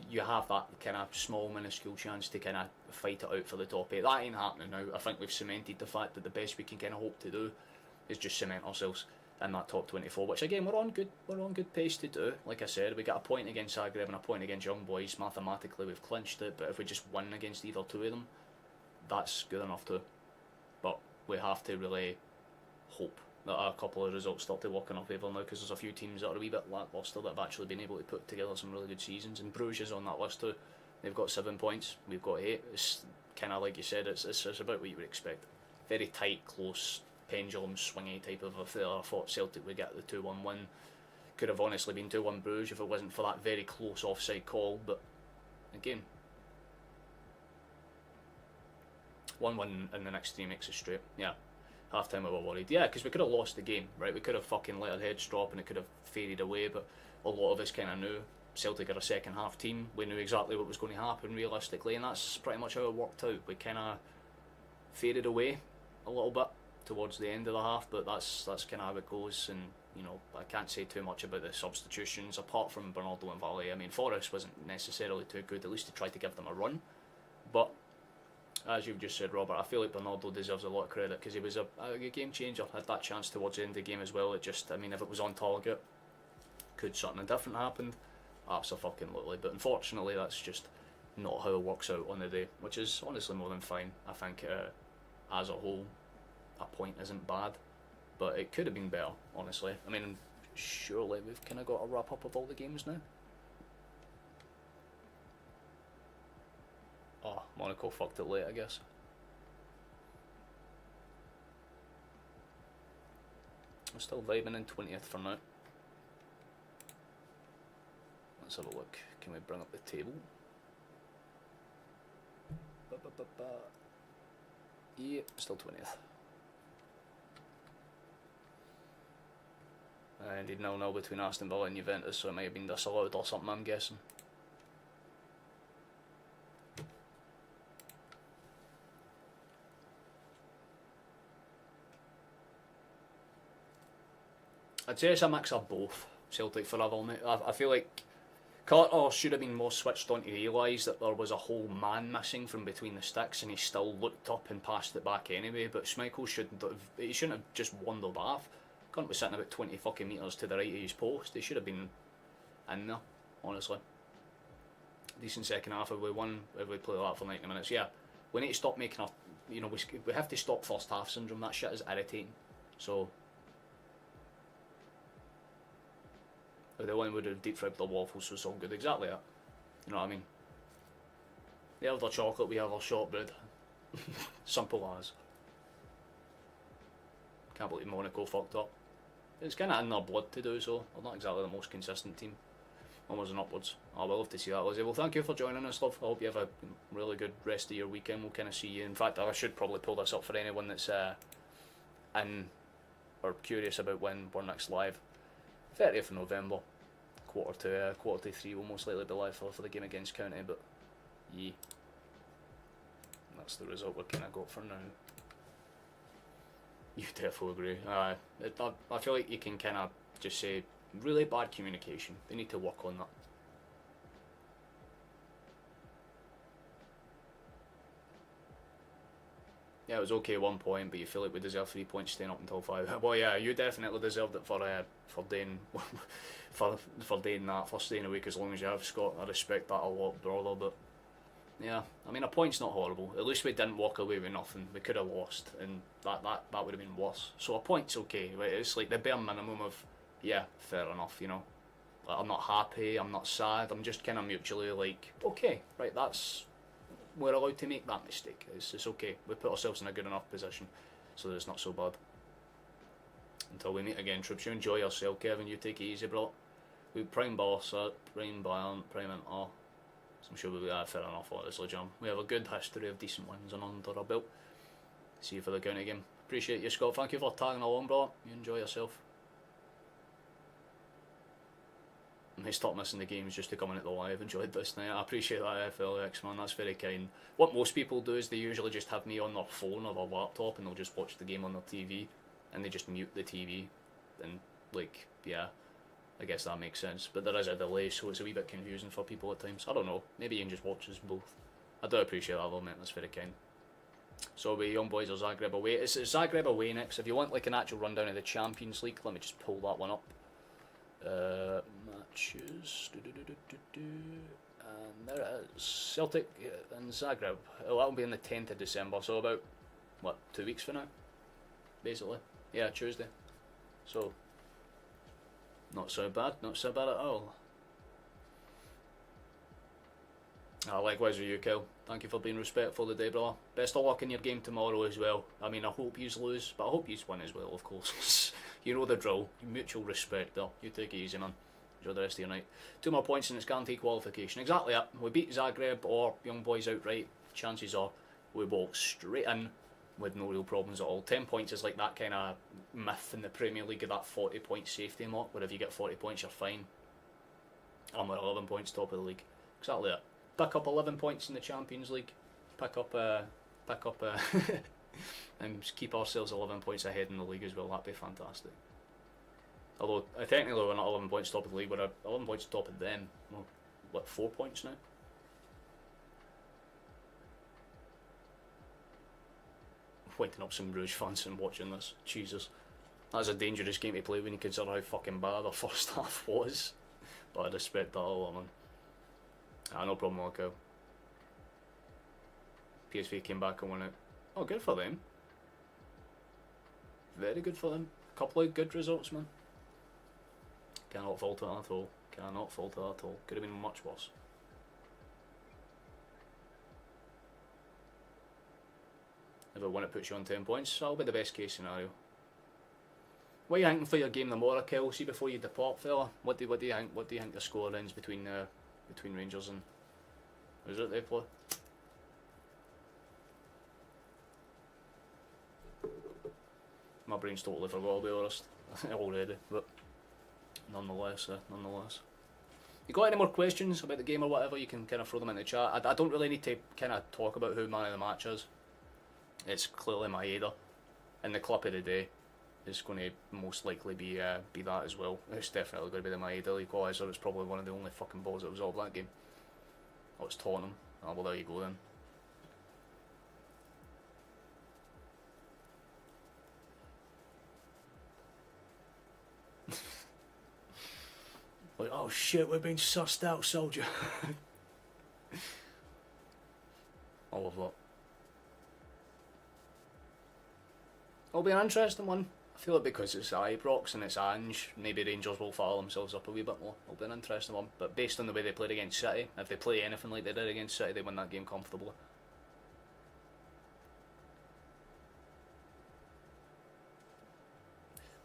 You have that kind of small, minuscule chance to kind of fight it out for the top 8. That ain't happening now. I think we've cemented the fact that the best we can kind of hope to do is just cement ourselves in that top 24, which again we're on good pace to do. Like I said, we got a point against Zagreb and a point against Young Boys. Mathematically, we've clinched it, but if we just win against either 2 of them, that's good enough too. But we have to really hope that a couple of results start to work in our favour now, because there's a few teams that are a wee bit lacklustre that have actually been able to put together some really good seasons, and Brugge is on that list too. They've got 7 points, we've got 8. It's kind of like you said, it's about what you would expect. Very tight, close, pendulum swingy type of affair. I thought Celtic would get the 2-1 win. Could have honestly been 2-1 Brugge if it wasn't for that very close offside call, but again, 1-1 in the next 3 makes it straight. Yeah. Half time we were worried. Yeah, because we could have lost the game, right? We could have fucking let our heads drop and it could have faded away, but a lot of us kind of knew Celtic are a second half team. We knew exactly what was going to happen realistically, and that's pretty much how it worked out. We kind of faded away a little bit towards the end of the half, but that's kind of how it goes. And you know, I can't say too much about the substitutions apart from Bernardo and Valle. I mean, Forrest wasn't necessarily too good, at least to try to give them a run, but as you've just said, Robert, I feel like Bernardo deserves a lot of credit because he was a game changer. Had that chance towards the end of the game as well. It just, I mean, if it was on target, could something different happened? Absolutely. But unfortunately, that's just not how it works out on the day, which is honestly more than fine. I think as a whole, a point isn't bad, but it could have been better, honestly. I mean, surely we've kind of got a wrap up of all the games now. Oh, Monaco fucked it late, I guess. I'm still vibing in 20th for now. Let's have a look. Can we bring up the table? Yeah, still 20th. Indeed, 0-0 between Aston Villa and Juventus, so it might have been disallowed or something, I'm guessing. I'd say it's a mix of both. Celtic forever, mate. I feel like Carter should have been more switched on to realise that there was a whole man missing from between the sticks, and he still looked up and passed it back anyway. But Schmeichel shouldn't have just wandered off. Couldn't be sitting about 20 fucking metres to the right of his post. He should have been in there, honestly. Decent second half if we won, if we play that for 90 minutes. Yeah, we need to stop making our, we have to stop first half syndrome. That shit is irritating. So, the one would have deep fried the waffles was all good. Exactly that. You know what I mean? They have their chocolate, we have our shortbread. Simple as. Can't believe Monaco fucked up. It's kind of in their blood to do so. They're not exactly the most consistent team. Onwards and upwards. I would love to see that, Lizzie. Well, thank you for joining us, love. I hope you have a really good rest of your weekend. We'll kind of see you. In fact, I should probably pull this up for anyone that's in or curious about when we're next live. 30th of November, quarter to 3. We'll most likely be live for the game against County, but yeah, that's the result we kind of got for now. You definitely agree. I feel like you can kind of just say really bad communication. They need to work on that. Yeah, it was okay at 1 point, but you feel like we deserve 3 points staying up until 5. Well, yeah, you definitely deserved it for doing for doing that, for staying awake as long as you have, Scott. I respect that a lot, brother. But yeah, I mean, a point's not horrible. At least we didn't walk away with nothing. We could have lost, and that would have been worse. So a point's okay. Right? It's like the bare minimum of, yeah, fair enough. You know, like, I'm not happy. I'm not sad. I'm just kind of mutually like, okay, right, we're allowed to make that mistake. It's okay. We put ourselves in a good enough position so that it's not so bad. Until we meet again, troops. You enjoy yourself, Kevin. You take it easy, bro. We prime Barca, prime Bayern, prime Inter. So I'm sure we'll be fair enough, honestly, John. We have a good history of decent wins and under our belt. See you for the county game. Appreciate you, Scott. Thank you for tagging along, bro. You enjoy yourself. And they stop missing the games just to come in at the live. Enjoyed this night. I appreciate that, FLX, man. That's very kind. What most people do is they usually just have me on their phone or their laptop and they'll just watch the game on their TV and they just mute the TV. And, like, yeah, I guess that makes sense. But there is a delay, so it's a wee bit confusing for people at times. I don't know. Maybe you can just watch us both. I do appreciate that, though, mate. That's very kind. So we Young Boys or Zagreb away. It's Zagreb away next. If you want, like, an actual rundown of the Champions League, let me just pull that one up. Matches, and there it is. Celtic and Zagreb. Oh, that'll be on the 10th of December, so about, what, 2 weeks from now? Basically. Yeah, Tuesday. So, not so bad at all. Likewise with you, Kel. Thank you for being respectful today, brother. Best of luck in your game tomorrow as well. I mean, I hope you lose, but I hope you win as well, of course. You know the drill. Mutual respect there. You take it easy, man. Enjoy the rest of your night. 2 more points and it's guaranteed qualification. Exactly it. We beat Zagreb or Young Boys outright. Chances are we walk straight in with no real problems at all. 10 points is like that kind of myth in the Premier League of that 40 point safety mark, where if you get 40 points you're fine. I'm at 11 points top of the league. Exactly it. Pick up 11 points in the Champions League. Pick up and keep ourselves 11 points ahead in the league as well. That'd be fantastic. Although technically we're not 11 points top of the league, we're 11 points top of them. Well, what, 4 points now? Waking up some Bruges fans and watching this. Jesus. That's a dangerous game to play when you consider how fucking bad our first half was. But I respect that a lot, man. No problem, Marco. PSV came back and won it. Oh, good for them. Very good for them. Couple of good results, man. Cannot fault it at all. Cannot fault it at all. Could have been much worse. If I win, it puts you on 10 points. That'll be the best case scenario. What are you thinking for your game tomorrow, Kelsey? Before you depart, fella, what do you think? What do you think the score ends between Rangers and who's it they play? My brain's totally forgot, I'll be honest, already, but nonetheless. You got any more questions about the game or whatever, you can kind of throw them in the chat. I don't really need to kind of talk about who man of the match is. It's clearly Maeda in the clip of the day. is going to most likely be that as well. It's definitely going to be the Maeda equaliser. It's probably one of the only fucking balls that was all that game. Oh, it's Tottenham. Oh, well, there you go then. Like, oh shit, we're being sussed out, soldier. I love that. It'll be an interesting one. I feel like because it's Ibrox and it's Ange, maybe Rangers will fire themselves up a wee bit more. It'll be an interesting one. But based on the way they played against City, if they play anything like they did against City, they win that game comfortably.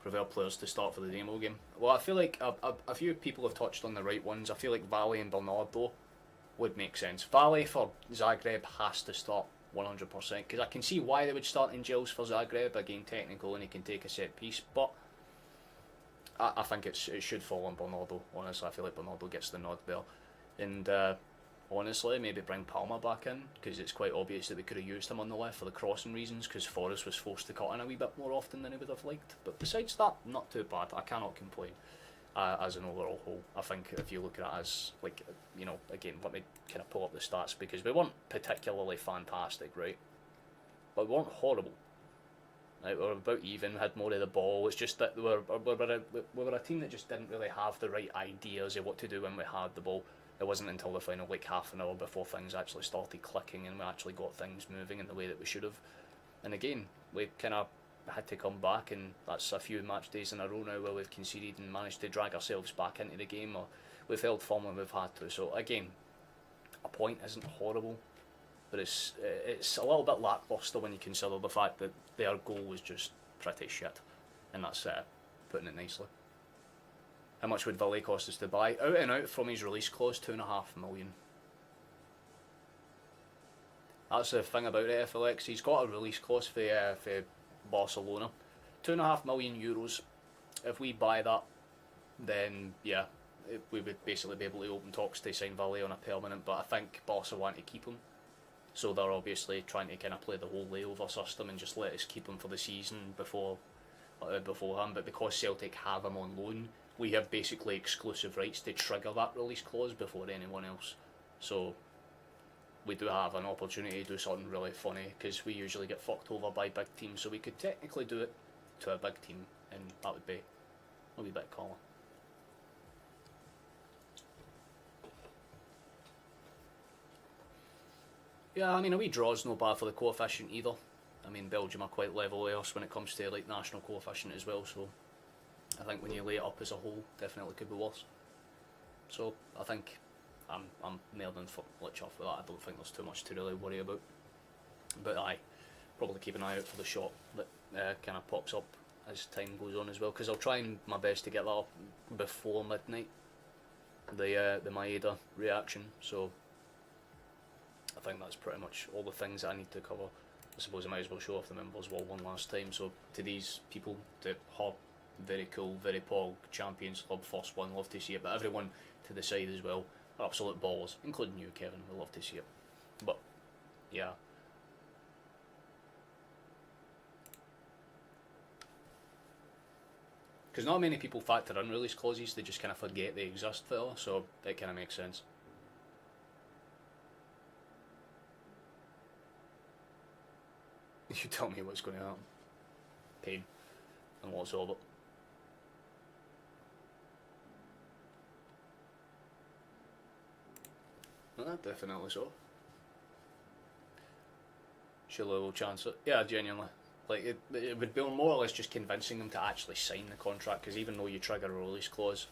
Prefer players to start for the Demo game. Well, I feel like a few people have touched on the right ones. I feel like Valle and Bernardo would make sense. Valle for Zagreb has to start 100%, because I can see why they would start in Gilles for Zagreb, again technical and he can take a set piece, but I think it should fall on Bernardo. Honestly, I feel like Bernardo gets the nod there. And honestly, maybe bring Palmer back in, because it's quite obvious that we could have used him on the left for the crossing reasons, because Forrest was forced to cut in a wee bit more often than he would have liked. But besides that, not too bad. I cannot complain. As an overall whole, I think if you look at it as, like, you know, again, let me kind of pull up the stats, because we weren't particularly fantastic, right? But we weren't horrible. Right? We were about even, had more of the ball. It's just that we were a team that just didn't really have the right ideas of what to do when we had the ball. It wasn't until the final, like, half an hour before things actually started clicking and we actually got things moving in the way that we should have. And again, we kind of had to come back, and that's a few match days in a row now where we've conceded and managed to drag ourselves back into the game, or we've held firm when we've had to. So again, a point isn't horrible, but it's a little bit lacklustre when you consider the fact that their goal was just pretty shit, and that's putting it nicely. How much would Valle cost us to buy? Out and out from his release clause, €2.5 million. That's the thing about it, FLX. He's got a release clause for Barcelona, €2.5 million. If we buy that, then yeah, we would basically be able to open talks to sign Valle on a permanent. But I think Barca want to keep him, so they're obviously trying to kind of play the whole layover system and just let us keep him for the season beforehand. But because Celtic have him on loan, we have basically exclusive rights to trigger that release clause before anyone else. So we do have an opportunity to do something really funny, because we usually get fucked over by big teams, so we could technically do it to a big team, and that would be a wee bit calmer. Yeah, I mean, a wee draw's no bad for the coefficient either. I mean, Belgium are quite level with us when it comes to, like, national coefficient as well, so I think when you lay it up as a whole, definitely could be worse. So I think I'm more than much off with that. I don't think there's too much to really worry about. But aye, probably keep an eye out for the shot that kind of pops up as time goes on as well, because I'll try my best to get that up before midnight, the Maeda reaction. So I think that's pretty much all the things that I need to cover. I suppose I might as well show off the members wall one last time. So to these people, to Hop, very cool, very pog, Champions Club, first one, love to see it. But everyone to the side as well, absolute balls, including you, Kevin. We love to see it. But yeah, because not many people factor in release clauses. They just kind of forget they exist, fella. So it kind of makes sense. You tell me what's going to happen. Pain and lots of it. Definitely so. Surely we'll chance it. Yeah, genuinely. Like, it would be more or less just convincing them to actually sign the contract, because even though you trigger a release clause,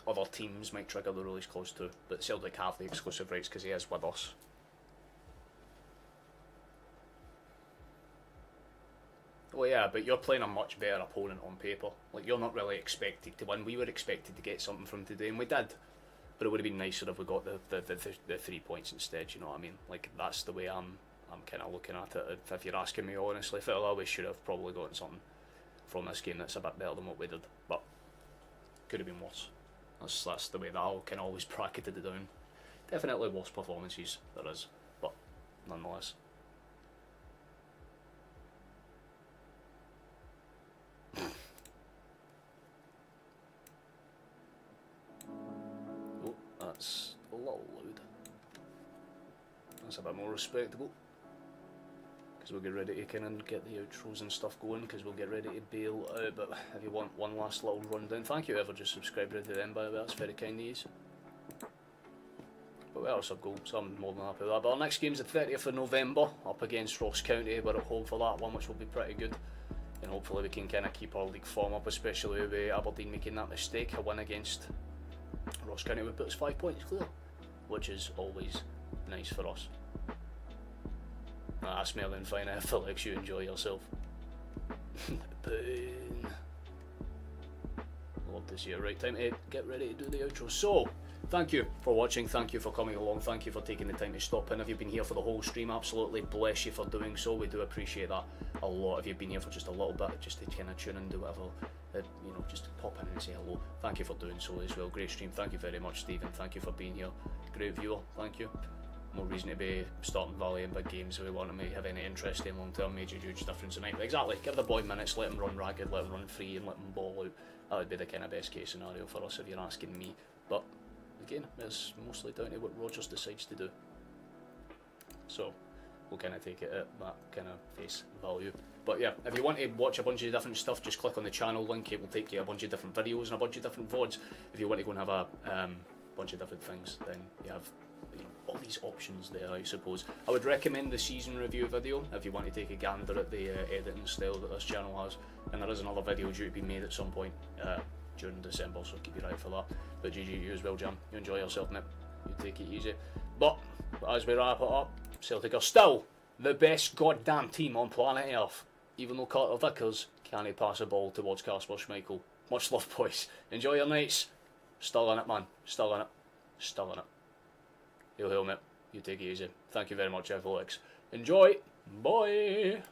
other teams might trigger the release clause too. But Celtic have the exclusive rights because he is with us. Well, yeah, but you're playing a much better opponent on paper. Like, you're not really expected to win. We were expected to get something from today, and we did. But it would have been nicer if we got the 3 points instead, you know what I mean? Like, that's the way I'm kind of looking at it. If you're asking me honestly, Phil, we should have probably gotten something from this game that's a bit better than what we did. But could have been worse. That's the way that I can always bracketed it down. Definitely worse performances, there is. But nonetheless. That's a little loud. That's a bit more respectable. Because we'll get ready to kind of get the outros and stuff going, because we'll get ready to bail out. But if you want one last little rundown, thank you whoever just subscribed to them, by the way, that's very kind of you. But we are sub-goal, so I'm more than happy with that. But our next game's the 30th of November, up against Ross County. We're at home for that one, which will be pretty good. And hopefully we can kind of keep our league form up, especially with Aberdeen making that mistake. A win against Ross County would put us 5 points clear, which is always nice for us. That's smelling fine. Felix, you enjoy yourself. Boom. Love to see it. Right, time to get ready to do the outro. So, thank you for watching, thank you for coming along, thank you for taking the time to stop in. If you've been here for the whole stream, absolutely bless you for doing so. We do appreciate that a lot. If you've been here for just a little bit, just to kind of tune in, do whatever, you know, just pop in and say hello. Thank you for doing so as well. Great stream. Thank you very much, Stephen. Thank you for being here. Great viewer. Thank you. More reason to be starting Valley in big games if we want to have any interesting long-term major huge difference tonight. But exactly, give the boy minutes, let him run ragged, let him run free, and let him ball out. That would be the kind of best case scenario for us if you're asking me. But again, it's mostly down to what Rogers decides to do. So we'll kind of take it at that kind of face value. But yeah, if you want to watch a bunch of different stuff, just click on the channel link. It will take you a bunch of different videos and a bunch of different VODs. If you want to go and have a bunch of different things, then you have, you know, all these options there, I suppose. I would recommend the season review video if you want to take a gander at the editing style that this channel has. And there is another video due to be made at some point during December, so keep your eye for that. But GG you as well, Jam. You enjoy yourself, mate. You take it easy. But as we wrap it up, Celtic are still the best goddamn team on planet Earth. Even though Carter Vickers can't pass a ball towards Kasper Schmeichel. Much love, boys. Enjoy your nights. Still in it, man. Still in it. Still in it. Hail, hail, mate. You take it easy. Thank you very much, Felix. Enjoy. Bye.